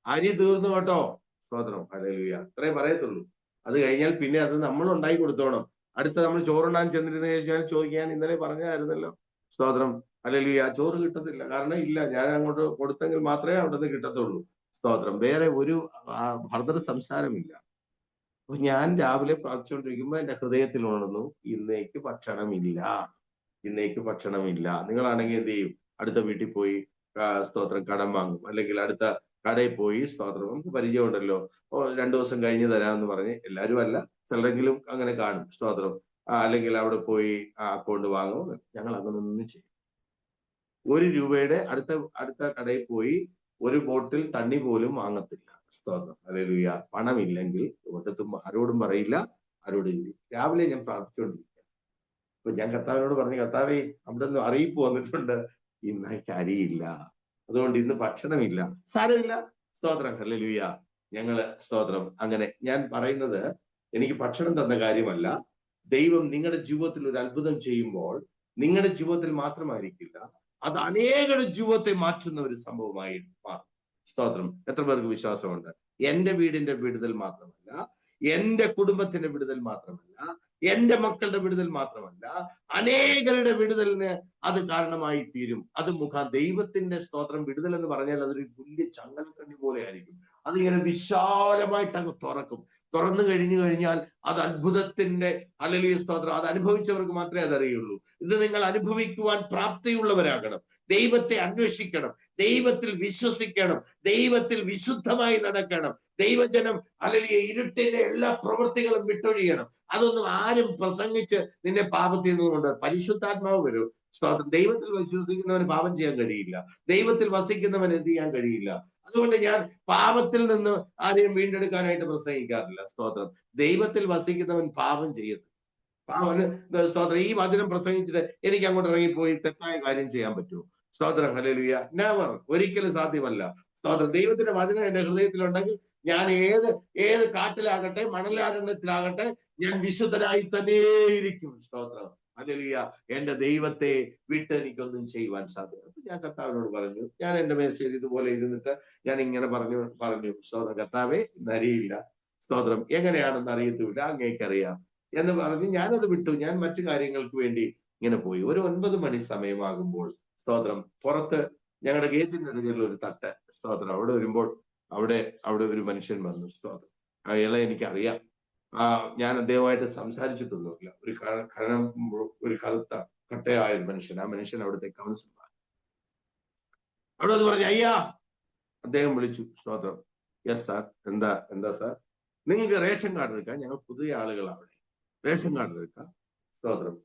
അരി തീർന്നു കേട്ടോ. സ്തോത്രം, ഹല്ലേലൂയ. അത്രേ പറയത്തുള്ളൂ. അത് കഴിഞ്ഞാൽ പിന്നെ അത് നമ്മൾ ഉണ്ടാക്കി കൊടുത്തോണം. അടുത്ത നമ്മൾ ചോറുണ്ടാൻ ചെന്നിരുന്ന് കഴിഞ്ഞാൽ ചോദിക്കാൻ ഇന്നലെ പറഞ്ഞായിരുന്നല്ലോ. സ്തോത്രം, ഹല്ലേലൂയ. ചോറ് കിട്ടത്തില്ല. കാരണം ഇല്ല, ഞാൻ അങ്ങോട്ട് കൊടുത്തെങ്കിൽ മാത്രമേ അവിടെ നിന്ന് കിട്ടത്തുള്ളൂ. സ്തോത്രം. വേറെ ഒരു ഫർദർ സംസാരമില്ല. അപ്പൊ ഞാൻ രാവിലെ പ്രാർത്ഥിച്ചുകൊണ്ടിരിക്കുമ്പോ എന്റെ ഹൃദയത്തിൽ ഉണർന്നു, ഇന്നേക്ക് ഭക്ഷണമില്ല, ഇന്നേക്ക് ഭക്ഷണമില്ല. നിങ്ങളാണെങ്കിൽ എന്ത് ചെയ്യും? അടുത്ത വീട്ടിൽ പോയി സ്തോത്രം കടം വാങ്ങും, അല്ലെങ്കിൽ അടുത്ത കടയിൽ പോയി സ്തോത്രം, നമുക്ക് പരിചയമുണ്ടല്ലോ, 2 ദിവസം കഴിഞ്ഞ് തരാമെന്ന് പറഞ്ഞ്, എല്ലാവരും അല്ല, ചിലരെങ്കിലും അങ്ങനെ കാണും. സ്തോത്രം. അല്ലെങ്കിൽ അവിടെ പോയി അക്കൗണ്ട് വാങ്ങും. ഞങ്ങൾ അങ്ങനെ ഒന്നും ചെയ്യും. 1 രൂപയുടെ അടുത്ത കടയിൽ പോയി ഒരു ബോട്ടിൽ തണ്ണി പോലും വാങ്ങത്തില്ല. സ്തോത്രം, ഹല്ലേലൂയ. പണമില്ലെങ്കിൽ ഒരിടത്തും ആരോടും പറയില്ല, ആരോടും. രാവിലെ ഞാൻ പ്രാർത്ഥിച്ചുകൊണ്ടിരിക്കുക. അപ്പൊ ഞാൻ കർത്താവിനോട് പറഞ്ഞു, കർത്താവേ, അവിടെ നിന്ന് അറിയിപ്പ് വന്നിട്ടുണ്ട്, ഇന്നേക്ക് അരിയില്ല, അതുകൊണ്ട് ഇന്ന് ഭക്ഷണമില്ല. സാരമില്ല. സ്തോത്രം, ഹല്ലേലൂയ. ഞങ്ങള് സ്തോത്രം. അങ്ങനെ ഞാൻ പറയുന്നത്, എനിക്ക് ഭക്ഷണം തന്ന കാര്യമല്ല. ദൈവം നിങ്ങളുടെ ജീവിതത്തിൽ ഒരു അത്ഭുതം ചെയ്യുമ്പോൾ നിങ്ങളുടെ ജീവിതത്തിൽ മാത്രമായിരിക്കില്ല, അത് അനേകരുടെ ജീവിതത്തെ മാറ്റുന്ന ഒരു സംഭവമായി മാറും. സ്തോത്രം. എത്ര പേർക്ക് വിശ്വാസമുണ്ട്? എന്റെ വീടിന്റെ വിടുതൽ മാത്രമല്ല, എന്റെ കുടുംബത്തിന്റെ വിടുതൽ മാത്രമല്ല, എന്റെ മക്കളുടെ വിടുതൽ മാത്രമല്ല, അനേകരുടെ വിടുതലിന് അത് കാരണമായി തീരും. അത് ദൈവത്തിന്റെ സ്തോത്രം. വിടുതൽ എന്ന് പറഞ്ഞാൽ അതൊരു വലിയ ചങ്ങലക്കണ്ണി പോലെ ആയിരിക്കും. അതിങ്ങനെ വിശാലമായിട്ട് അങ്ങ് തുറന്നു കഴിഞ്ഞാൽ അത് അത്ഭുതത്തിന്റെ, ഹല്ലേലൂയ, സ്തോത്രം. അത് അനുഭവിച്ചവർക്ക് മാത്രമേ അതറിയുള്ളൂ. ഇത് നിങ്ങൾ അനുഭവിക്കുവാൻ പ്രാപ്തിയുള്ളവരാകണം. ദൈവത്തെ അന്വേഷിക്കണം, ദൈവത്തിൽ വിശ്വസിക്കണം, ദൈവത്തിൽ വിശുദ്ധമായി നടക്കണം. ദൈവജനം, ഹല്ലേലൂയ, ഇരുട്ടിന്റെ എല്ലാ പ്രവൃത്തികളും വിട്ടൊഴിയണം. അതൊന്നും ആരും പ്രസംഗിച്ച് നിന്നെ പാപത്തിൽ നിന്ന് കൊണ്ട്, പരിശുദ്ധാത്മാവ് വരും. സ്തോത്രം. ദൈവത്തിൽ വിശ്വസിക്കുന്നവന് പാപം ചെയ്യാൻ കഴിയില്ല. ദൈവത്തിൽ വസിക്കുന്നവന് എന്ത് ചെയ്യാൻ കഴിയില്ല. അതുകൊണ്ട് ഞാൻ പാപത്തിൽ നിന്ന് ആരെയും വീണ്ടെടുക്കാനായിട്ട് പ്രസംഗിക്കാറില്ല. സ്തോത്രം. ദൈവത്തിൽ വസിക്കുന്നവൻ പാപം ചെയ്യരുത്. പാവന് സ്തോത്രം. ഈ വചനം പ്രസംഗിച്ചിട്ട് എനിക്ക് അങ്ങോട്ട് ഇറങ്ങിപ്പോയി തെറ്റായ കാര്യം ചെയ്യാൻ പറ്റുമോ? സ്തോത്രം, ഹല്ലേലൂയ. നെവർ. ഒരിക്കലും സാധ്യമല്ല. സ്തോത്രം. ദൈവത്തിന്റെ വചനം എന്റെ ഹൃദയത്തിലുണ്ടെങ്കിൽ ഞാൻ ഏത് കാട്ടിലാകട്ടെ, മണലാരണ്യത്തിലാകട്ടെ, ഞാൻ വിശുദ്ധനായി തന്നെ ഇരിക്കും. സ്തോത്രം, ഹല്ലേലൂയ. എന്റെ ദൈവത്തെ വിട്ട് എനിക്കൊന്നും ചെയ്യുവാൻ സാധ്യമല്ല. ഞാൻ കർത്താവിനോട് പറഞ്ഞു, ഞാൻ എന്റെ മേശയിൽ ഇതുപോലെ ഇരുന്നിട്ട് ഞാൻ ഇങ്ങനെ പറഞ്ഞു സ്തോത്രം, കർത്താവേ, ഇന്നറിയില്ല. സ്തോത്രം. എങ്ങനെയാണെന്ന് അറിയത്തുമില്ല, അങ്ങേക്കറിയാം എന്ന് പറഞ്ഞ് ഞാനത് വിട്ടു. ഞാൻ മറ്റു കാര്യങ്ങൾക്ക് വേണ്ടി ഇങ്ങനെ പോയി. ഒരു 9 മണി സമയമാകുമ്പോൾ സ്തോത്രം പുറത്ത് ഞങ്ങളുടെ ഗേറ്റിന്റെ അടുക്കൽ ഒരു തട്ട്, സ്തോത്രം. അവിടെ വരുമ്പോൾ അവിടെ ഒരു മനുഷ്യൻ വന്നു, സ്തോത്രം. അയാളെ എനിക്കറിയാം. ഞാൻ അദ്ദേഹമായിട്ട് സംസാരിച്ചിട്ടൊന്നുമില്ല. ഒരു കറുത്ത കട്ടയായ ഒരു മനുഷ്യൻ. ആ മനുഷ്യൻ അവിടുത്തെ കൗൺസിലറാണ്. അവിടെ അത് പറഞ്ഞു, അയ്യാ. അദ്ദേഹം വിളിച്ചു, സ്തോത്രം. Yes sir. എന്താ സാർ? നിങ്ങൾക്ക് റേഷൻ കാർഡ് എടുക്കാം, ഞങ്ങൾ പുതിയ ആളുകളാണ് അവിടെ. റേഷൻ കാർഡ് എടുക്കാം. സ്തോത്രം.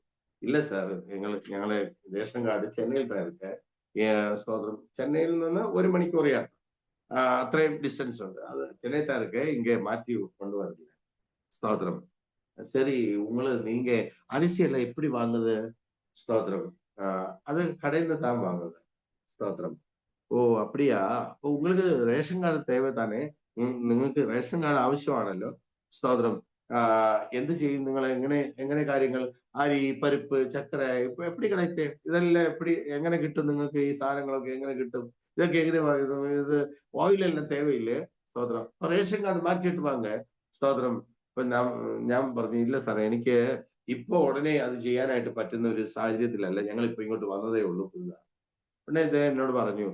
ഇല്ല സാർ, ഞങ്ങളെ റേഷൻ കാർഡ് ചെന്നൈയിൽ തരട്ടെ. സ്തോത്രം. ചെന്നൈയിൽ നിന്ന് 1 മണിക്കൂർ യാത്ര, അത്രയും ഡിസ്റ്റൻസ് ഉണ്ട്. അത് ചെന്നൈ തരക്ക് இங்கே மாற்றி கொண்டு வரல. ஸ்தோத்திரம். சரி, நீங்க அரிசி எல்லாம் எப்படி வாங்குது? ஸ்தோத்திரம். அது கடையில தான் வாங்குது. ஸ்தோத்திரம். ഓ അപ്പടിയാ. അപ്പൊ உங்களுக்கு റേഷൻ കാർഡ് തേവ താനേ? നിങ്ങൾക്ക് റേഷൻ കാർഡ് ആവശ്യമാണല്ലോ. സ്തോത്രം. എന്ത് ചെയ്യും നിങ്ങൾ? എങ്ങനെ കാര്യങ്ങൾ? അരി, പരിപ്പ്, ചക്കര ഇപ്പൊ എപ്പടി കിടക്കേ? ഇതെല്ലാം എങ്ങനെ കിട്ടും നിങ്ങൾക്ക്? ഈ സാധനങ്ങളൊക്കെ എങ്ങനെ കിട്ടും? ഇതൊക്കെ എങ്ങനെ ഇത് ഓയിലെല്ലാം തേവയില്ലേ? സ്തോത്രം. അപ്പൊ റേഷൻ കാർഡ് മാറ്റിയിട്ട് വാങ്ങ. സ്തോത്രം. ഇപ്പൊ ഞാൻ പറഞ്ഞു, ഇല്ല സാറേ, എനിക്ക് ഇപ്പൊ ഉടനെ അത് ചെയ്യാനായിട്ട് പറ്റുന്ന ഒരു സാഹചര്യത്തിലല്ല, ഞങ്ങൾ ഇപ്പൊ ഇങ്ങോട്ട് വന്നതേ ഉള്ളൂ പുതുതാ. പിന്നെ ഇത് എന്നോട് പറഞ്ഞു,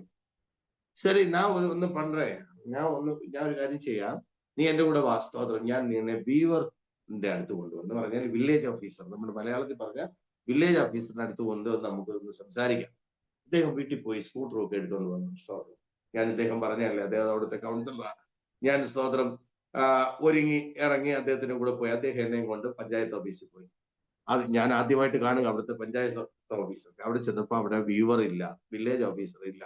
ശരി ഞാൻ ഒന്ന് പണ്ടേ, ഞാൻ ഒരു കാര്യം ചെയ്യാം, നീ എന്റെ കൂടെ വാ. സ്തോത്രം. ഞാൻ നിന്നെ ബീവറിന്റെ അടുത്ത് കൊണ്ടുവന്ന് പറഞ്ഞാൽ വില്ലേജ് ഓഫീസർ, നമ്മുടെ മലയാളത്തിൽ പറഞ്ഞ വില്ലേജ് ഓഫീസറിന്റെ അടുത്ത് കൊണ്ടുവന്ന് നമുക്ക് ഒന്ന് സംസാരിക്കാം. അദ്ദേഹം വീട്ടിൽ പോയി സ്കൂട്ടറൊക്കെ എടുത്തുകൊണ്ട് വന്നു. സ്തോത്രം. ഞാൻ ഇദ്ദേഹം പറഞ്ഞല്ലേ, അദ്ദേഹം അവിടുത്തെ കൗൺസിലറാണ്. ഞാൻ സ്തോത്രം ഒരുങ്ങി ഇറങ്ങി അദ്ദേഹത്തിന്റെ കൂടെ പോയി. അദ്ദേഹം എന്നെയും കൊണ്ട് പഞ്ചായത്ത് ഓഫീസിൽ പോയി. അത് ഞാൻ ആദ്യമായിട്ട് കാണുക അവിടുത്തെ പഞ്ചായത്ത് ഓഫീസർ. അവിടെ ചെന്നപ്പോ അവിടെ വ്യൂവർ ഇല്ല, വില്ലേജ് ഓഫീസർ ഇല്ല.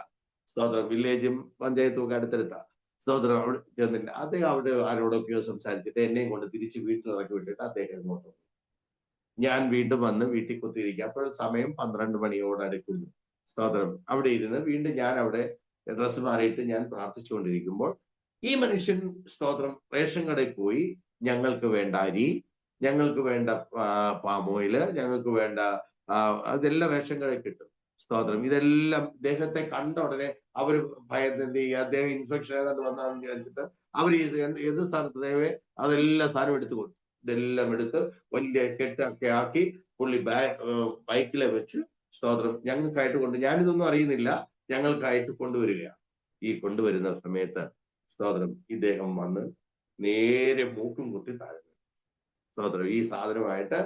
സ്തോത്രം. വില്ലേജും പഞ്ചായത്തും ഒക്കെ അടുത്തെടുത്താ. സ്തോത്രം. അവിടെ ചെന്നില്ല. അദ്ദേഹം അവിടെ ആരോടൊക്കെയോ സംസാരിച്ചിട്ട് എന്നെയും കൊണ്ട് തിരിച്ച് വീട്ടിൽ ഇറക്കി വിട്ടിട്ട് അദ്ദേഹം ഇങ്ങോട്ട് വന്നു. ഞാൻ വീണ്ടും വന്ന് വീട്ടിൽ കുത്തിയിരിക്കുക. അപ്പോൾ സമയം 12 മണിയോട് അടുക്കുന്നു. സ്തോത്രം. അവിടെ ഇരുന്ന് വീണ്ടും ഞാൻ അവിടെ ഡ്രസ്സ് മാറിയിട്ട് ഞാൻ പ്രാർത്ഥിച്ചുകൊണ്ടിരിക്കുമ്പോൾ ഈ മനുഷ്യൻ, സ്തോത്രം, റേഷൻ കടയിൽ പോയി ഞങ്ങൾക്ക് വേണ്ട അരി, ഞങ്ങൾക്ക് വേണ്ട പാം ഓയില്, ഞങ്ങൾക്ക് വേണ്ട അതെല്ലാം റേഷൻ കടയിൽ കിട്ടും. സ്തോത്രം. ഇതെല്ലാം ഇദ്ദേഹത്തെ കണ്ട ഉടനെ അവര് ഭയന്ന് എന്ത് ചെയ്യുക, അദ്ദേഹം ഇൻഫെക്ഷൻ ഏതാണ്ട് വന്നാന്ന് വിചാരിച്ചിട്ട് അവർ ഏത് സ്ഥാനത്ത് ദേവേ അതെല്ലാം സാധനം എടുത്തു കൊടുത്തു. ഇതെല്ലാം എടുത്ത് വലിയ കെട്ടൊക്കെ ആക്കി പുള്ളി ബൈക്കിലെ വെച്ച്, സ്തോത്രം, ഞങ്ങൾക്കായിട്ട് ഞാനിതൊന്നും അറിയുന്നില്ല, ഞങ്ങൾക്കായിട്ട് കൊണ്ടുവരികയാണ്. ഈ കൊണ്ടുവരുന്ന സമയത്ത്, സ്തോത്രം, ഇദ്ദേഹം വന്ന് നേരെ മൂക്കും കുത്തി താഴെ വീണു. സ്തോത്രം. ഈ സാധനമായിട്ട്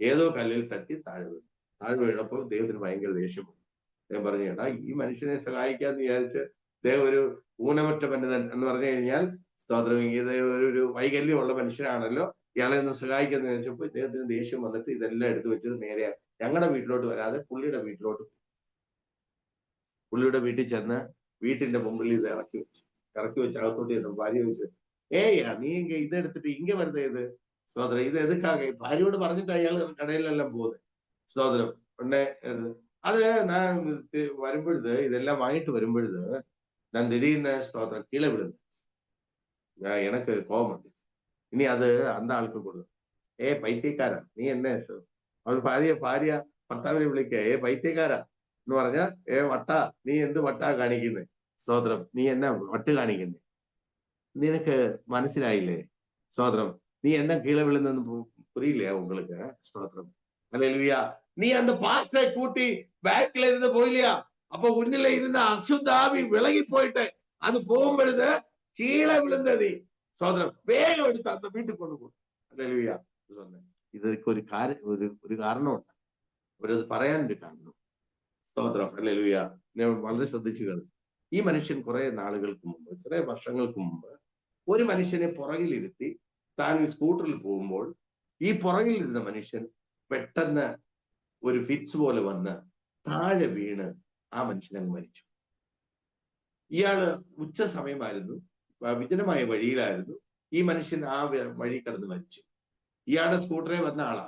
ഏതോ കല്ലിൽ തട്ടി താഴെ വീണു. താഴെ വീണപ്പോൾ ഇദ്ദേഹത്തിന് ഭയങ്കര ദേഷ്യം വന്നു. അദ്ദേഹം പറഞ്ഞു, കേട്ടാ, ഈ മനുഷ്യനെ സഹായിക്കാന്ന് വിചാരിച്ച് ഇദ്ദേഹം ഒരു ഊനമറ്റ പന്നിതൻ എന്ന് പറഞ്ഞു കഴിഞ്ഞാൽ, സ്തോത്രം, ഇത് ഒരു വൈകല്യമുള്ള മനുഷ്യനാണല്ലോ, ഇയാളെ ഒന്ന് സഹായിക്കാന്ന് വിചാരിച്ചപ്പോൾ ഇദ്ദേഹത്തിന് ദേഷ്യം വന്നിട്ട് ഇതെല്ലാം എടുത്തു വെച്ചത് നേരെ ഞങ്ങളുടെ വീട്ടിലോട്ട് വരാതെ പുള്ളിയുടെ വീട്ടിലോട്ട്, പുള്ളിയുടെ വീട്ടിൽ ചെന്ന് വീട്ടിന്റെ മുമ്പിൽ ഇത് ഇറക്കി വെച്ച് അകത്തോട്ട് ചെന്നു. ഭാര്യ ചോദിച്ചു, നീ ഇതെടുത്തിട്ട് ഇങ്ങ വരുന്നത് ഏത്? സ്തോത്രം. ഇത് എതുക്കാകെ? ഭാര്യയോട് പറഞ്ഞിട്ട് അയാൾ കടയിലെല്ലാം പോകുന്നത്. സ്തോത്രം. ഉടനെ അത് ഞാൻ വരുമ്പൊഴുത്, ഇതെല്ലാം വാങ്ങിട്ട് വരുമ്പൊഴുത് ഞാൻ திடீர்னு, ஸ்தோத்திரம், கீழே விழுந்து எனக்கு கோபம் வந்துச்சு. இனி அது அந்த ஆளுக்கு கொடுக்கும். പൈത്യക്കാരാ നീ എന്നെ? അവൾ ഭാര്യ ഭർത്താവിനെ വിളിക്ക, പൈത്യക്കാരാ എന്ന് പറഞ്ഞ, വട്ടാ, നീ എന്ത് വട്ടാ കാണിക്കുന്നേ? സ്തോത്രം. നീ എന്നെ വട്ട് കാണിക്കുന്നേ? നിനക്ക് മനസ്സിലായില്ലേ? സ്തോത്രം. നീ എന്നാ കീഴെ വിழுന്നെന്ന് புரியலையா உங்களுக்கு? ஸ்தோத்திரம். அல்லேலூயா. நீ அந்த பாஸ்டரை கூட்டி பேக்ல இருந்து போயிலையா? அப்ப உன்னில இருந்த அசுத்தாவி விலகி போயிட்டு அது போகும்பொழுது கீழே விழுந்தது. സ്തോത്രം. വേഗം എടുത്ത് அந்த വീട്ടിൽ കൊണ്ടുപോകും. அல்லேலൂயா. ഇതൊക്കെ ഒരു കാരണമുണ്ട്, അവരത് പറയാനൊരു കാരണം. സ്തോത്രം. அல்லேലൂയ. ഞാൻ വളരെ ശ്രദ്ധിച്ചു കാണും. ഈ മനുഷ്യൻ കുറെ നാളുകൾക്ക് മുമ്പ്, ചെറിയ വർഷങ്ങൾക്ക് മുമ്പ്, ഒരു മനുഷ്യനെ പുറകിലിരുത്തി താൻ സ്കൂട്ടറിൽ പോകുമ്പോൾ ഈ പുറകിലിരുന്ന മനുഷ്യൻ പെട്ടെന്ന് ഒരു ഫിറ്റ്സ് പോലെ വന്ന് താഴെ വീണ് ആ മനുഷ്യൻ അങ്ങ് മരിച്ചു. ഇയാള് ഉച്ച സമയമായിരുന്നു, വിജനമായ വഴിയിലായിരുന്നു. ഈ മനുഷ്യൻ ആ വഴി കടന്ന് മരിച്ചു. ഇയാളുടെ സ്കൂട്ടറിൽ വന്ന ആളാ.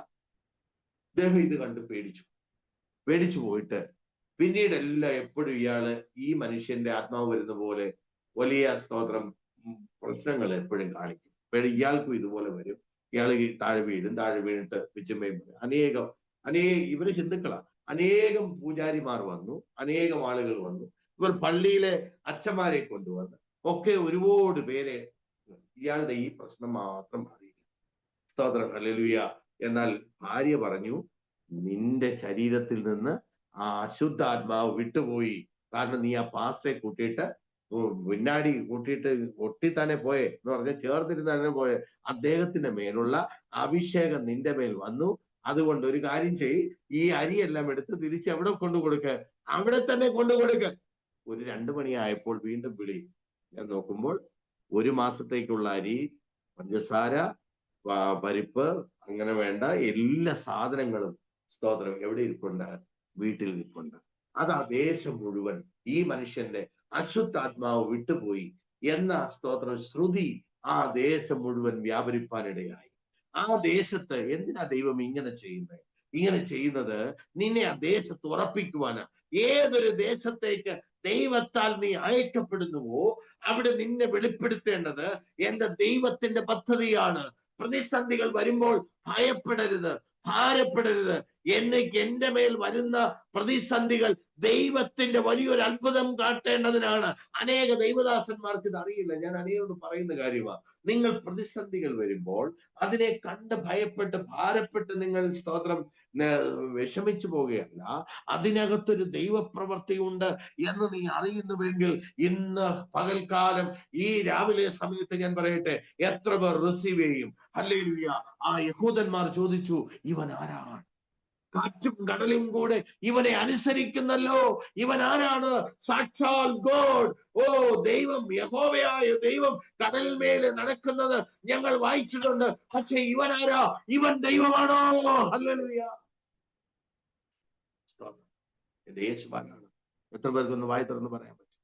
അദ്ദേഹം ഇത് കണ്ട് പേടിച്ചു പോയിട്ട് പിന്നീട് എപ്പോഴും ഇയാള് ഈ മനുഷ്യന്റെ ആത്മാവ് വരുന്ന പോലെ വലിയ, സ്തോത്രം, പ്രശ്നങ്ങൾ എപ്പോഴും കാണിക്കും. ഇയാൾക്കും ഇതുപോലെ വരും. ഇയാൾ താഴെ വീണിട്ട് വിച്ചുമ്പയും ഇവര് ഹിന്ദുക്കളാ. അനേകം പൂജാരിമാർ വന്നു, അനേകം ആളുകൾ വന്നു. ഇവർ പള്ളിയിലെ അച്ഛന്മാരെ കൊണ്ടുവന്ന് ഒക്കെ ഒരുപാട് പേരെ, ഇയാളുടെ ഈ പ്രശ്നം മാത്രം മാറിയില്ല. സ്തോത്രം. ഹല്ലേലൂയ. എന്നാൽ ഭാര്യ പറഞ്ഞു, നിന്റെ ശരീരത്തിൽ നിന്ന് ആ അശുദ്ധാത്മാവ് വിട്ടുപോയി. കാരണം നീ ആ പാസ്റ്ററെ കൂട്ടിയിട്ട് പിന്നാടി കൂട്ടിയിട്ട് ഒട്ടിത്താനെ പോയെ എന്ന് പറഞ്ഞാൽ ചേർന്നിരുന്നെ പോയെ. അദ്ദേഹത്തിന്റെ മേലുള്ള അഭിഷേകം നിന്റെ മേൽ വന്നു. അതുകൊണ്ട് ഒരു കാര്യം ചെയ്യ്, ഈ അരിയെല്ലാം എടുത്ത് തിരിച്ച് എവിടെ കൊണ്ടു കൊടുക്ക? അവിടെ തന്നെ കൊണ്ടു കൊടുക്ക. ഒരു 2 മണിയായപ്പോൾ വീണ്ടും വിളി. ഞാൻ നോക്കുമ്പോൾ 1 മാസത്തേക്കുള്ള അരി, പഞ്ചസാര, പരിപ്പ്, അങ്ങനെ വേണ്ട എല്ലാ സാധനങ്ങളും സ്തോത്രം എവിടെ ഇരിപ്പുണ്ട്? വീട്ടിൽ ഇരിപ്പുണ്ട്. അത് ആ ദേശം മുഴുവൻ ഈ മനുഷ്യന്റെ അശുദ്ധാത്മാവ് വിട്ടുപോയി എന്ന സ്തോത്രം ശ്രുതി ആ ദേശം മുഴുവൻ വ്യാപരിപ്പാനിടയായി. ആ ദേശത്ത് എന്തിനാ ദൈവം ഇങ്ങനെ ചെയ്യുന്നത്? ഇങ്ങനെ ചെയ്യുന്നത് നിന്നെ ആ ദേശത്ത് ഉറപ്പിക്കുവാനാ. ഏതൊരു ദേശത്തേക്ക് ദൈവത്താൽ നീ അയക്കപ്പെടുന്നുവോ അവിടെ നിന്നെ വെളിപ്പെടുത്തേണ്ടത് എന്റെ ദൈവത്തിന്റെ പദ്ധതിയാണ്. പ്രതിസന്ധികൾ വരുമ്പോൾ ഭയപ്പെടരുത്, ഭാരപ്പെടരുത്. എന്റെ മേൽ വരുന്ന പ്രതിസന്ധികൾ ദൈവത്തിന്റെ വലിയൊരു അത്ഭുതം കാട്ടേണ്ടതിനാണ്. അനേക ദൈവദാസന്മാർക്ക് ഇത് അറിയില്ല. ഞാൻ അനേകരോട് പറയുന്ന കാര്യമാണ്. നിങ്ങൾ പ്രതിസന്ധികൾ വരുമ്പോൾ അതിനെ കണ്ട് ഭയപ്പെട്ട് ഭാരപ്പെട്ട് നിങ്ങൾ സ്തോത്രം വിഷമിച്ചു പോവുകയല്ല. അതിനകത്തൊരു ദൈവപ്രവൃത്തി ഉണ്ട് എന്ന് നീ അറിയുന്നുവെങ്കിൽ ഇന്ന് പകൽക്കാലം ഈ രാവിലെ സമയത്ത് ഞാൻ പറയട്ടെ, എത്ര പേർ റിസീവ് ചെയ്യും? ഹല്ലേലൂയ. ആ യഹൂദന്മാർ ചോദിച്ചു, ഇവൻ ആരാണ്? കാറ്റും കടലും കൂടെ ഇവനെ അനുസരിക്കുന്നല്ലോ, ഇവൻ ആരാണ്? സാക്ഷാൽ ഗോഡ്. ഓ ദൈവം, യഹോവയായ ദൈവം കടലിന്മേലെ നടക്കുന്നത് ഞങ്ങൾ വായിച്ചിട്ടുണ്ട്. പക്ഷെ ഇവൻ ആരാ? ഇവൻ ദൈവമാണോ? ഹല്ലേലൂയ. എന്റെ യേശുവാനാണ്. എത്ര പേർക്കൊന്ന് വായി തുറന്ന് പറയാൻ പറ്റും?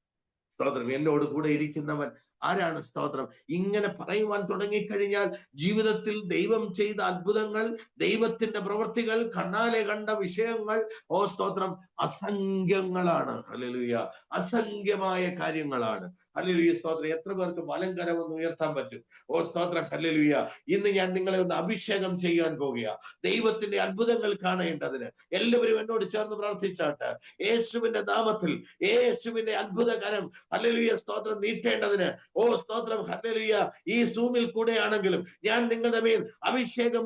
സ്തോത്രം. എന്നോട് കൂടെ ഇരിക്കുന്നവൻ ആരാണ്? സ്തോത്രം. ഇങ്ങനെ പറയുവാൻ തുടങ്ങിക്കഴിഞ്ഞാൽ ജീവിതത്തിൽ ദൈവം ചെയ്ത അത്ഭുതങ്ങൾ, ദൈവത്തിന്റെ പ്രവൃത്തികൾ, കണ്ണാലെ കണ്ട വിഷയങ്ങൾ, ഓ സ്തോത്രം, അസംഖ്യങ്ങളാണ്. ഹല്ലേലൂയ. അസംഖ്യമായ കാര്യങ്ങളാണ്. ഹല്ലേലൂയ. സ്തോത്രം. എത്ര പേർക്ക് വലങ്കരം ഒന്ന് ഉയർത്താൻ പറ്റും? ഓ സ്തോത്രം. ഹല്ലേലൂയ. ഇന്ന് ഞാൻ നിങ്ങളെ ഒന്ന് അഭിഷേകം ചെയ്യാൻ പോകുക, ദൈവത്തിന്റെ അത്ഭുതങ്ങൾ കാണേണ്ടതിന്. എല്ലാവരും എന്നോട് ചേർന്ന് പ്രാർത്ഥിച്ചാട്ട്. യേശുവിന്റെ നാമത്തിൽ യേശുവിന്റെ അത്ഭുതകരം ഹല്ലേലൂയ സ്തോത്രം നീട്ടേണ്ടതിന്. ഓ സ്തോത്രം. ഹല്ലേലൂയ. ഈ സൂമിൽ കൂടെയാണെങ്കിലും ഞാൻ നിങ്ങളുടെ മേൽ അഭിഷേകം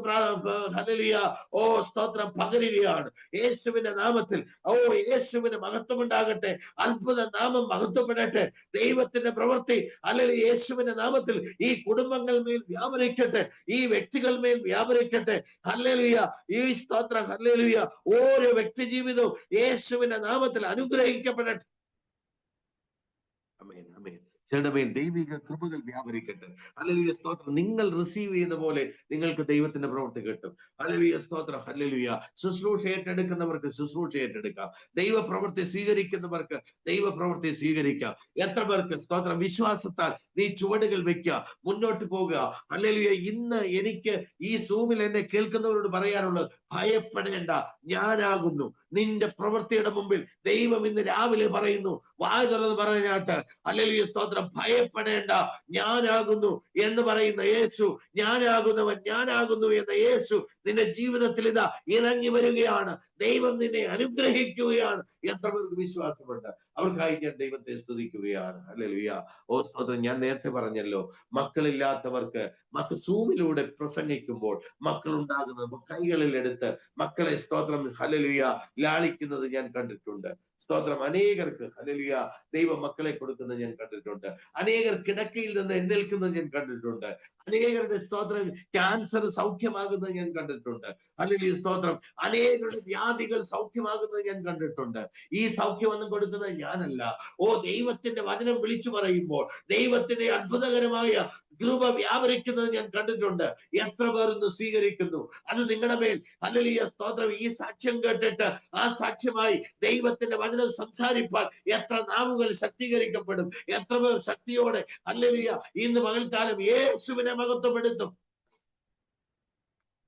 ഹല്ലേലൂയ ഓ സ്തോത്രം പകരുകയാണ് യേശുവിന്റെ നാമത്തിൽ. ഓ യേശുവിന് മഹത്വം ഉണ്ടാകട്ടെ. അത്ഭുത നാമം മഹത്വപ്പെടട്ടെ. ദൈവത്തിന്റെ പ്രവൃത്തി അല്ലെങ്കിൽ യേശുവിന്റെ നാമത്തിൽ ഈ കുടുംബങ്ങൾ മേൽ വ്യാപരിക്കട്ടെ, ഈ വ്യക്തികൾ മേൽ വ്യാപരിക്കട്ടെ. ഹല്ലേലൂയ. ഈ സ്തോത്രം. ഹല്ലേലൂയ. ഓരോ വ്യക്തി ജീവിതവും യേശുവിന്റെ നാമത്തിൽ അനുഗ്രഹിക്കപ്പെടട്ടെ. ആമേൻ, ആമേൻ. ചിലരുടെ മേൽ ദൈവിക കൃപകൾ വ്യാപരിക്കട്ടെ. ഹല്ലേലൂയ സ്തോത്രം. നിങ്ങൾ റിസീവ് ചെയ്യുന്ന പോലെ നിങ്ങൾക്ക് ദൈവത്തിന്റെ പ്രവൃത്തി കിട്ടും. ഹല്ലേലൂയ സ്തോത്രം. ഹല്ലേലൂയ. ശുശ്രൂഷ ഏറ്റെടുക്കുന്നവർക്ക് ശുശ്രൂഷ ഏറ്റെടുക്കാം. ദൈവപ്രവൃത്തി സ്വീകരിക്കുന്നവർക്ക് ദൈവപ്രവൃത്തി സ്വീകരിക്കാം. എത്ര പേർക്ക് സ്തോത്രം വിശ്വാസത്താൽ നീ ചുവടുകൾ വെക്കുക, മുന്നോട്ട് പോകുക. ഹല്ലേലൂയ. ഇന്ന് എനിക്ക് ഈ സൂമിൽ എന്നെ കേൾക്കുന്നവരോട് പറയാനുള്ളത്, ഭയപ്പെടേണ്ട, ഞാനാകുന്നു നിന്റെ പ്രവൃത്തിയുടെ മുമ്പിൽ. ദൈവം ഇന്ന് രാവിലെ പറയുന്നു, വായ തുറന്ന് പറഞ്ഞാട്ട് ഹല്ലേലൂയ സ്തോത്രം, ഭയപ്പെടേണ്ട, ഞാനാകുന്നു എന്ന് പറയുന്ന യേശു, ഞാനാകുന്നവൻ, ഞാനാകുന്നു എന്ന യേശു നിന്റെ ജീവിതത്തിൽ ഇതാ ഇറങ്ങി വരികയാണ്. ദൈവം നിന്നെ അനുഗ്രഹിക്കുകയാണ്. എത്ര പേർക്ക് വിശ്വാസമുണ്ട്? അവർക്കായി ഞാൻ ദൈവത്തെ സ്തുതിക്കുകയാണ്. ഹല്ലേലൂയ. ഓ സ്തോത്രം. ഞാൻ നേരത്തെ പറഞ്ഞല്ലോ, മക്കളില്ലാത്തവർക്ക് സൂമിലൂടെ പ്രസംഗിക്കുമ്പോൾ മക്കളുണ്ടാകുന്നത് കൈകളിൽ എടുത്ത് മക്കളെ സ്തോത്രം ഹല്ലേലൂയ ലാളിക്കുന്നത് ഞാൻ കണ്ടിട്ടുണ്ട്. സ്തോത്രം. അനേകർക്ക് ഹല്ലേലൂയ ദൈവം മക്കളെ കൊടുക്കുന്നത് ഞാൻ കണ്ടിട്ടുണ്ട്. അനേകർ കിടക്കയിൽ നിന്ന് എഴുന്നേൽക്കുന്നത് ഞാൻ കണ്ടിട്ടുണ്ട്. അനേകരുടെ സ്തോത്രം ക്യാൻസർ സൗഖ്യമാകുന്നത് ഞാൻ കണ്ടിട്ടുണ്ട്. ഹല്ലേലൂയ സ്തോത്രം. അനേകരുടെ വ്യാധികൾ സൗഖ്യമാകുന്നത് ഞാൻ കണ്ടിട്ടുണ്ട്. ഈ സൗഖ്യമൊന്നും കൊടുക്കുന്നത് ഞാനല്ല. ഓ ദൈവത്തിന്റെ വചനം വിളിച്ചു പറയുമ്പോൾ ദൈവത്തിന്റെ അത്ഭുതകരമായ കൃപ വ്യാപരിക്കുന്നത് ഞാൻ കണ്ടിട്ടുണ്ട്. എത്ര പേർ ഇന്ന് സ്വീകരിക്കുന്നു? അത് നിങ്ങളുടെ മേൽ ഹല്ലേലൂയ സ്തോത്രം. ഈ സാക്ഷ്യം കേട്ടിട്ട് ആ സാക്ഷ്യമായി ദൈവത്തിന്റെ വചനം സംസാരിപ്പാൻ എത്ര നാവുകൾ ശക്തീകരിക്കപ്പെടും? എത്ര പേർ ശക്തിയോടെ ഹല്ലേലൂയ ഇന്ന് പകൽക്കാലം യേശുവിനെ മഹത്വപ്പെടുത്തും?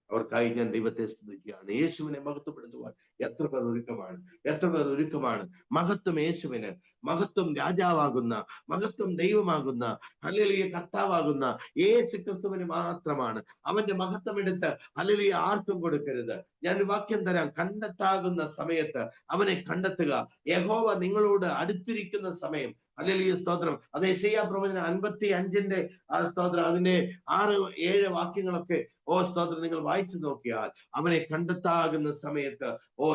അവർക്കായി ഞാൻ ദൈവത്തെ സ്തുതിക്കുകയാണ്. യേശുവിനെ മഹത്വപ്പെടുത്തുവാൻ എത്ര പേർ ഒരുക്കമാണ്? എത്ര പേർ ഒരുക്കമാണ്? മഹത്വം യേശുവിന്, മഹത്വം രാജാവാകുന്ന, മഹത്വം ദൈവമാകുന്ന, ഹല്ലേലൂയ കർത്താവാകുന്ന യേശു ക്രിസ്തുവിന് മാത്രമാണ്. അവന്റെ മഹത്വം എടുത്ത് ഹല്ലേലൂയ ആർക്കും കൊടുക്കരുത്. ഞാൻ വാക്യം തരാം. കണ്ടെത്താകുന്ന സമയത്ത് അവനെ കണ്ടെത്തുക. യഹോവ നിങ്ങളോട് അടുത്തിരിക്കുന്ന സമയം ഹല്ലേലൂയ സ്തോത്രം. അത് യെശയ്യാ പ്രവചനം 55 സ്തോത്രം അതിന്റെ 6-7 വാക്യങ്ങളൊക്കെ സ്തോത്രം നിങ്ങൾ വായിച്ചു നോക്കിയാൽ അവനെ കണ്ടെത്താകുന്ന സമയത്ത്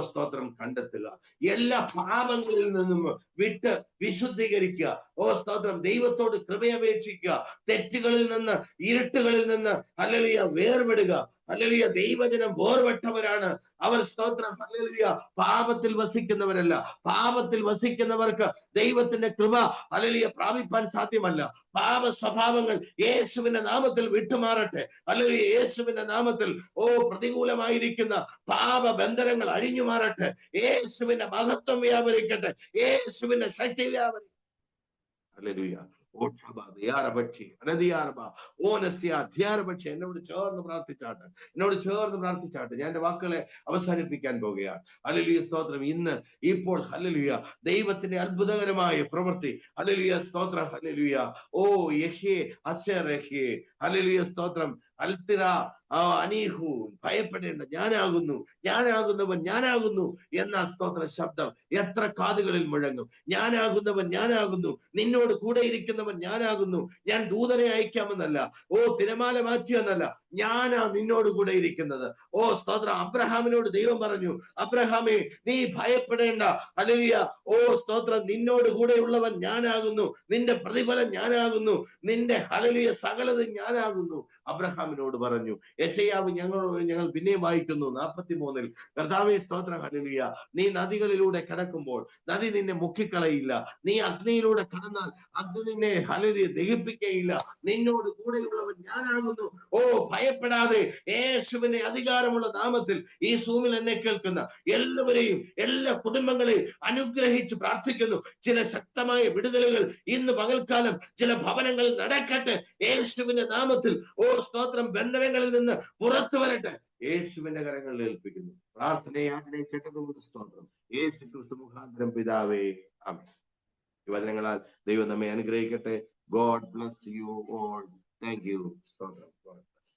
സ്തോത്രം കണ്ടെത്തുക, എല്ലാ പാപങ്ങളിൽ നിന്നും വിട്ട് വിശുദ്ധീകരിക്കുക, സ്തോത്രം ദൈവത്തോട് കൃപയപേക്ഷിക്കുക, തെറ്റുകളിൽ നിന്ന് ഇരുട്ടുകളിൽ നിന്ന് ഹല്ലേലൂയ വേർപെടുക. ഹല്ലേലൂയ ദൈവജനം വേർപെട്ടവരാണ് അവർ. സ്തോത്രം ഹല്ലേലൂയ പാപത്തിൽ വസിക്കുന്നവരല്ല. പാപത്തിൽ വസിക്കുന്നവർക്ക് ദൈവത്തിന്റെ കൃപ ഹല്ലേലൂയ പ്രാപിപ്പാൻ സാധ്യമല്ല. പാപ സ്വഭാവങ്ങൾ യേശുവിന്റെ നാമത്തിൽ വിട്ടുമാറട്ടെ. ഹല്ലേലൂയ യേശുവിന്റെ നാമത്തിൽ പ്രതികൂലമായിരിക്കുന്ന പാപ ബന്ധനങ്ങൾ അഴിഞ്ഞു മാറട്ടെ. യേശുവിന്റെ മഹത്വം വ്യാപരിക്കട്ടെ. യേശുവിന്റെ ശക്തി വ്യാപരിക്കട്ടെ. ഹല്ലേലൂയ. എന്നോട് ചേർന്ന് പ്രാർത്ഥിച്ചാട്ടെ. ഞാൻ എന്റെ വാക്കുകളെ അവസാനിപ്പിക്കാൻ പോകുകയാണ്. ഹല്ലേലൂയ സ്തോത്രം. ഇപ്പോൾ ഹല്ലേലൂയ ദൈവത്തിന്റെ അത്ഭുതകരമായ പ്രവൃത്തി ഹല്ലേലൂയ സ്തോത്രം. ഹല്ലേലൂയ ഹല്ലേലൂയ സ്തോത്രം. അൽത്തിറ അനീഹു, ഭയപ്പെടേണ്ട, ഞാനാകുന്നു എന്ന സ്തോത്ര ശബ്ദം എത്ര കാതുകളിൽ മുഴങ്ങും. ഞാനാകുന്നു, നിന്നോട് കൂടെ ഇരിക്കുന്നവൻ ഞാനാകുന്നു. ഞാൻ ദൂതനെ അയക്കാമെന്നല്ല, തിരമാല മാറ്റിയെന്നല്ല, ഞാനാ നിന്നോട് കൂടെ ഇരിക്കുന്നത്. സ്തോത്രം. അബ്രഹാമിനോട് ദൈവം പറഞ്ഞു, അബ്രഹാമേ നീ ഭയപ്പെടേണ്ട. ഹല്ലേലൂയ. സ്തോത്രം. നിന്നോട് കൂടെയുള്ളവൻ ഞാനാകുന്നു, നിന്റെ പ്രതിഫലം ഞാനാകുന്നു, നിന്റെ ഹല്ലേലൂയ സകലതും ഞാനാകുന്നു അബ്രഹാമിനോട് പറഞ്ഞു. യെശയ്യാവ് ഞങ്ങൾ പിന്നെയും വായിക്കുന്നു 43-ൽ, കർത്താവേ സ്തോത്രം. ഹല്ലേലൂയ. നീ നദികളിലൂടെ കടക്കുമ്പോൾ നദി നിന്നെ മുക്കിക്കളയില്ല. നീ അഗ്നിയിലൂടെ കടന്നാൽ അഗ്നി നിന്നെ ഹല്ലേലൂയ ദഹിപ്പിക്കുകയില്ല. നിന്നോട് കൂടെയുള്ളവൻ ഞാനാകുന്നു. ഭയപ്പെടാതെ യേശുവിന്റെ അധികാരമുള്ള നാമത്തിൽ ഈ സൂമിൽ എന്നെ കേൾക്കുന്ന എല്ലാവരെയും, എല്ലാ കുടുംബങ്ങളെയും അനുഗ്രഹിച്ച് പ്രാർത്ഥിക്കുന്നു. ചില ശക്തമായ വിടുതലുകൾ ഇന്ന് പകൽക്കാലം ചില ഭവനങ്ങളിൽ നടക്കട്ടെ യേശുവിന്റെ നാമത്തിൽ. സ്തോത്രം. ബന്ധനങ്ങളിൽ നിന്ന് പുറത്തു വരട്ടെ യേശുവിന്റെ കരങ്ങളിൽ ഏൽപ്പിക്കുന്നു. പ്രാർത്ഥനയെ കേട്ടതുകൊണ്ട് സ്തോത്രം. യേശു ക്രിസ്തു മുഖാന്തരം പിതാവേ, ആമേൻ. ഈ വചനങ്ങളാൽ ദൈവം നമ്മെ അനുഗ്രഹിക്കട്ടെ. God bless you all. Thank you. സ്തോത്രം. God bless.